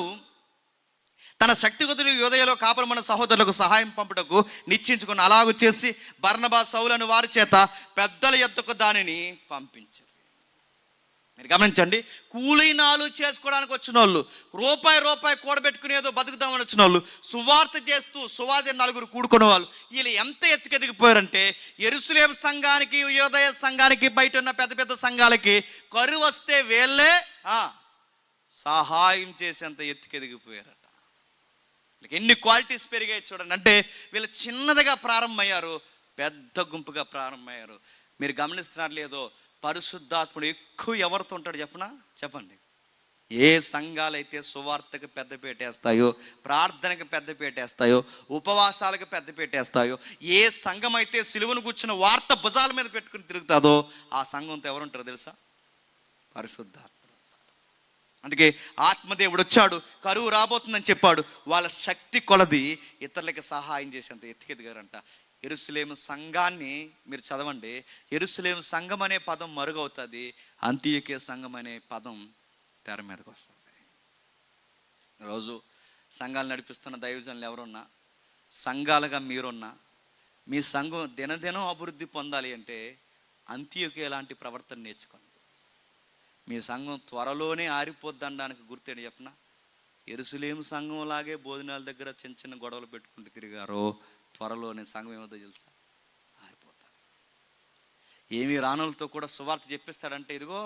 తన శక్తిగతులు యోదయలో కాపురమైన సహోదరులకు సహాయం పంపుటకు నిశ్చయించుకుని అలాగూ చేసి బర్నబా సౌలను వారి చేత పెద్దల యొద్దకు దానిని పంపించారు. మీరు గమనించండి, కూలీనాలు చేసుకోవడానికి వచ్చిన వాళ్ళు, రూపాయి కూడబెట్టుకుని ఏదో బతుకుతామని వచ్చిన వాళ్ళు, సువార్త చేస్తూ సువార్త నలుగురు కూడుకునే వాళ్ళు, వీళ్ళు ఎంత ఎత్తుకెదిగిపోయారంటే యెరూషలేము సంఘానికి, యోదయ సంఘానికి, బయట ఉన్న పెద్ద పెద్ద సంఘాలకి కరువు వస్తే వీళ్ళే సహాయం చేసేంత ఎత్తుకెదిగిపోయారట. ఎన్ని క్వాలిటీస్ పెరిగాయి చూడండి. అంటే వీళ్ళు చిన్నదిగా ప్రారంభమయ్యారు, పెద్ద గుంపుగా ప్రారంభమయ్యారు. మీరు గమనిస్తున్నారు లేదో, పరిశుద్ధాత్ముడు ఎక్కువ ఎవరితో ఉంటాడు చెప్పండి. ఏ సంఘాలైతే సువార్తకు పెద్ద పెట్టేస్తాయో, ప్రార్థనకు పెద్ద పెట్టేస్తాయో, ఉపవాసాలకు పెద్ద పెట్టేస్తాయో, ఏ సంఘం అయితే సిలువను కూర్చున్న వార్త భుజాల మీద పెట్టుకుని తిరుగుతుందో ఆ సంఘంతో ఎవరుంటారో తెలుసా? పరిశుద్ధాత్మ. అందుకే ఆత్మదేవుడు వచ్చాడు, కరువు రాబోతుందని చెప్పాడు. వాళ్ళ శక్తి కొలది ఇతరులకి సహాయం చేసేంత ఎత్తుకెదిగారంట. యెరూషలేము సంఘాన్ని మీరు చదవండి. యెరూషలేము సంఘం అనే పదం మరుగవుతుంది, అంత్యోక్య సంఘం అనే పదం తెర మీదకి వస్తుంది. ఈరోజు సంఘాలు నడిపిస్తున్న దైవజనులు ఎవరున్నా, సంఘాలుగా మీరున్నా, మీ సంఘం దినదినం అభివృద్ధి పొందాలి అంటే అంత్యోక్య లాంటి ప్రవర్తన నేర్చుకోండి. మీ సంఘం త్వరలోనే ఆరిపోద్దనడానికి గుర్తేంటి చెప్పనా? యెరూషలేము సంఘం లాగే భోజనాల దగ్గర చిన్న చిన్న గొడవలు పెట్టుకుంటూ తిరిగారో, త్వరలోనే సంఘం ఏమవుతుందో తెలుసా? ఆరిపోతారు. ఏమీ రానులతో కూడా సువార్త చెప్పిస్తాడంటే, ఇదిగో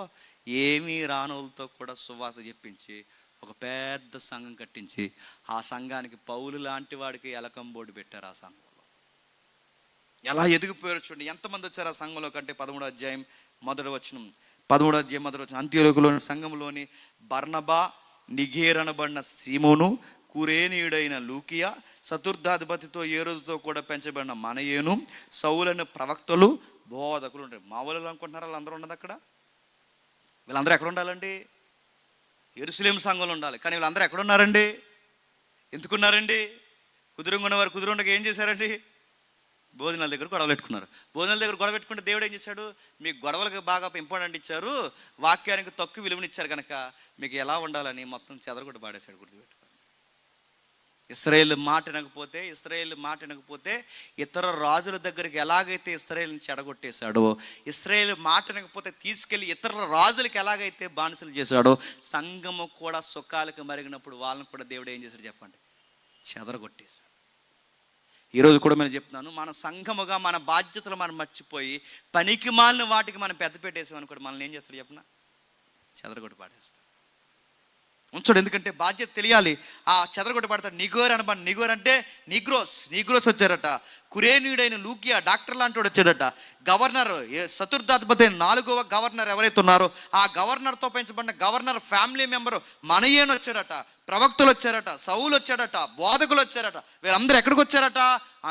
ఏమీ రానులతో కూడా సువార్త చెప్పించి ఒక పెద్ద సంఘం కట్టించి ఆ సంఘానికి పౌలు లాంటి వాడికి ఎలకం బోర్డు పెట్టారు. ఆ సంఘంలో ఎలా ఎదిగిపోయారు చూడండి. ఎంతమంది వచ్చారు ఆ సంఘంలో కంటే 13వ అధ్యాయం మొదటి వచనం, 13వ అధ్యాయం మొదటి వచనం. అంత్యోక్యలోని సంఘంలోని బర్నబా, నిగేరనబడిన సీమోను, కురేనీయుడైన లూకియా, చతుర్థాధిపతితో ఏ రోజుతో కూడా పెంచబడిన మనయేను, సౌలైన ప్రవక్తలు, బోధకులు ఉంటారు. మా వాళ్ళు అనుకుంటున్నారు వాళ్ళందరూ ఉన్నది అక్కడ. వీళ్ళందరూ ఎక్కడ ఉండాలండి? యెరూషలేము సంఘంలో ఉండాలి. కానీ వీళ్ళందరూ ఎక్కడ ఉన్నారండి? ఎందుకున్నారండి? కుదురుగా ఉన్నవారు కుదురుండగా ఏం చేశారండి? భోజనాల దగ్గర గొడవలు పెట్టుకున్నారు. భోజనాల దగ్గర గొడవ పెట్టుకుంటే దేవుడు ఏం చేశాడు? మీకు గొడవలకు బాగా ఇంపార్టెంట్ ఇచ్చారు, వాక్యానికి తక్కువ విలువనిచ్చారు కనుక మీకు ఎలా ఉండాలని మొత్తం చెదరగొట్టు పాడేశాడు. గుర్తుపెట్టుకోండి. ఇశ్రాయేలు మాట వినకపోతే ఇతర రాజుల దగ్గరికి ఎలాగైతే ఇశ్రాయేలుని చెడగొట్టేశాడో, ఇశ్రాయేలు మాట వినకపోతే తీసుకెళ్ళి ఇతర రాజులకు ఎలాగైతే బానిసలు చేశాడో, సంఘము కూడా సుఖాలకు మరిగినప్పుడు వాళ్ళని కూడా దేవుడు ఏం చేశాడు చెప్పండి? చెదరగొట్టేశాడు. ఈరోజు కూడా నేను చెప్తున్నాను, మన సంఘముగా మన బాధ్యతలు మనం మర్చిపోయి పనికి మాలిన వాటికి మనం పెద్ద పెట్టేసామనుకోండి, మనల్ని ఏం చేస్తాడు చెప్పనా? చెదరగొట్టి పాడేస్తాడు. ఉంచడు. ఎందుకంటే బాధ్యత తెలియాలి. ఆ చెదరగొట్టి పడతాడు. నిగోర్ అంటే నీగ్రోస్ వచ్చారట. కురేనీయుడైన లూకియా డాక్టర్ లాంటి వాడు వచ్చాడట. గవర్నర్, చతుర్థాధిపతి 4వ గవర్నర్ ఎవరైతే ఉన్నారో ఆ గవర్నర్తో పెంచబడిన గవర్నర్ ఫ్యామిలీ మెంబరు మనయేను వచ్చాడట. ప్రవక్తలు వచ్చారట, సౌలు వచ్చాడట, బోధకులు వచ్చారట. వీళ్ళందరూ ఎక్కడికి వచ్చారట?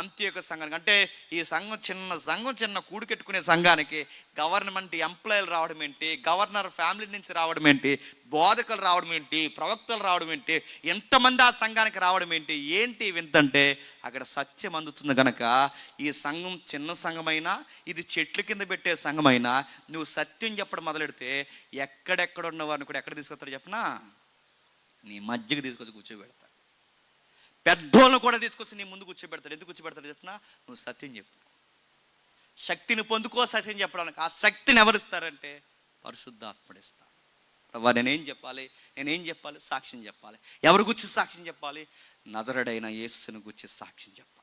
అంత్యోక్య సంఘానికి. అంటే ఈ సంఘం చిన్న కూడుకెట్టుకునే సంఘానికి గవర్నమెంట్ ఎంప్లాయీలు రావడం ఏంటి, గవర్నర్ ఫ్యామిలీ నుంచి రావడం ఏంటి, బోధకులు రావడం ఏంటి, ప్రవక్తలు రావడం ఏంటి, ఎంతమంది ఆ సంఘానికి రావడం ఏంటి వింతంటే అక్కడ సత్యం అందుతుంది కనుక. ఈ సంఘం చిన్న సంఘమైనా, ఇది చెట్ల కింద పెట్టే సంఘమైనా, నువ్వు సత్యం చెప్పడం మొదలెడితే ఎక్కడెక్కడ ఉన్న వారిని కూడా ఎక్కడ తీసుకొస్తాడు చెప్పనా? నీ మధ్యకి తీసుకొచ్చి కూర్చోబెడతాడు. పెద్దోళ్ళను కూడా తీసుకొచ్చి నీ ముందు కూర్చోబెడతాడు. ఎందుకు కూర్చోబెడతాడు చెప్పినా? నువ్వు సత్యం చెప్పు. శక్తిని పొందుకో సత్యం చెప్పడానికి. ఆ శక్తిని ఎవరిస్తారంటే పరిశుద్ధాత్ముడు ఇస్తాడు. ప్రభా నేనేం చెప్పాలి? సాక్ష్యం చెప్పాలి. ఎవరి గురించి సాక్ష్యం చెప్పాలి? నజరుడైన యేసుని గురించి సాక్ష్యం చెప్పాలి.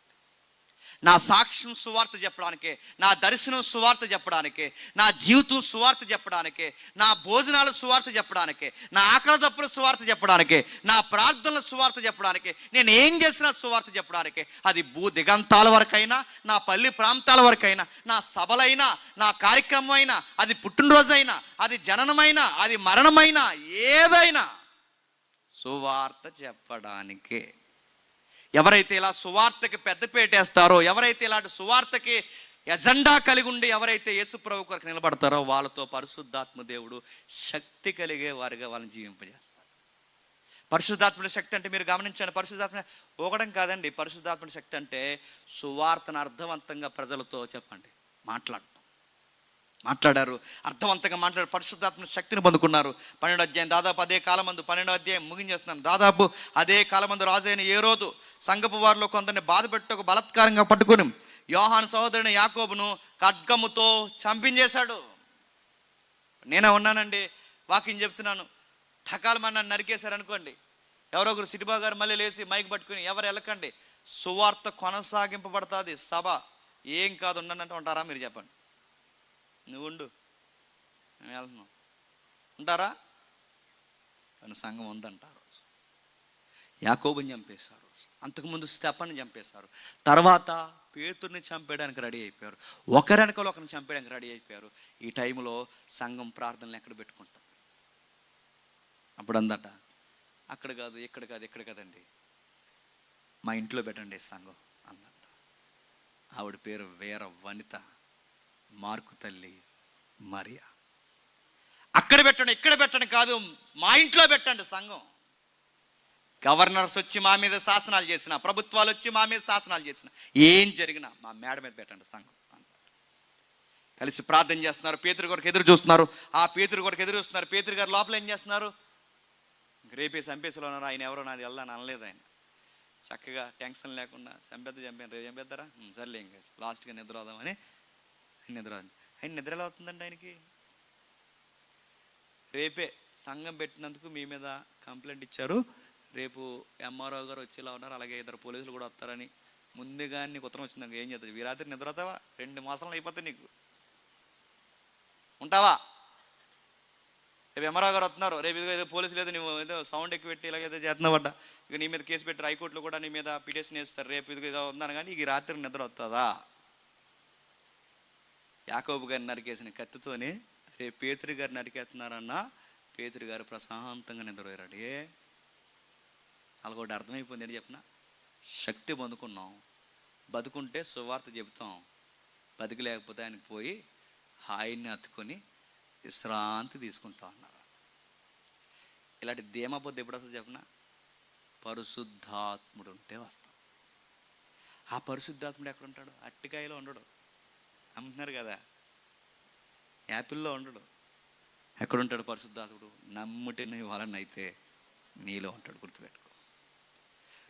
నా సాక్ష్యం సువార్త చెప్పడానికే, నా దర్శనం సువార్త చెప్పడానికే, నా జీవితం సువార్త చెప్పడానికే, నా భోజనాలు సువార్త చెప్పడానికే, నా ఆకలి దప్పుల సువార్త చెప్పడానికే, నా ప్రార్థనల సువార్త చెప్పడానికే, నేను ఏం చేసినా సువార్త చెప్పడానికే. అది భూ దిగంతాల వరకైనా, నా పల్లి ప్రాంతాల వరకైనా, నా సభలైనా, నా కార్యక్రమం అయినా, అది పుట్టినరోజైనా, అది జననమైనా, అది మరణమైనా, ఏదైనా సువార్త చెప్పడానికే. ఎవరైతే ఇలా సువార్తకి పెద్దపేటేస్తారో, ఎవరైతే ఇలాంటి సువార్తకి ఎజెండా కలిగి ఉండి ఎవరైతే యేసు ప్రభు కొరకు నిలబడతారో వాళ్ళతో పరిశుద్ధాత్మ దేవుడు శక్తి కలిగే వారిగా వాళ్ళని జీవింపజేస్తారు. పరిశుద్ధాత్మ శక్తి అంటే మీరు గమనించండి, పరిశుద్ధాత్మ ఊగడం కాదండి. పరిశుద్ధాత్మ శక్తి అంటే సువార్తను అర్థవంతంగా ప్రజలతో చెప్పండి మాట్లాడారు, అర్థవంతంగా మాట్లాడారు, పరిశుద్ధాత్మ శక్తిని పొందుకున్నారు. 12వ అధ్యాయం దాదాపు అదే కాలమందు, 12వ అధ్యాయం ముగించేస్తున్నాను, దాదాపు అదే కాలమందు రాజు అయిన హేరోదు సంఘపు వారిలో కొందరిని బాధ పెట్టి ఒక బలాత్కారంగా పట్టుకుని యోహాను సహోదరుని యాకోబును ఖడ్గముతో చంపించేశాడు. నేనే ఉన్నానండి, వాకింగ్ చెప్తున్నాను, ఠకాలు నన్ను నరికేశారు అనుకోండి, ఎవరో ఒకరు సిటిబా గారు మళ్ళీ లేచి మైక్ పట్టుకుని ఎవరు వెళ్ళకండి, సువార్త కొనసాగింపబడుతుంది, సభ ఏం కాదు ఉండనంటే ఉంటారా? మీరు చెప్పండి, నువ్వు ఉండు, నేను వెళ్తున్నావు ఉంటారా? కానీ సంఘం ఉందంటారు. యాకోబుని చంపేశారు, అంతకుముందు స్టెఫనుని చంపేశారు, తర్వాత పేతురుని చంపేయడానికి రెడీ అయిపోయారు, ఒకరినకలు ఒకరిని చంపేయడానికి రెడీ అయిపోయారు. ఈ టైంలో సంఘం ప్రార్థనలు ఎక్కడ పెట్టుకుంటుంది? అప్పుడు అందట అక్కడ కాదు, ఇక్కడ కాదండి, మా ఇంట్లో పెట్టండి సంఘం అందట. ఆవిడ పేరు వీర వనిత, మార్కు తల్లి మరియా. అక్కడ పెట్టండి, ఇక్కడ పెట్టండి కాదు, మా ఇంట్లో పెట్టండి సంఘం. గవర్నర్స్ వచ్చి మా మీద శాసనాలు చేసిన, ప్రభుత్వాలు వచ్చి మా మీద శాసనాలు చేసిన, ఏం జరిగినా మా మేడ మీద పెట్టండి సంఘం అంటారు. కలిసి ప్రార్థన చేస్తున్నారు, పేతురు కొరకు ఎదురు చూస్తున్నారు. ఆ పేతురు కొరకు ఎదురు చూస్తున్నారు. పేతురు గారు లోపల ఏం చేస్తున్నారు? రేపేసి చంపేసిలో ఉన్నారు. ఆయన ఎవరో నాది వెళ్ళాను అనలేదు. ఆయన చక్కగా టెన్షన్ లేకుండా చంపాను, రేపు చంపేద్దారా, సర్లే ఇంకా లాస్ట్గా నిద్ర అవుదామని ఆయన నిద్ర ఎలా అవుతుందండి? ఆయనకి రేపే సంఘం పెట్టినందుకు మీ మీద కంప్లైంట్ ఇచ్చారు, రేపు ఎంఆర్ఓ గారు వచ్చేలా ఉన్నారు, అలాగే ఇద్దరు పోలీసులు కూడా వస్తారని ముందుగా నీకు ఉత్తరం వచ్చిందాక ఏం చేద్దాం? ఈ రాత్రి నిద్ర అవుతావా? 2 మాసాలు అయిపోతాయి, నీకు ఉంటావా? రేపు ఎంఆర్ఓ గారు వస్తున్నారు, రేపు ఇదిగో ఏదో పోలీసులు ఏదో నువ్వు ఏదో సౌండ్ ఎక్కువ పెట్టి ఇలాగేదో చేస్తున్నావట, ఇక నీ మీద కేసు పెట్టి హైకోర్టులో కూడా నీ మీద పిటిషన్ వేస్తారు, రేపు ఇదిగో ఏదో ఉందని, కానీ ఈ రాత్రి నిద్ర వస్తుందా? యాకోబు గారిని నరికేసిన కత్తితోనే రేపు పేతురు గారు నరికేస్తున్నారన్నా పేతురు గారు ప్రశాంతంగా నిద్రపోయాడు. అలాగొకటి అర్థమైపోయింది. ఏంటి చెప్పిన? శక్తి పొందుకున్నాం, బతుకుంటే సువార్త చెబుతాం, బతికి లేకపోతే ఆయనకు పోయి హాయిని హత్తుకొని విశ్రాంతి తీసుకుంటాం అన్నారు. ఇలాంటి ధీమా పొద్దు ఎప్పుడు వస్తుంది చెప్పిన? పరిశుద్ధాత్ముడు ఉంటే వస్తుంది. ఆ పరిశుద్ధాత్ముడు ఎక్కడ ఉంటాడు? అట్టికాయలో ఉండడు, అమ్ముతున్నారు కదా, యాపిల్లో ఉండడు. ఎక్కడుంటాడు పరిశుద్ధాత్ముడు? నమ్ముటే నీ వలన అయితే నీలో ఉంటాడు. గుర్తుపెట్టుకో,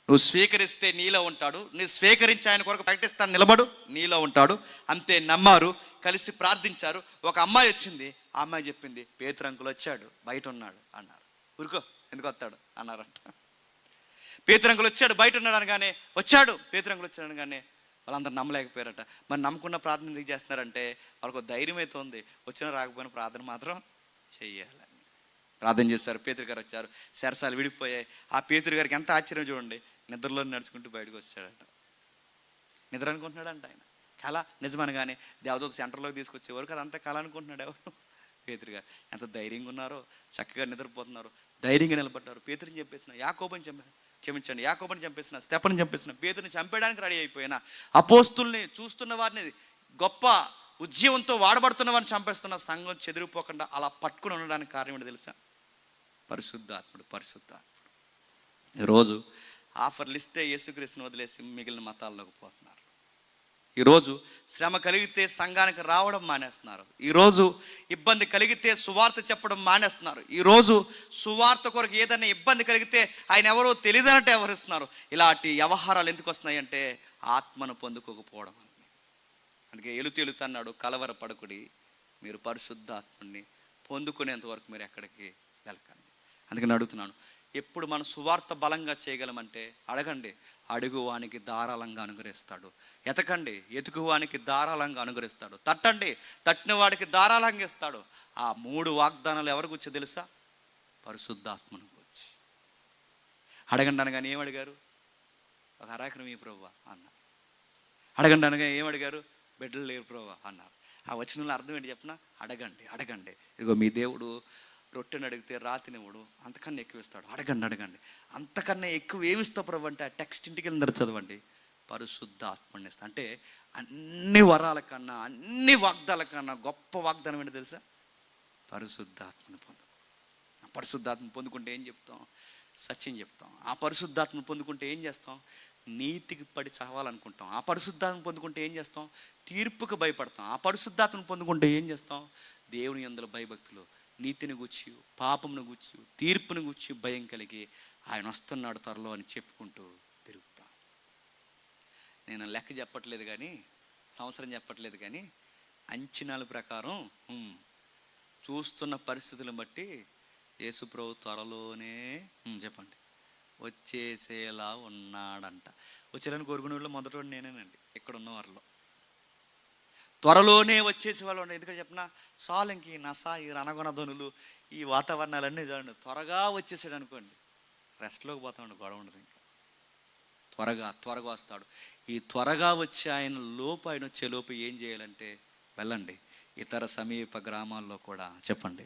నువ్వు స్వీకరిస్తే నీలో ఉంటాడు, నువ్వు స్వీకరించి ఆయన కొరకు ప్రకటిస్తాను నిలబడు, నీలో ఉంటాడు. అంతే. నమ్మారు, కలిసి ప్రార్థించారు. ఒక అమ్మాయి వచ్చింది, ఆ అమ్మాయి చెప్పింది, పేతురు అంకుల్ వచ్చాడు, బయట ఉన్నాడు అన్నారు. ఊరుకో, ఎందుకు వస్తాడు అన్నారంట. పేతురు అంకుల్ వచ్చాడు, బయట ఉన్నాడు అనగానే, వచ్చాడు పేతురు అంకుల్ వచ్చాడు అనగానే వాళ్ళందరూ నమ్మలేకపోయారట. మరి నమ్మకుండా ప్రార్థన ఎందుకు చేస్తున్నారంటే వాళ్ళకు ధైర్యం అయితే ఉంది, వచ్చినా రాకపోయినా ప్రార్థన మాత్రం చెయ్యాలని ప్రార్థన చేస్తారు. పేతురు గారు వచ్చారు, సరసాలు విడిపోయాయి. ఆ పేతురు గారికి ఎంత ఆశ్చర్యం చూడండి, నిద్రలో నడుచుకుంటూ బయటకు వచ్చాడట. నిద్ర అనుకుంటున్నాడంట ఆయన, కళ నిజమనగానే దేవదూత సెంటర్లోకి తీసుకొచ్చేవారు కదా, అంతా కళ అనుకుంటున్నాడు ఎవరు? పేతురు గారు. ఎంత ధైర్యంగా ఉన్నారో, చక్కగా నిద్రపోతున్నారు, ధైర్యంగా నిలబడ్డారు. పేతురుని చంపేసిన, యాకోబుని చంపేసిన, స్టెఫనుని చంపేసిన, పేతురుని చంపేయడానికి రెడీ అయిపోయిన, అపోస్తుల్ని చూస్తున్న వారిని, గొప్ప ఉద్యమంతో వాడబడుతున్న వారిని చంపేస్తున్న సంఘం చెదిరిపోకుండా అలా పట్టుకుని ఉండడానికి కారణం ఏంటో తెలుసా? పరిశుద్ధాత్ముడు. ఈరోజు ఆఫర్లు ఇస్తే యేసుక్రీస్తుని వదిలేసి మిగిలిన మతాల్లోకి పోతున్నారు. ఈరోజు శ్రమ కలిగితే సంఘానికి రావడం మానేస్తున్నారు. ఈరోజు ఇబ్బంది కలిగితే సువార్త చెప్పడం మానేస్తున్నారు. ఈరోజు సువార్త కొరకు ఏదైనా ఇబ్బంది కలిగితే ఆయన ఎవరో తెలియదన్నట్టు వ్యవహరిస్తున్నారు. ఇలాంటి వ్యవహారాలు ఎందుకు వస్తున్నాయి అంటే ఆత్మను పొందుకోకపోవడం. అందుకే ఎలుతెలుతు అన్నాడు, కలవరపడకుడి, మీరు పరిశుద్ధాత్మని పొందుకునేంత వరకు మీరు ఎక్కడికి వెళ్ళకండి. అందుకని అడుగుతున్నాను, ఎప్పుడు మనం సువార్త బలంగా చేయగలమంటే అడగండి, అడుగువానికి ధారాళంగా అనుగ్రహిస్తాడు. ఎతకండి, ఎతుకువానికి ధారాళంగా అనుగ్రహిస్తాడు. తట్టండి, తట్టిన వాడికి ధారాళంగా ఇస్తాడు. ఆ 3 వాగ్దానాలు ఎవరికి వచ్చి తెలుసా? పరిశుద్ధాత్మను వచ్చి. అడగండి అనగానే ఏమడిగారు? ఒక అరాకరం ఈ ప్రభువా అన్నారు. అడగండి అనగా ఏమడిగారు? బిడ్డలు లేరు ప్రభువా అన్నారు. ఆ వచనంలో అర్థం ఏంటి చెప్పిన? అడగండి. ఇదిగో మీ దేవుడు రొట్టెని అడిగితే రాతినివ్వడు, అంతకన్నా ఎక్కువ ఇస్తాడు. అడగండి అడగండి, అంతకన్నా ఎక్కువ ఏమిస్తావు ప్రభు అంటే, ఆ టెక్స్ట్ ఇంటికి వెళ్ళిన చదవండి, పరిశుద్ధ ఆత్మని ఇస్తా. అంటే అన్ని వరాల కన్నా, అన్ని వాగ్దాల కన్నా గొప్ప వాగ్దానం ఏంటి తెలుసా? పరిశుద్ధాత్మని పొందు. ఆ పరిశుద్ధాత్మ పొందుకుంటే ఏం చెప్తాం? సత్యం చెప్తాం. ఆ పరిశుద్ధాత్మ పొందుకుంటే ఏం చేస్తాం? నీతికి పడి చావాలనుకుంటాం. ఆ పరిశుద్ధాత్మ పొందుకుంటే ఏం చేస్తాం? తీర్పుకు భయపడతాం. ఆ పరిశుద్ధాత్మను పొందుకుంటే ఏం చేస్తాం? దేవుని యందు భయభక్తులు, నీతిని గూర్చి, పాపమును గూర్చి, తీర్పును గూర్చి భయం కలిగి ఆయన వస్తున్నాడు త్వరలో అని చెప్పుకుంటూ తిరుగుతాం. నేను లెక్క చెప్పట్లేదు కానీ, సంవత్సరం చెప్పట్లేదు కానీ, అంచనాల ప్రకారం చూస్తున్న పరిస్థితులను బట్టి యేసుప్రభు త్వరలోనే చెప్పండి వచ్చేసేలా ఉన్నాడంట. వచ్చేయాలని కోరుకునే వాళ్ళు మొదటి నేనేనండి ఇక్కడ ఉన్న వారిలో. త్వరలోనే వచ్చేసే వాళ్ళు ఉండే. ఎందుకంటే చెప్పిన సాలంకి నసా ఈ రణగొన ధ్వనులు, ఈ వాతావరణాలన్నీ చూడండి, త్వరగా వచ్చేసాడు అనుకోండి, రెస్ట్లోకి పోతామండి, గొడవ ఉండదు. ఇంకా త్వరగా వస్తాడు. ఈ త్వరగా వచ్చి ఆయన లోపు, ఆయన వచ్చే లోపు ఏం చేయాలంటే వెళ్ళండి ఇతర సమీప గ్రామాల్లో కూడా చెప్పండి,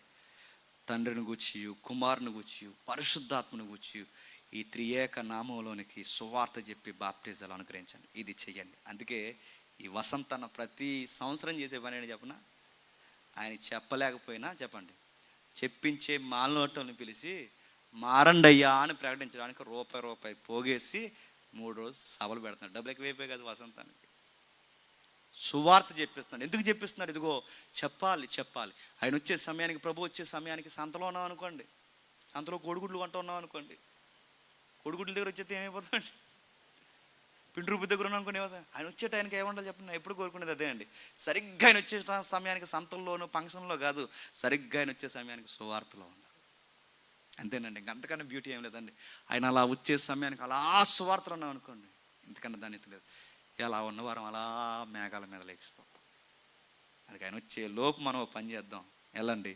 తండ్రిని గూర్చి, కుమారుని గూర్చి, పరిశుద్ధాత్మను గూర్చి ఈ త్రియేక నామంలోనికి సువార్త చెప్పి బాప్టిజాలు అనుగ్రహించండి. ఇది చెయ్యండి. అందుకే ఈ వసంతన్న ప్రతి సంవత్సరం చేసే పని ఏంటి చెప్పనా? ఆయన చెప్పలేకపోయినా చెప్పండి, చెప్పించే మాలనోటల్ని పిలిచి మారండయ్యా అని ప్రకటించడానికి రూపాయి పోగేసి 3 రోజులు సభలు పెడుతున్నాడు. డబ్బులు ఎక్కువైపోయి కదా వసంతానికి. సువార్త చెప్పిస్తున్నాడు. ఎందుకు చెప్పిస్తున్నాడు? ఇదిగో చెప్పాలి. ఆయన వచ్చే సమయానికి, ప్రభు వచ్చే సమయానికి సంతలో ఉన్నాం అనుకోండి, సంతలో కోడిగుడ్లు కొంటూ ఉన్నాం అనుకోండి, కోడిగుడ్ల దగ్గర వచ్చేస్తే ఏమైపోతుందండి? పిండి రూపు దగ్గర ఉన్నాం అనుకునే కదా. ఆయన వచ్చే టైంకి ఏమండాలి చెప్పండి? ఎప్పుడు కోరుకునేది అదే అండి. సరిగ్గా ఆయన వచ్చే సమయానికి సంతల్లోనూ ఫంక్షన్లో కాదు, సరిగ్గా ఆయన వచ్చే సమయానికి సువార్తలో ఉండాలి. అంతేనండి, ఇంకంతకన్నా బ్యూటీ ఏం లేదండి. ఆయన అలా వచ్చే సమయానికి అలా సువార్తలు ఉన్నాం అనుకోండి, ఇంతకన్నా దాని లేదు. ఎలా ఉన్నవారం అలా మేఘాల మీద లేచిపోతాం. అందుకే ఆయన వచ్చే లోపు మనం పని చేద్దాం. వెళ్ళండి,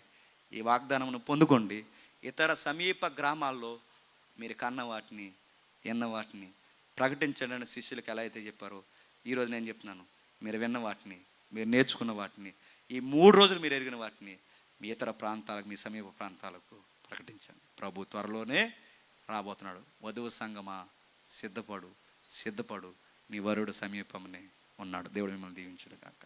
ఈ వాగ్దానమును పొందుకోండి. ఇతర సమీప గ్రామాల్లో మీరు కన్న వాటిని, విన్న వాటిని ప్రకటించండి అని శిష్యులకు ఎలా అయితే చెప్పారో, ఈరోజు నేను చెప్తున్నాను, మీరు విన్న వాటిని, మీరు నేర్చుకున్న వాటిని, ఈ 3 రోజులు మీరు ఎరిగిన వాటిని మీ ఇతర ప్రాంతాలకు, మీ సమీప ప్రాంతాలకు ప్రకటించండి. ప్రభు త్వరలోనే రాబోతున్నాడు. వధువు సంగమా సిద్ధపడు, నీ వరుడు సమీపంనే ఉన్నాడు. దేవుడు మిమ్మల్ని దీవించును గాక.